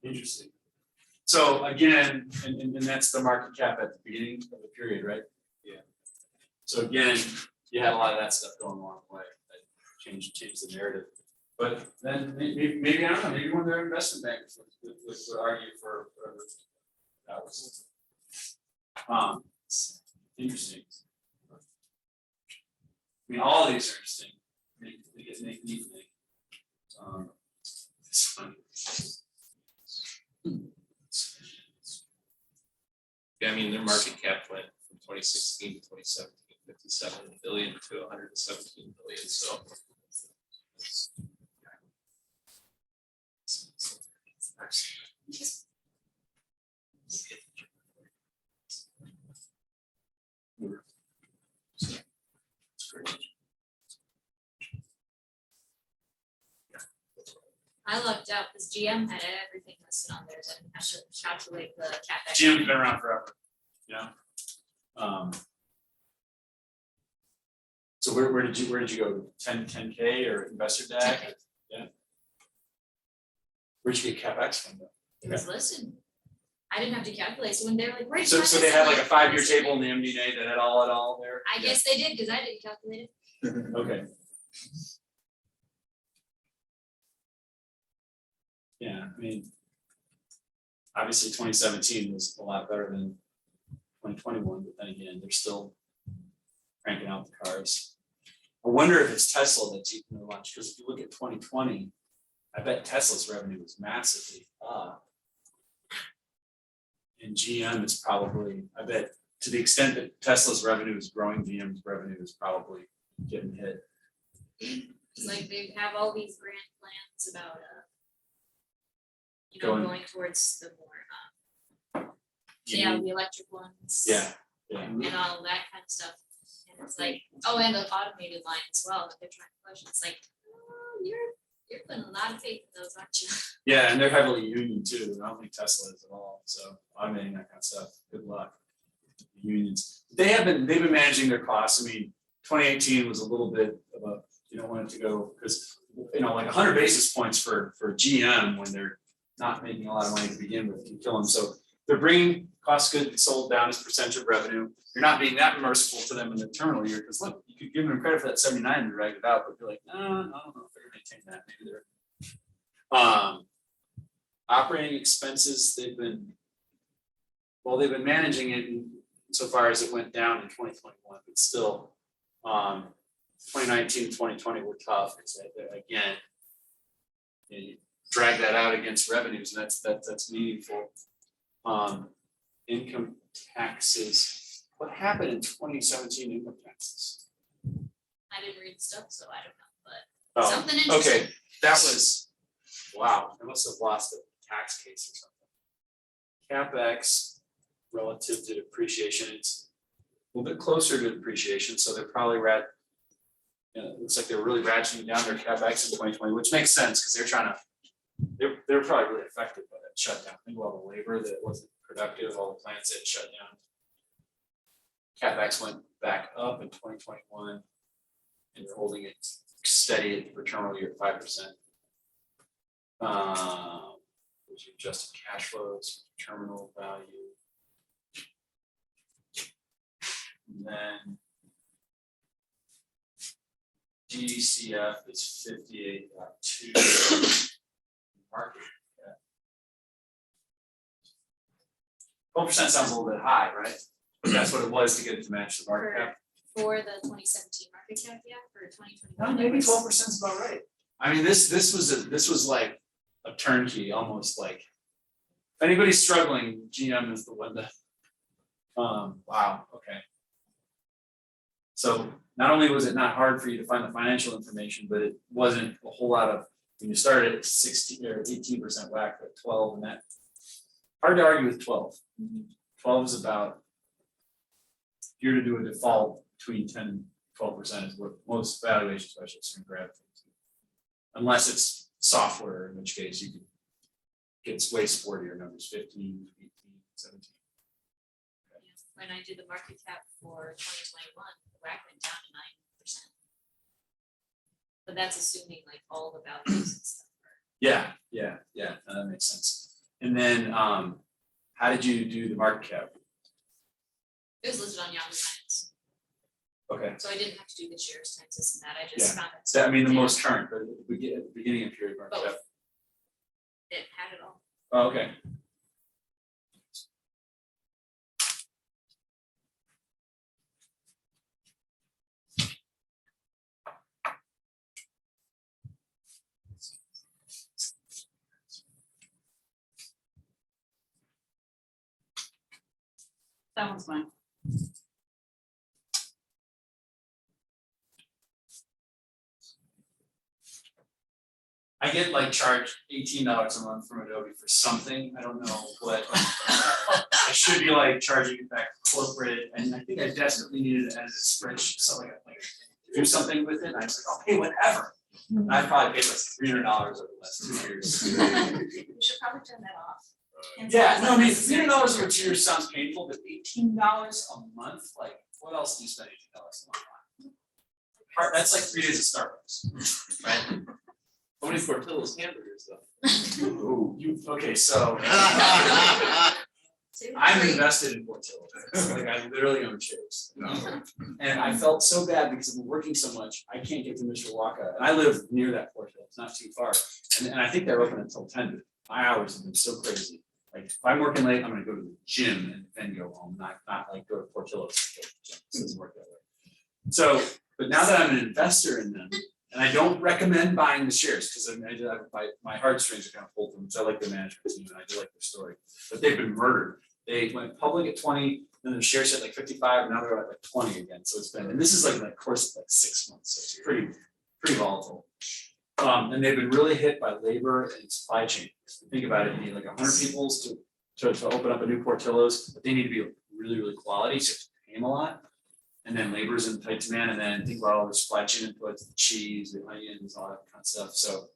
interesting. So again, and that's the market cap at the beginning of the period, right? Yeah. So again, you had a lot of that stuff going along the way that changed the narrative. But then maybe, I don't know, maybe one of their investment bankers would argue for that was. Interesting. I mean, all these are interesting, they get make me think. It's funny. Yeah, I mean, their market cap went from 2016 to 2017, 57 billion to 117 billion, so. I lucked out because GM had everything listed on theirs, I didn't have to calculate the CapEx. GM's been around forever, you know? So where did you go, 10K or investor deck? 10K. Yeah. Where'd you get CapEx from though? It was listed. I didn't have to calculate, so when they're like, where'd you So find they this?" had I'm like a like, 5-year "This is table in the MD&A that had all there? I guess they did, because I didn't calculate it. Okay. Yeah, I mean. Obviously, 2017 was a lot better than 2021, but then again, they're still cranking out the cars. I wonder if it's Tesla that's eating their lunch, because if you look at 2020, I bet Tesla's revenue was massively up. And GM is probably, I bet, to the extent that Tesla's revenue is growing, GM's revenue is probably getting hit. It's like they have all these grand plans about, Going- going towards the more, the electric ones. Yeah. And all that kind of stuff. And it's like, oh, and the automated line as well, that they're trying to push. It's like, oh, you're putting a lot of faith in those, aren't you? Yeah, and they're heavily union too. I don't think Tesla is at all. So automating that kind of stuff. Good luck. Unions. They've been managing their costs. I mean, 2018 was a little bit of a, you don't want it to go, because, like 100 basis points for GM when they're not making a lot of money to begin with can kill them. So they're bringing cost of goods sold down as percentage of revenue. You're not being that merciful to them in the terminal year, because look, you could give them credit for that 79 and drag it out, but you're like, no, I don't know if they're gonna maintain that. Maybe they're. Operating expenses, they've been managing it so far as it went down in 2021, but still, 2019, 2020 were tough, because again, you drag that out against revenues, and that's meaningful. Income taxes, what happened in 2017 income taxes? I didn't read the stuff, so I don't know, but Oh, something interesting. okay, that was, wow, I must have lost a tax case or something. CapEx relative to depreciation, it's a little bit closer to depreciation, so they're probably it looks like they're really ratcheting down their CapEx in 2020, which makes sense, because they're probably really affected by that shutdown. Think of all the labor that wasn't productive, all the plants that shut down. CapEx went back up in 2021, and they're holding it steady for terminal year at 5%. Those are adjusted cash flows, terminal value. And then DCF is 58.2. Market cap. 12% sounds a little bit high, right? But that's what it was to get it to match the market cap. For the 2017 market cap, yeah, for 2021. No, maybe 12% is about right. I mean, this was like a turnkey, almost like. If anybody's struggling, GM is the one that. Wow, okay. So not only was it not hard for you to find the financial information, but it wasn't a whole lot of, when you started at 16 or 18% whack, but 12, and that, hard to argue with 12. 12 is about, if you're to do a default between 10 and 12% is what most valuation specialists are gravitate to. Unless it's software, in which case you could get way sportier numbers, 15, 18, 17. When I did the market cap for 2021, the WAC went down to 9%. But that's assuming like all the values and stuff. Yeah, no, that makes sense. And then, how did you do the market cap? It was listed on Yahoo Finance. Okay, So I didn't have to do the shares times this and that, I just found it. so I mean, the most current, but at the beginning of period mark, Both. yeah. It had it all. Oh, okay. That one's mine. I get like charged $18 a month from Adobe for something, I don't know what. I should be like charging it back corporate, and I think I desperately needed it as a spreadsheet, so like I do something with it, and I was like, I'll pay whatever. And I probably paid like $300 over the last 2 years. You should probably turn that off. Yeah, no, I mean, $300 over 2 years sounds painful, but $18 a month, like, what else do you spend $18 a month on? That's like 3 days of Starbucks, right? How many Portillo's hamburgers though? Ooh, okay, so. I'm invested in Portillo's, like I literally own shares. And I felt so bad because I've been working so much, I can't get to Mishawaka, and I live near that Portillo's, not too far. And I think they're open until 10, but my hours have been so crazy. Like, if I'm working late, I'm gonna go to the gym and then go home, not like go to Portillo's. It doesn't work that way. So, but now that I'm an investor in them, and I don't recommend buying the shares, because my heartstrings are kind of pulled from them, so I like the management team and I do like their story. But they've been murdered. They went public at 20, then the shares at like 55, and now they're at like 20 again. So it's been, and this is like in the course of like 6 months, so it's pretty volatile. And they've been really hit by labor and supply chain. Think about it, you need like 100 people to open up a new Portillo's, but they need to be really, really quality, so you have to pay them a lot. And then labor's in tight demand, and then think about all the supply chain inputs, the cheese, the onions, all that kind of stuff. So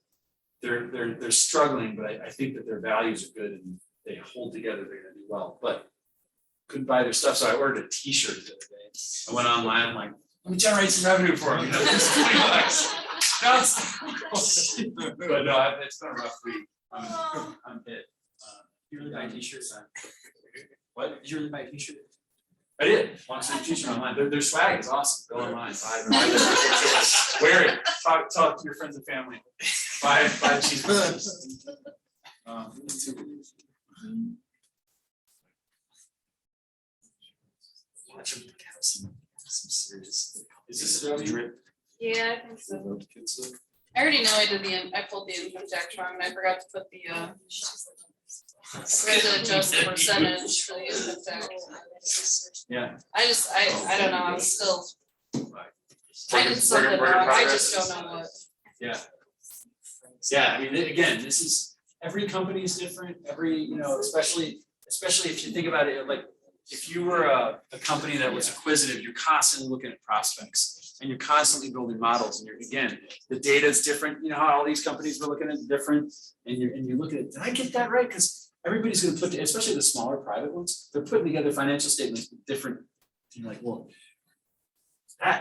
they're struggling, but I think that their values are good and they hold together, they're gonna do well. But couldn't buy their stuff, so I ordered a T-shirt the other day. I went online, I'm like, let me generate some revenue for them. You know, it's $20. No, it's but no, it's been a rough week. I'm hit. You really buy a T-shirt, son? What? Did you really buy a T-shirt? I did. Watch the T-shirt online. Their swag is awesome. Go online. Buy wear it. Talk to your friends and family. Buy cheeseburgers. Watch them have some serious. Is this Adobe drip? Yeah, I think so. I already know I pulled the income tax wrong and I forgot to put the, I forgot to adjust the percentage for the income tax. Yeah. I don't know, I'm still. I did something wrong, I just don't know what. Yeah. Yeah, I mean, again, this is, every company is different, especially if you think about it, like, if you were a company that was acquisitive, you're constantly looking at prospects and you're constantly building models, and again, the data is different, you know how all these companies were looking at it different, and you look at it, did I get that right? Because everybody's gonna put, especially the smaller private ones, they're putting together financial statements with different, you're like, well,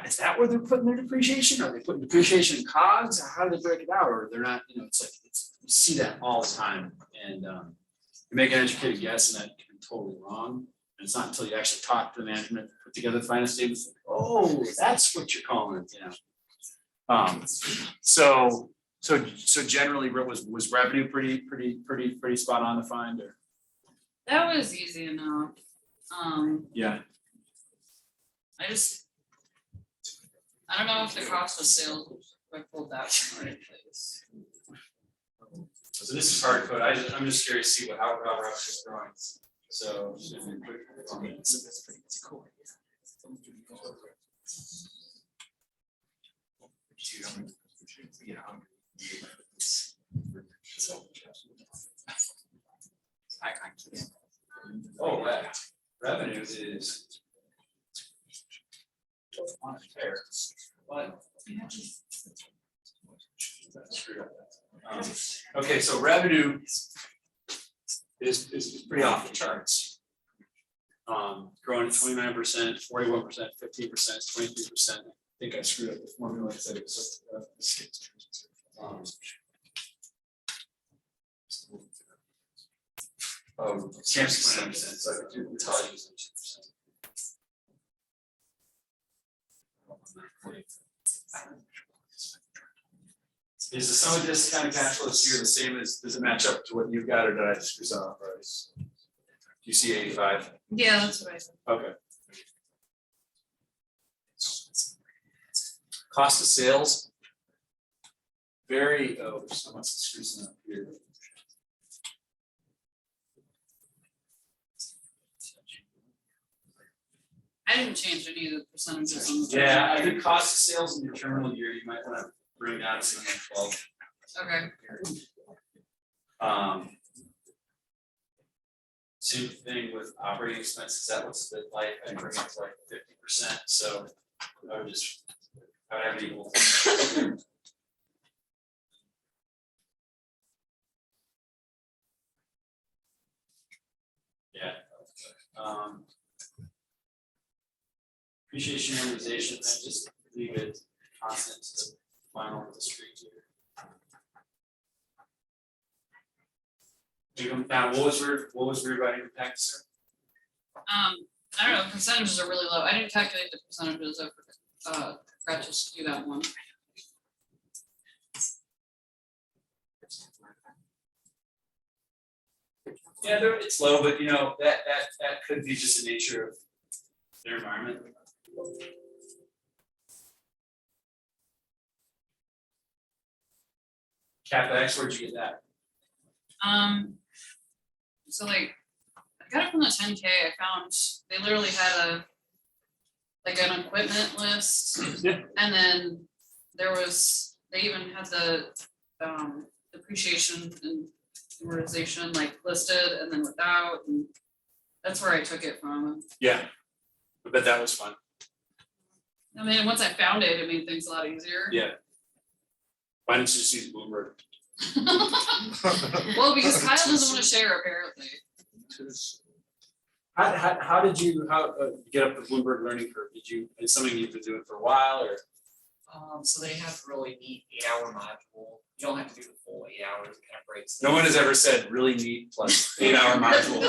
is that where they're putting their depreciation? Are they putting depreciation in COGS? How do they break it out? Or they're not, it's like, you see that all the time. And you make an educated guess and that can be totally wrong. And it's not until you actually talk to the management, put together the finance statements, like, oh, that's what you're calling it, So generally, was revenue pretty spot on to find, or? That was easy enough. Yeah. I don't know if the cost of sales, I pulled that from the right place. So this is hard code. I'm just curious to see how Rob is growing. So. I can't. Oh, right. Revenue is. On a pair, but. Okay, so revenue is pretty off the charts. Growing at 29%, 41%, 15%, 23%. I think I screwed up the formula. I said it was. Sam's 29%, so I can tell you. Is the sum of discounted cash flows here the same as, does it match up to what you've got, or did I just screw something up, price? Do you see 85? Yeah, that's what I said. Okay. Cost of sales. Very, oh, there's so much to screw something up here. I didn't change any of the percentages on the. Yeah, I think cost of sales in your terminal year, you might wanna bring down to something like 12. Okay, Same thing with operating expenses, that was split like, I bring it to like 50%, so I would just, I would have it equal. Yeah. Appreciation amortization, I just leave it constant to the final of the street here. Now, what was rewriting impact, sir? I don't know, percentages are really low. I didn't calculate the percentages over, forgot to do that one. Yeah, it's low, but you know, that could be just the nature of their environment. CapEx, where'd you get that? So like, I got it from the 10K. I found, they literally had like an equipment list. Yeah. And then there was, they even had the depreciation and amortization like listed and then without, and that's where I took it from. Yeah, I bet that was fun. I mean, once I found it, it made things a lot easier. Yeah. Why didn't you just use Bloomberg? Well, because Kyle doesn't want to share apparently. How did you get up the Bloomberg learning curve? Is something you've been doing for a while, or? So they have a really neat 8-hour module. You don't have to do the full 8 hours, it kind of breaks. No one has ever said really neat plus 8-hour module.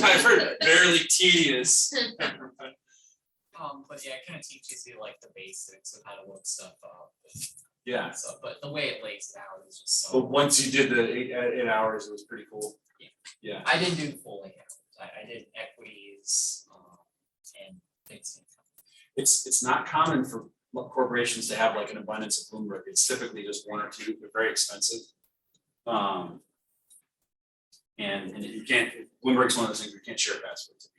I've heard barely tedious. But yeah, it kind of teaches you like the basics of how to look stuff up. Yeah. So, but the way it lays it out is just But so. once you did the 8 hours, it was pretty cool. Yeah. I didn't do the full 8 hours. I did equities, and things. It's not common for corporations to have like an abundance of Bloomberg. It's typically just one or two. They're very expensive. And you can't, Bloomberg's one of those things you can't share passwords.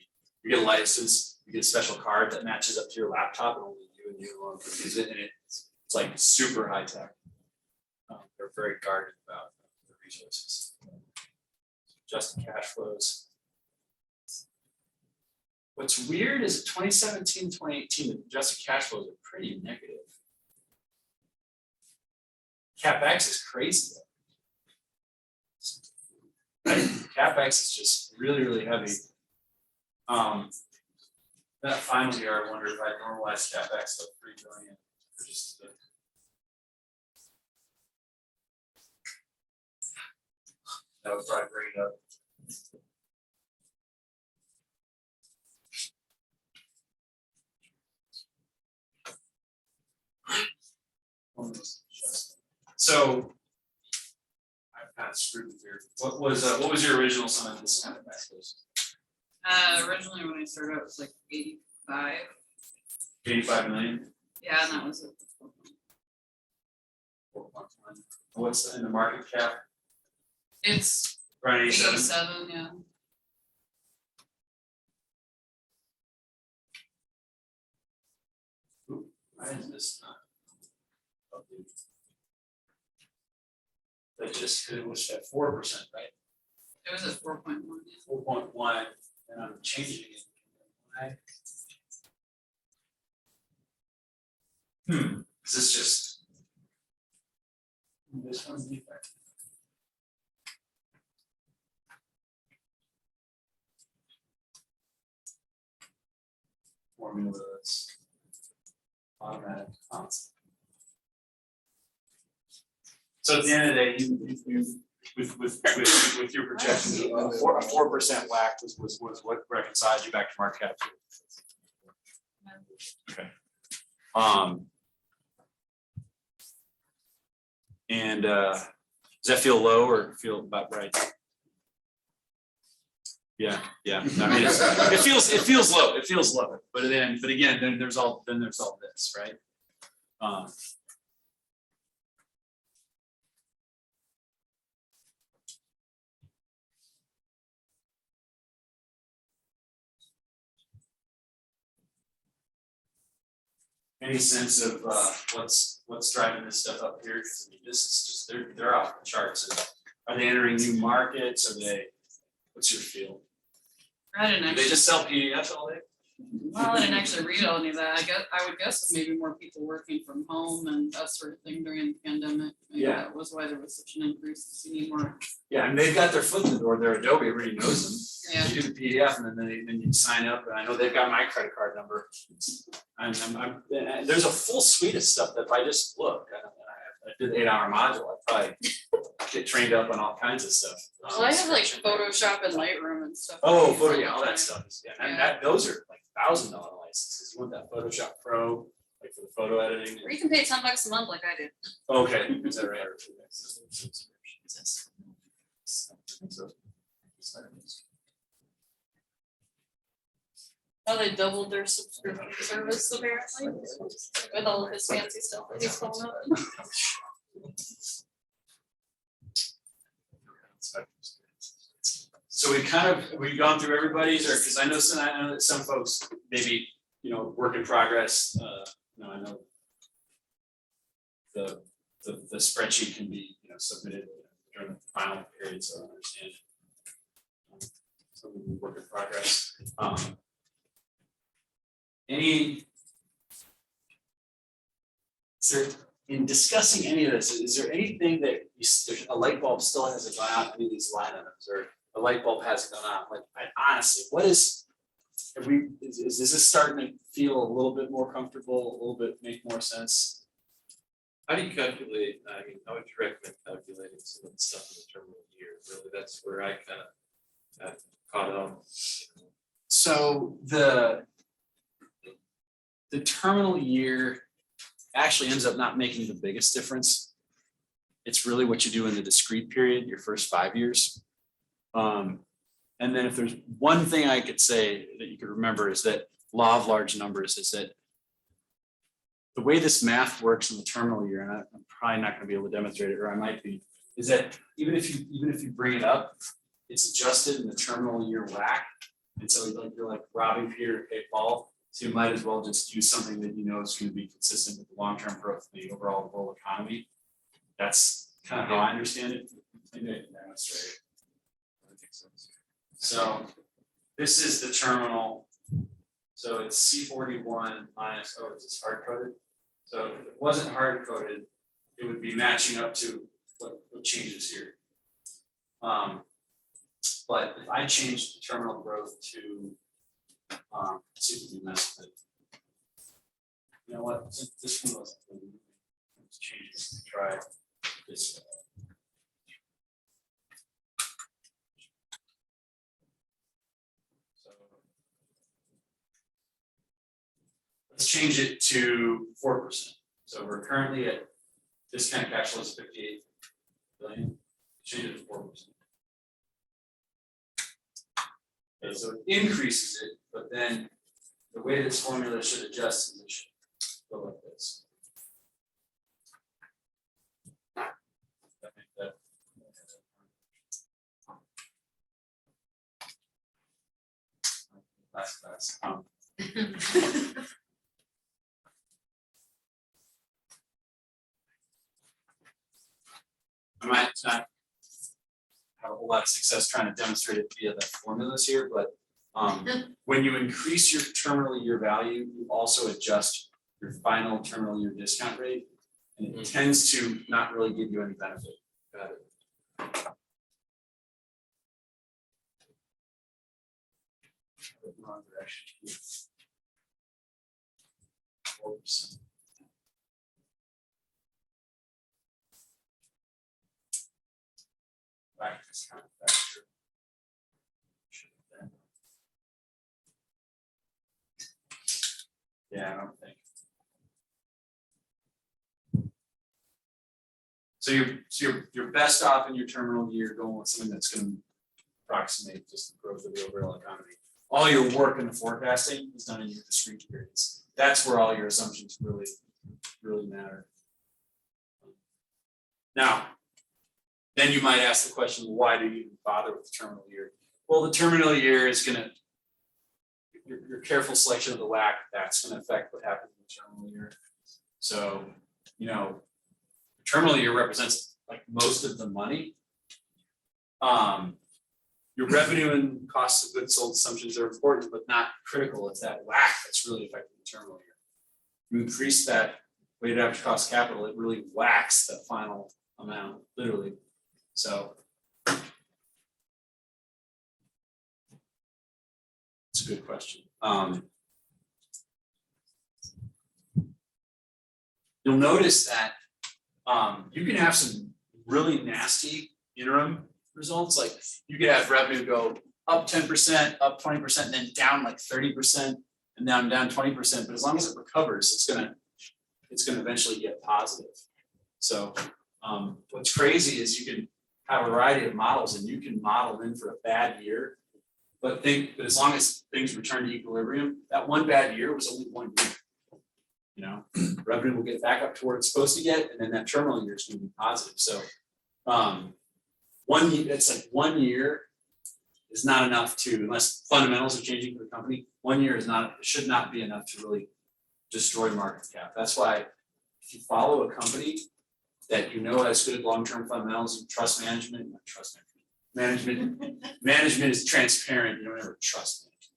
You get a license, you get a special card that matches up to your laptop, and only you and you alone can use it, and it's like super high tech. They're very guarded about the resources. Just cash flows. What's weird is 2017, 2018, the adjusted cash flows are pretty negative. CapEx is crazy though. Right? CapEx is just really, really heavy. That final year, I wonder if I normalize CapEx of 3 billion. For just the- That would probably bring it up. So. I've kind of screwed with here. What was your original sum of this kind of backwards? Originally when I started out, it was like 85. 85 million? Yeah, and that was it. 4.1. What's in the market cap? It's Around 87? 87, yeah. Why is this not? updated? That just, it was at 4%, right? It was at 4.1. 4.1, and I'm changing it. Why? Is this just? This one's defect. Formulas. Automatic constant. So at the end of the day, you with your projections, a 4% whack was what reconciled you back to market cap. Okay. And does that feel low or feel about right? Yeah, I mean, it feels low, but again, then there's all this, right? Any sense of what's driving this stuff up here? 'Cause I mean, this is just, they're off the charts. Are they entering new markets? What's your feel? I didn't Do actually. they just sell PDFs all day? Well, I didn't actually read all any of that. I would guess maybe more people working from home and that sort of thing during the pandemic. Maybe Yeah. that was why there was such an increase. You need more. Yeah, and they've got their foot in the door. Their Adobe already knows them. Yeah. You do the PDF and then you sign up, and I know they've got my credit card number. And there's a full suite of stuff that if I just look, I did the 8-hour module, I'd probably get trained up on all kinds of stuff. Well, I have like Photoshop and Lightroom and stuff. Oh, photo, yeah, all that stuff is, and Yeah. those are like $1,000 licenses. You want that Photoshop Pro, like for the photo editing? Or you can pay $10 a month like I did. Okay, is that right? Oh, they doubled their subscription service apparently, with all of his fancy stuff that he's pulling up. So we've gone through everybody's, or, because I know that some folks maybe, work in progress, I know the spreadsheet can be, submitted during the final period, so I understand. Some of them work in progress. In discussing any of this, is there anything that there's a light bulb still hasn't gone out, any of these line items, or a light bulb hasn't gone out? Like, honestly, is this starting to feel a little bit more comfortable, a little bit make more sense? How do you calculate, I mean, how would you recommend calculating some of the stuff in the terminal year? Really, that's where I kind of got caught up. So the terminal year actually ends up not making the biggest difference. It's really what you do in the discrete period, your first 5 years. And then if there's one thing I could say that you could remember is that law of large numbers is that the way this math works in the terminal year, and I'm probably not going to be able to demonstrate it, or I might be, is that even if you bring it up, it's adjusted in the terminal year whack. And so you're like robbing Peter to pay Paul. So you might as well just use something that you know is going to be consistent with the long-term growth of the overall world economy. That's kind of how I understand it. Maybe I can demonstrate it. I think so. So this is the terminal. So it's C41 minus, it's hard coded. So if it wasn't hard coded, it would be matching up to what changes here. But if I change the terminal growth to, see if we can mess with it. You know what, this one was, let's change this, try this. So let's change it to 4%. So we're currently at discounted cash flow is 58 billion. Change it to 4%. Okay, so it increases it, but then the way this formula should adjust is it should go like this. Last class. I might not have a whole lot of success trying to demonstrate it via the formulas here, but when you increase your terminal year value, you also adjust your final terminal year discount rate, and it tends to not really give you any benefit. Got it. Wrong direction. 4%. Back this kind of factor. Yeah, I don't think. So you're best off in your terminal year going with something that's gonna approximate just the growth of the overall economy. All your work in the forecasting is done in your discrete periods. That's where all your assumptions really matter. Now, then you might ask the question, why do you even bother with the terminal year? Well, the terminal year is gonna, your careful selection of the WAC, that's gonna affect what happens in the terminal year. So, terminal year represents like most of the money. Your revenue and costs of goods sold assumptions are important, but not critical. It's that WAC that's really affecting the terminal year. You increase that weighted average cost of capital, it really whacks the final amount, literally. So it's a good question. You'll notice that you can have some really nasty interim results, like you could have revenue go up 10%, up 20%, and then down like 30%, and down 20%. But as long as it recovers, it's gonna eventually get positive. So what's crazy is you can have a variety of models, and you can model in for a bad year, but as long as things return to equilibrium, that one bad year was only 1 year. Revenue will get back up to where it's supposed to get, and then that terminal year is going to be positive. So, 1 year, it's like 1 year is not enough to, unless fundamentals are changing for the company. 1 year should not be enough to really destroy market cap. That's why if you follow a company that has good long-term fundamentals and management is transparent. You don't ever trust management.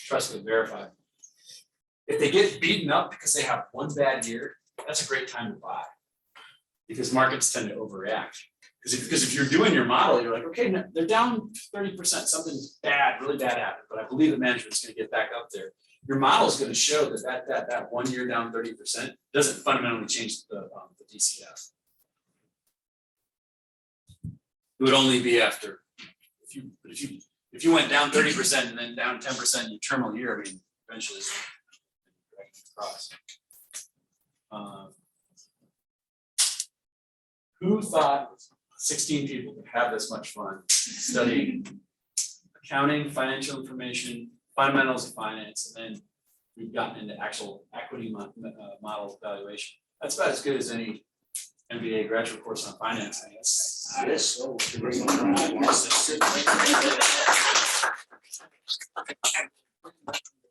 Trust but verify. If they get beaten up because they have one bad year, that's a great time to buy, because markets tend to overreact. Because if you're doing your model, you're like, okay, no, they're down 30%, something's bad, really bad happened, but I believe the management's going to get back up there. Your model is going to show that 1 year down 30% doesn't fundamentally change the DCF. It would only be after if you went down 30% and then down 10% in your terminal year. I mean, eventually. Across. Who thought 16 people could have this much fun studying accounting, financial information, fundamentals of finance, and then we've gotten into actual equity model evaluation? That's about as good as any MBA graduate course on finance. I guess.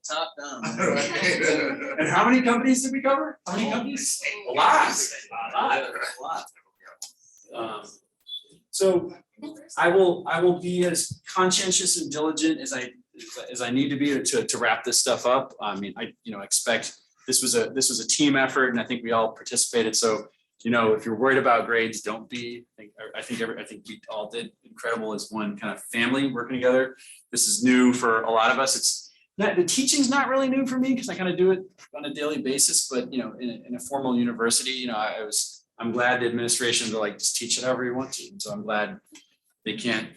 Top down. And how many companies did we cover? How many companies? A lot. So I will be as conscientious and diligent as I need to be to wrap this stuff up. I mean, I expect this was a team effort, and I think we all participated. So if you're worried about grades, don't be. I think we all did incredible as one kind of family working together. This is new for a lot of us. The teaching's not really new for me because I kind of do it on a daily basis, but in a formal university, I'm glad the administration to just teach it however you want to. And so I'm glad they can't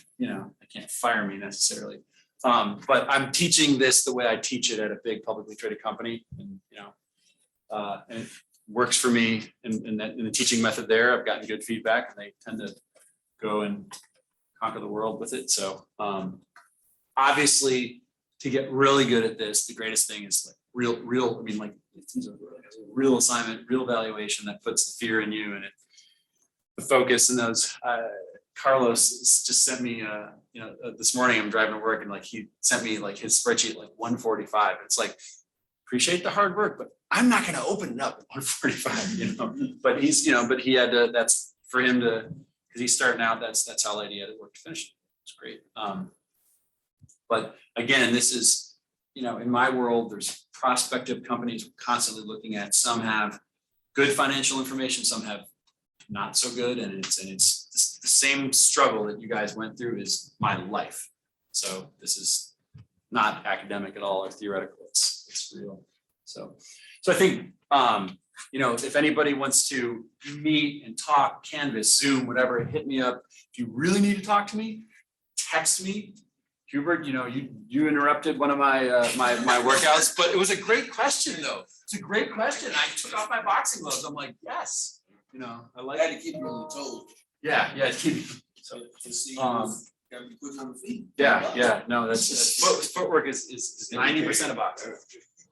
fire me necessarily. But I'm teaching this the way I teach it at a big publicly traded company, and and it works for me in the teaching method there. I've gotten good feedback, and they tend to go and conquer the world with it. So obviously, to get really good at this, the greatest thing is real assignment, real evaluation that puts the fear in you and the focus. And those Carlos just sent me this morning I'm driving to work, and he sent me his spreadsheet 145. It's appreciate the hard work, but I'm not going to open it up at 145, but he had to, that's for him to, because he's starting out, that's how late he had to work to finish it. It's great. But again, this is, in my world, there's prospective companies we're constantly looking at. Some have good financial information, some have not so good, and it's the same struggle that you guys went through is my life. So this is not academic at all or theoretical. It's real. So I think if anybody wants to meet and talk, Canvas, Zoom, whatever, hit me up. If you really need to talk to me, text me. Hubert, you interrupted one of my my workouts, but it was a great question though. It's a great question. I took off my boxing gloves. I'm like, yes, you know, I I like, had to keep you on your toes. yeah, keep, So to see, Um, gotta be quick on the feet. yeah, no, that's footwork is 90% of boxing.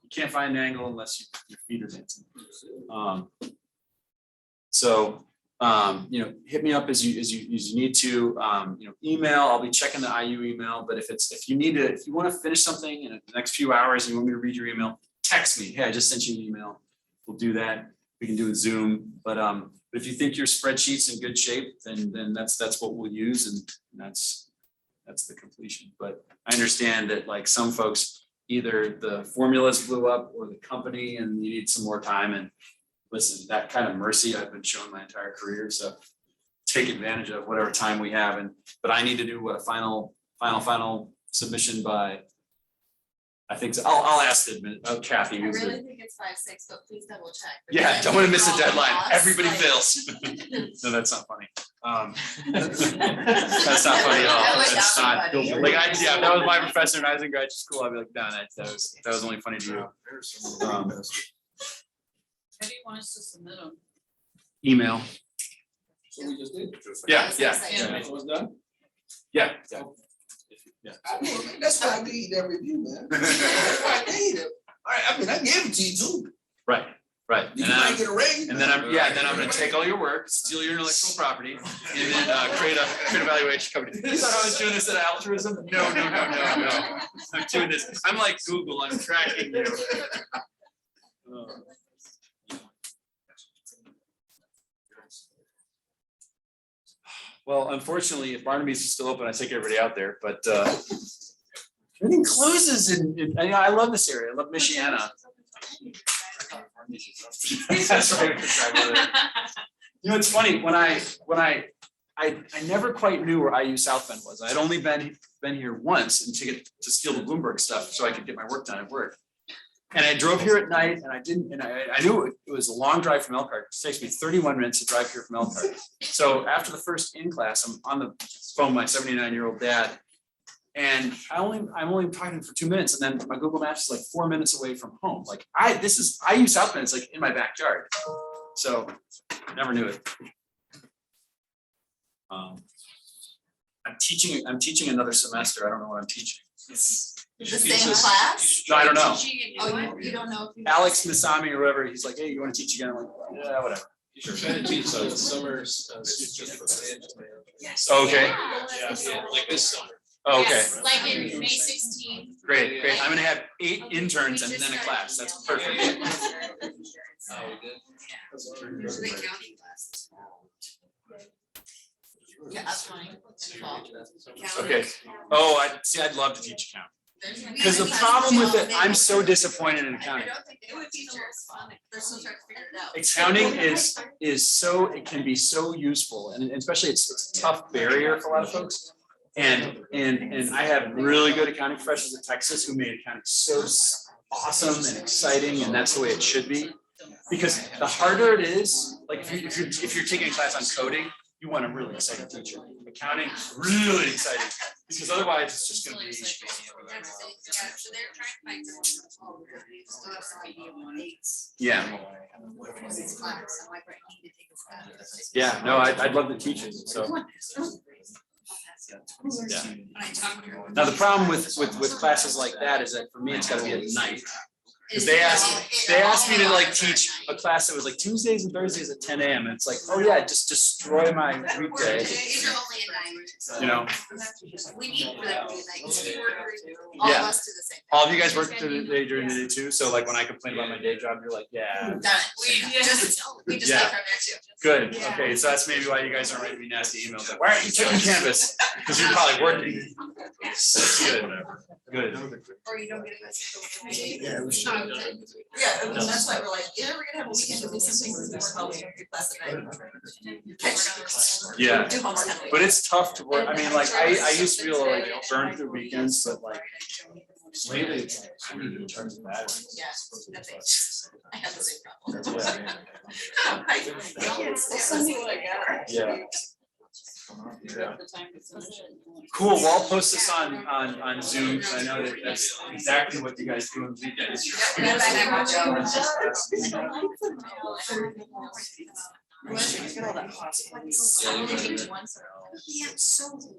You can't find an angle unless your feet are dancing. So, you know, hit me up as you need to, you know, email, I'll be checking the IU email, but if you wanna finish something in the next few hours and you want me to read your email, text me, hey, I just sent you an email, we'll do that, we can do a Zoom, but if you think your spreadsheet's in good shape, then that's what we'll use and that's the completion, but I understand that like some folks, either the formulas blew up or the company and you need some more time and listen, that kind of mercy I've been shown my entire career, so take advantage of whatever time we have but I need to do what a final submission by, I think, so I'll ask Kathy. I who's the- really think it's 5/6, but please double check. Yeah, don't wanna miss a deadline, Lost, everybody like- fails. No, that's not funny. That's not funny at all, That would that's not not, be funny. like, if that was my professor and I was in graduate school, I'd be like, no, that was only funny to you. How do you want us to submit them? Email, So we just did. yeah. Yeah. So it's done? Yeah. That's why I need that review, man. That's why I need it. I mean, I gave it to you too. Right. You And might get a raise. then I'm gonna take all your work, steal your intellectual property, and then create a evaluation company. You thought I was doing this at altruism? No. I'm doing this, I'm like Google, I'm tracking you. Well, unfortunately, if Barnaby's is still open, I take everybody out there, but everything closes and I love this area, I love Michiana. That's right. You know, it's funny, when I never quite knew where IU South Bend was. I'd only been here once and to steal the Bloomberg stuff so I could get my work done at work. And I drove here at night and I knew it was a long drive from Elkhart. It takes me 31 minutes to drive here from Elkhart. So after the first in class, I'm on the phone with my 79-year-old dad. And I'm only talking for 2 minutes, and then my Google Maps is like 4 minutes away from home. Like IU South Bend, it's like in my backyard. So never knew it. I'm teaching another semester. I don't know what I'm teaching. The same class? No, I don't know. Oh, you don't know if you. Alex Masami or whoever, he's like, hey, you want to teach again? I'm like, yeah, whatever. You're trying to teach some summers, just for management. Yes. Okay. Yeah, like this summer. Oh, okay. Yes, like in May 16th. Great. I'm gonna have 8 interns and then a class. That's perfect. Oh, we did? Usually counting classes. Yeah, that's fine. Okay. Oh, I'd love to teach accounting. Because the problem with it, I'm so disappointed in accounting. I don't think they would teach us. They're still trying to figure it out. Accounting is so, it can be so useful and especially it's a tough barrier for a lot of folks. And I have really good accounting professors at Texas who made accounting so awesome and exciting, and that's the way it should be. Because the harder it is, like if you're taking a class on coding, you want a really exciting teacher. Accounting, really exciting, because otherwise it's just gonna be. So they're trying to find. Still have some idea on eights. Yeah, What is this class? I'm like, right, I need to take this class. yeah, no, I'd love to teach it, so. Yeah. When I talk to her. Now, the problem with classes like that is that for me, it's gotta be at night. Because they asked me to like teach a class that was like Tuesdays and Thursdays at 10 a.m. and it's like, oh yeah, just destroy my weekday, These are only at night. you know? We need for them to be at night, because we work, all of Yeah. us do the same. All of you guys work through the day during the day too, so like when I complain about my day job, you're like, yeah, Done it. We just Yeah. leave from there too. good, okay, so that's maybe why you guys aren't writing me nasty emails, like, why aren't you checking Canvas? Because you're probably working. Good, Or you don't get a message. Yeah, we should. Yeah, I mean, that's why we're like, yeah, we're gonna have a weekend to do some things more helpful for your class at night. Yeah. Do homework at night. but it's tough to work, I mean, like, I used to be able to like burn through weekends, but like, lately it's like, I need to charge the battery. Yeah, I have the same problem. I can't send me what I got. Yeah. The time to finish it. Cool, well, I'll post this on Zoom, because I know that that's exactly what you guys do on weekends. Get all that possible. Yeah, Only you take can- once. Yeah, so